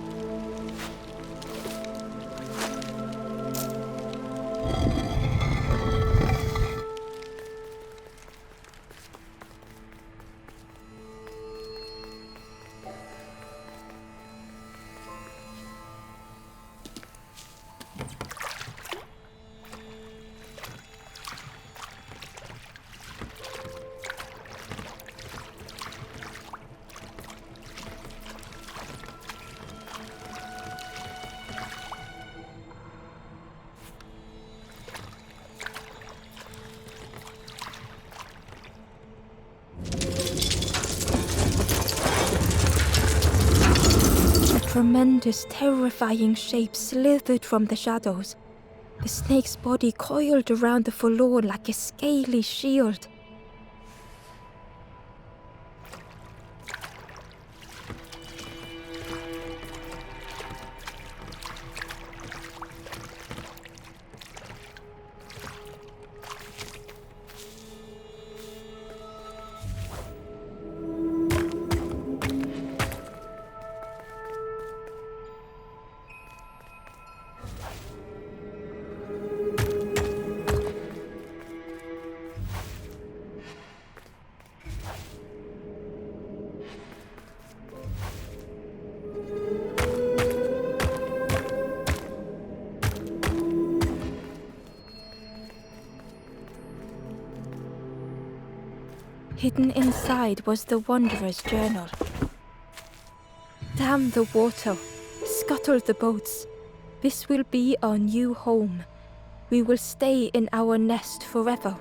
S1: tremendous, terrifying shape slithered from the shadows. The snake's body coiled around the forlorn like a scaly shield. Hidden inside was the Wanderer's journal. Dam the water, scuttle the boats. This will be our new home. We will stay in our nest forever.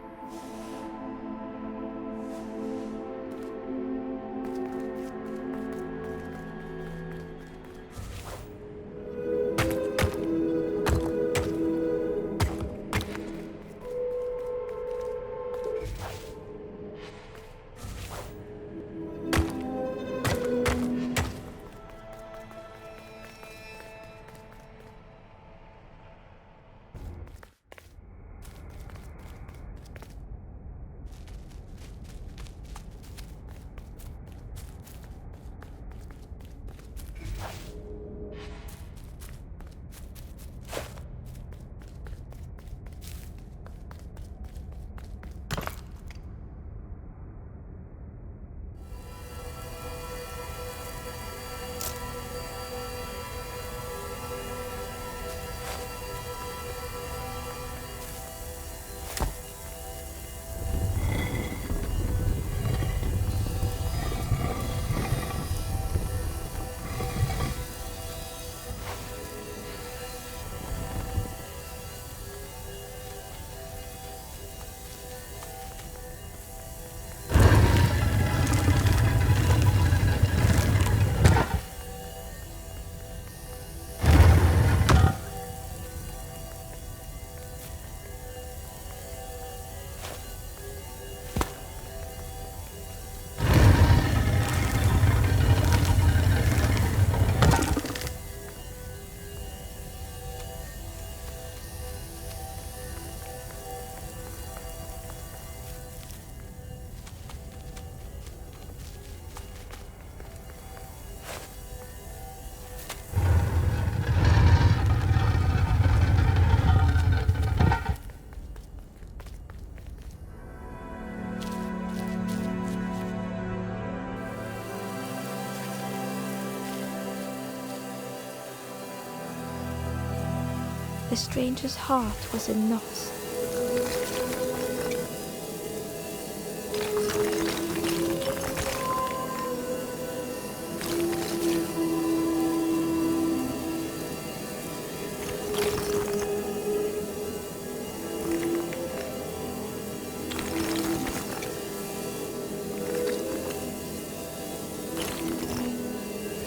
S1: The stranger's heart was in knots.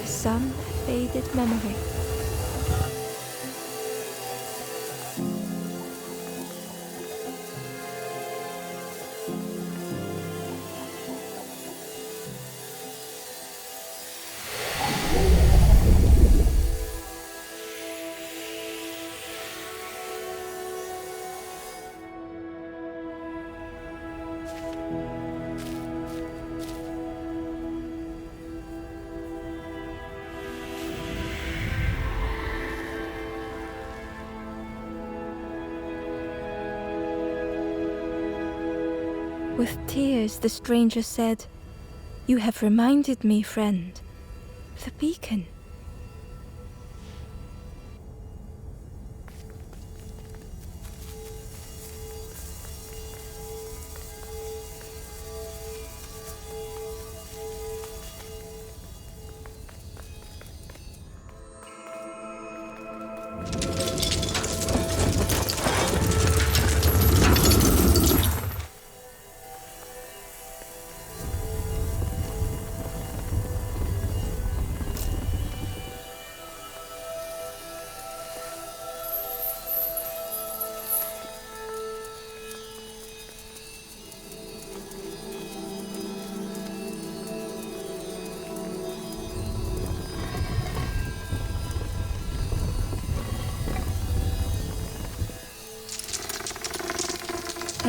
S1: Some faded memory. With tears, the stranger said, "You have reminded me, friend. The beacon."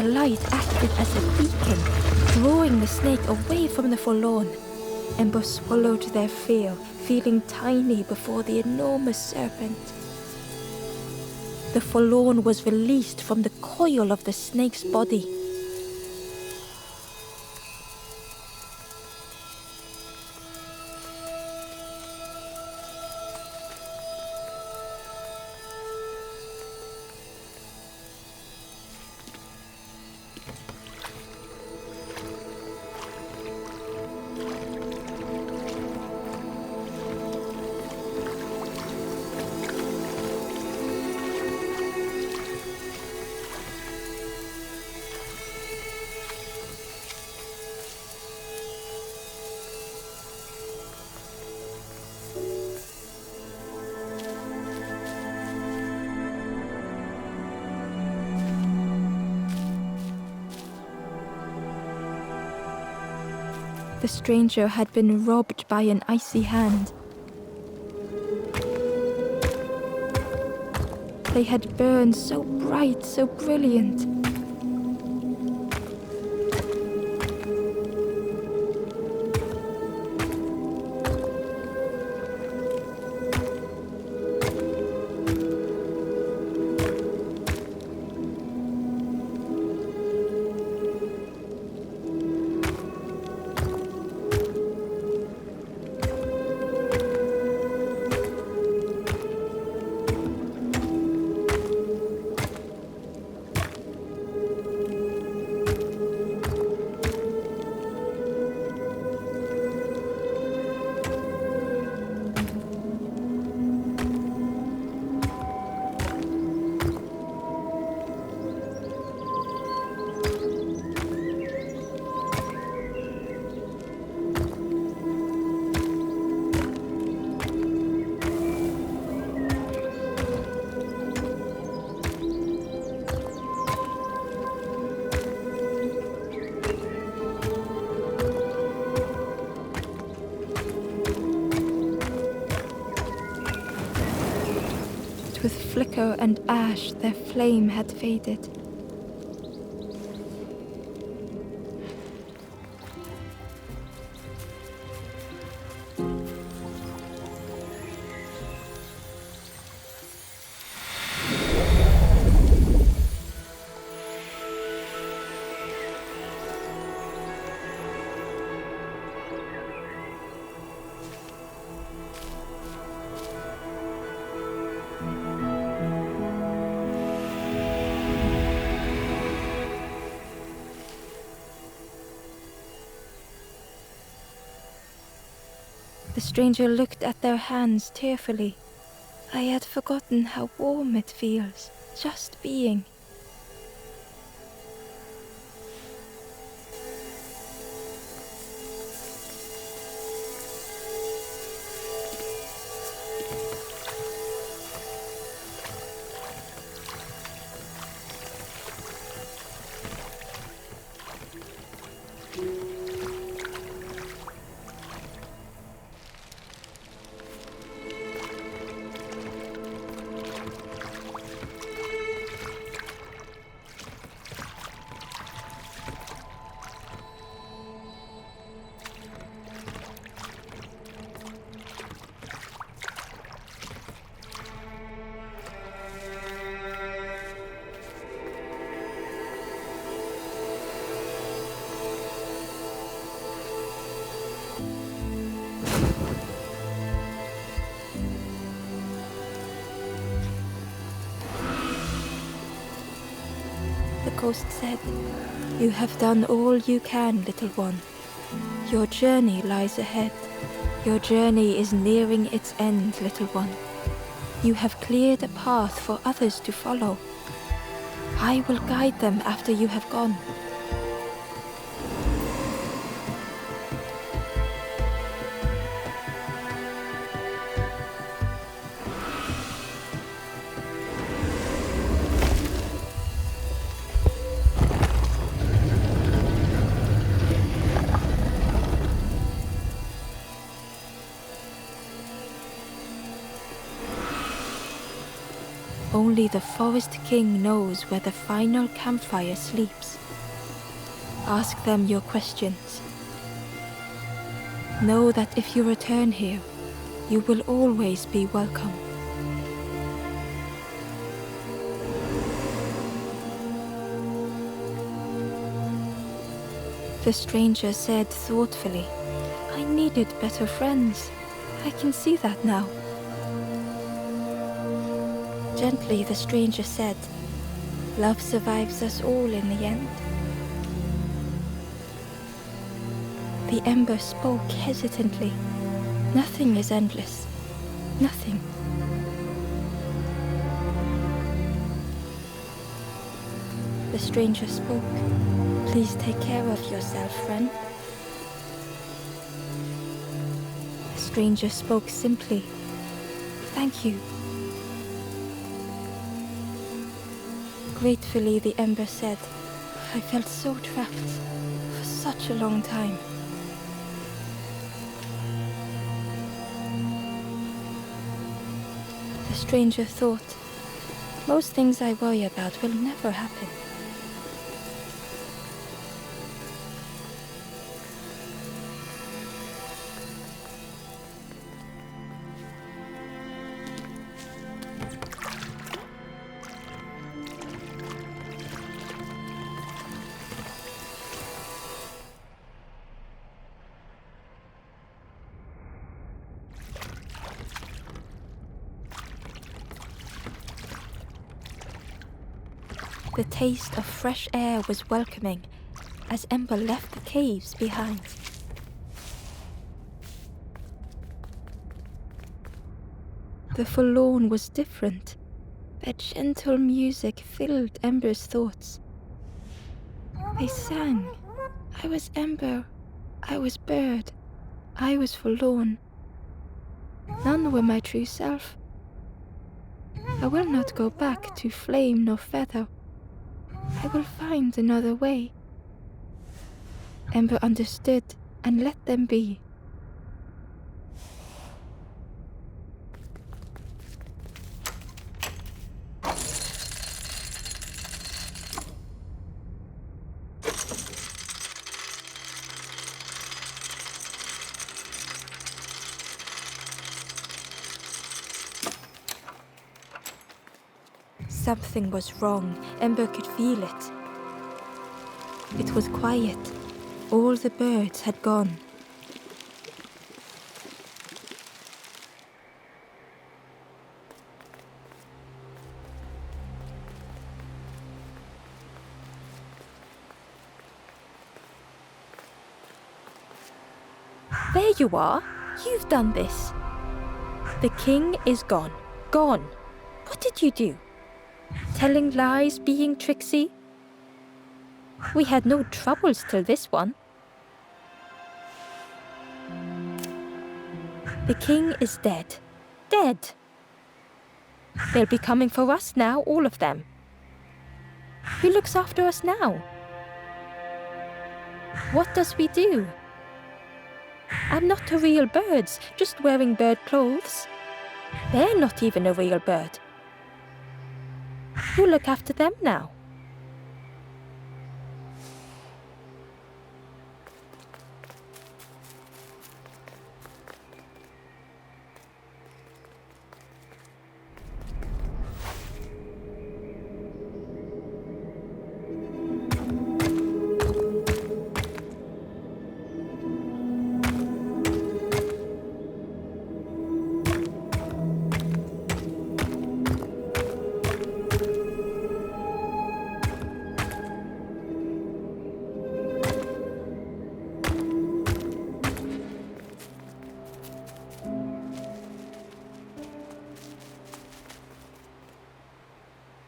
S1: her light acted as a beacon, drawing the snake away from the forlorn. Ember swallowed their fear, feeling tiny before the enormous serpent. The forlorn was released from the coil of the snake's body. The stranger had been robbed by an icy hand. They had burned so bright, so brilliant. With flicker and ash, their flame had faded. The stranger looked at their hands tearfully. I had forgotten how warm it feels, just being. The ghost said, "You have done all you can, little one. Your journey lies ahead. Your journey is nearing its end, little one. You have cleared a path for others to follow. I will guide them after you have gone." Only the Forest King knows where the final campfire sleeps. Ask them your questions. Know that if you return here, you will always be welcome. The stranger said thoughtfully, I needed better friends. I can see that now. Gently, the stranger said, love survives us all in the end. The ember spoke hesitantly. Nothing is endless. Nothing. The stranger spoke. Please take care of yourself, friend. The stranger spoke simply. Thank you. Gratefully, the ember said, I felt so trapped for such a long time. The stranger thought, most things I worry about will never happen. The taste of fresh air was welcoming as Ember left the caves behind. The forlorn was different. Their gentle music filled Ember's thoughts. They sang. I was Ember. I was bird. I was forlorn. None were my true self. I will not go back to flame nor feather. I will find another way. Ember understood and let them be. Something was wrong. Ember could feel it. It was quiet. All the birds had gone. There you are. You've done this. The king is gone. Gone. What did you do? Telling lies, being tricksy? We had no troubles till this one. The king is dead. Dead. They'll be coming for us now, all of them. Who looks after us now? What does we do? I'm not a real bird, just wearing bird clothes. They're not even a real bird. Who look after them now?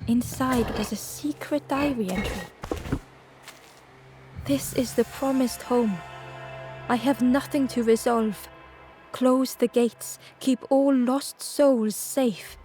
S1: Inside was a secret diary entry. This is the promised home. I have nothing to resolve. Close the gates. Keep all lost souls safe.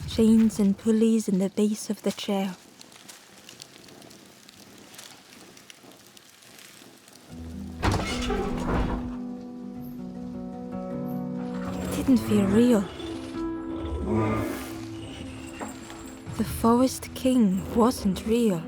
S2: Chains and pulleys in the base of the chair. It didn't feel real. The Forest King wasn't real.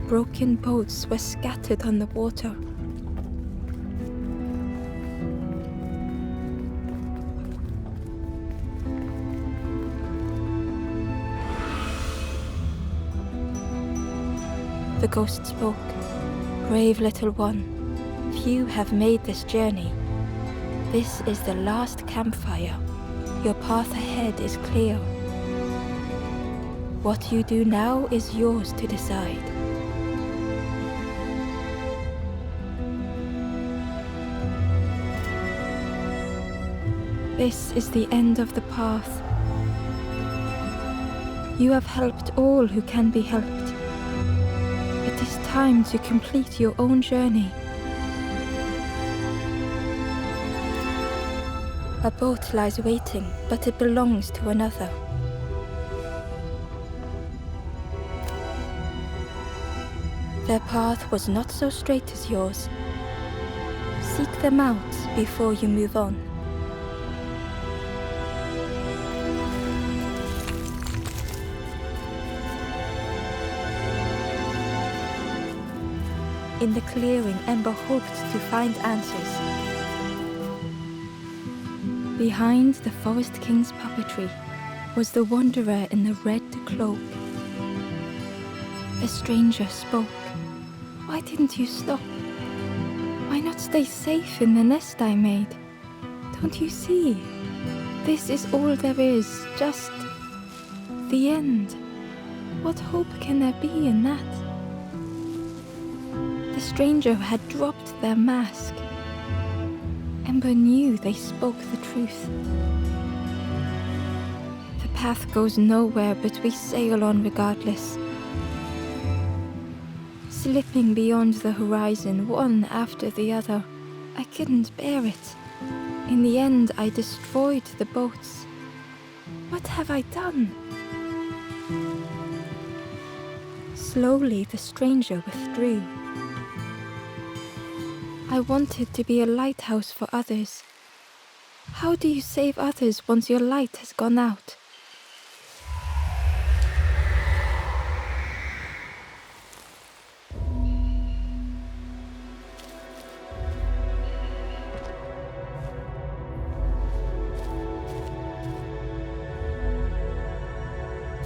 S2: Broken boats were scattered on the water. The ghost spoke. Brave little one, few have made this journey. This is the last campfire. Your path ahead is clear. What you do now is yours to decide. This is the end of the path. You have helped all who can be helped. It is time to complete your own journey. A boat lies waiting, but it belongs to another. Their path was not so straight as yours. Seek them out before you move on. In the clearing, Ember hoped to find answers. Behind the Forest King's puppetry was the wanderer in the red cloak. The stranger spoke. Why didn't you stop? Why not stay safe in the nest I made? Don't you see? This is all there is, just the end. What hope can there be in that? The stranger had dropped their mask. Ember knew they spoke the truth. The path goes nowhere, but we sail on regardless. Slipping beyond the horizon, one after the other. I couldn't bear it. In the end, I destroyed the boats. What have I done? Slowly, the stranger withdrew. I wanted to be a lighthouse for others. How do you save others once your light has gone out?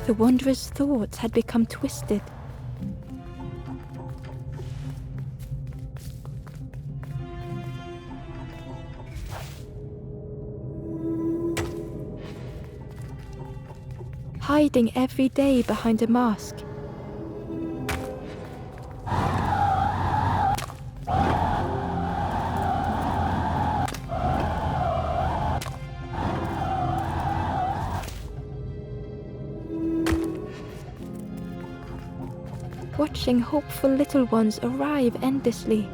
S2: The wanderer's thoughts had become twisted. Hiding every day behind a mask. Watching hopeful little ones arrive endlessly.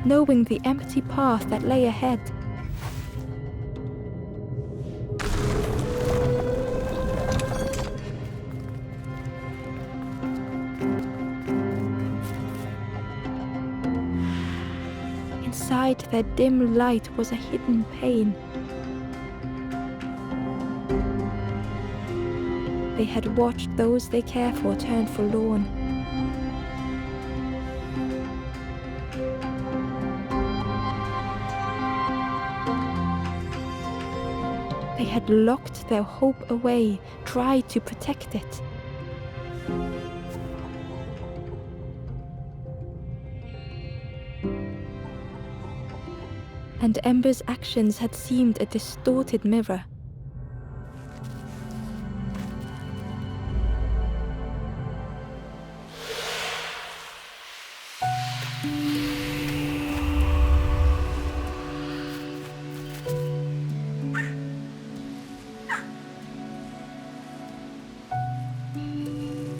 S2: Knowing the empty path that lay ahead. Inside their dim light was a hidden pain. They had watched those they care for turn forlorn.
S1: had locked their hope away, tried to protect it. And Ember's actions had seemed a distorted mirror.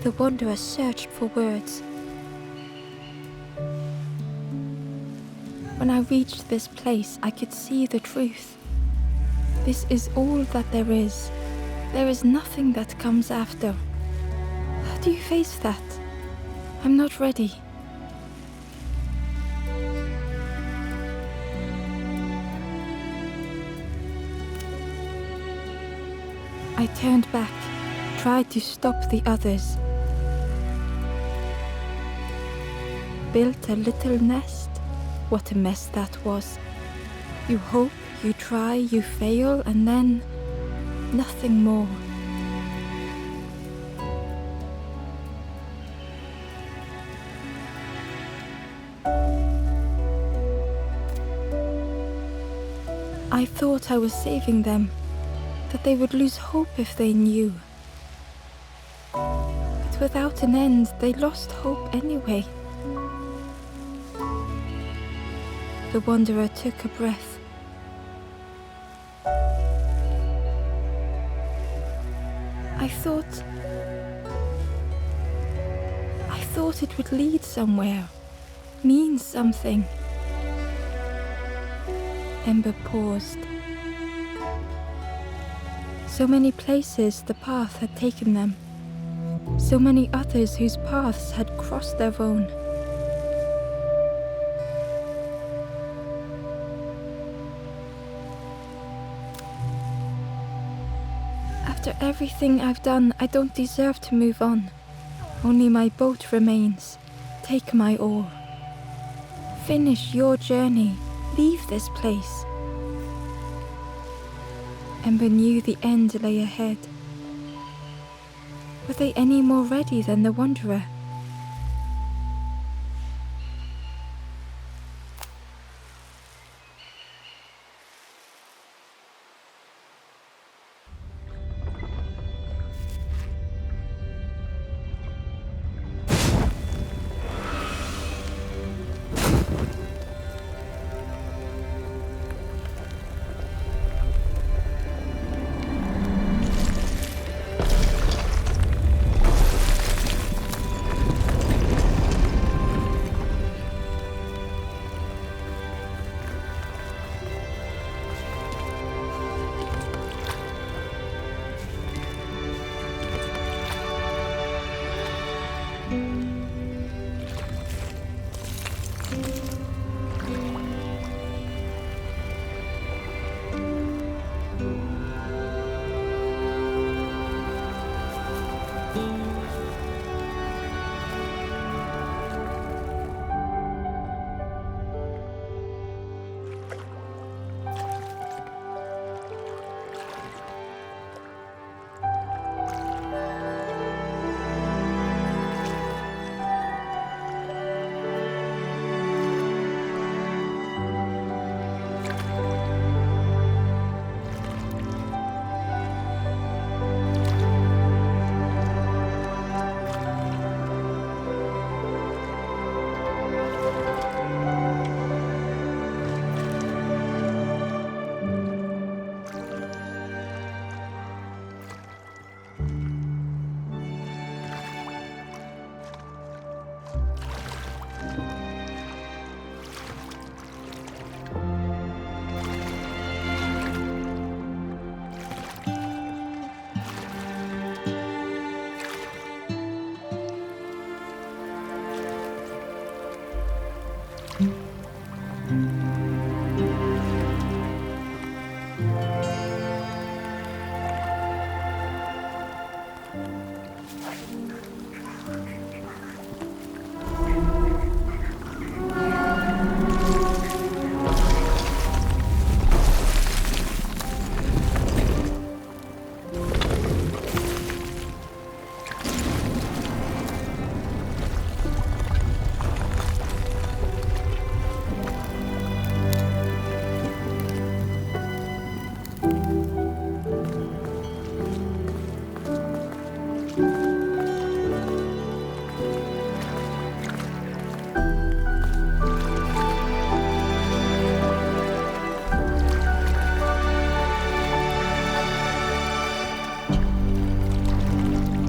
S1: The Wanderer searched for words. When I reached this place, I could see the truth. This is all that there is. There is nothing that comes after. How do you face that? I'm not ready. I turned back, tried to stop the others. Built a little nest. What a mess that was. You hope, you try, you fail, and then nothing more. I thought I was saving them, that they would lose hope if they knew. But without an end, they lost hope anyway. The Wanderer took a breath. I thought it would lead somewhere, mean something. Ember paused. So many places the path had taken them. So many others whose paths had crossed their own. After everything I've done, I don't deserve to move on. Only my boat remains. Take my oar. Finish your journey. Leave this place. Ember knew the end lay ahead. Were they any more ready than the Wanderer?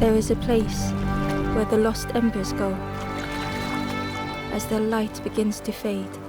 S1: There is a place where the lost embers go as their light begins to fade.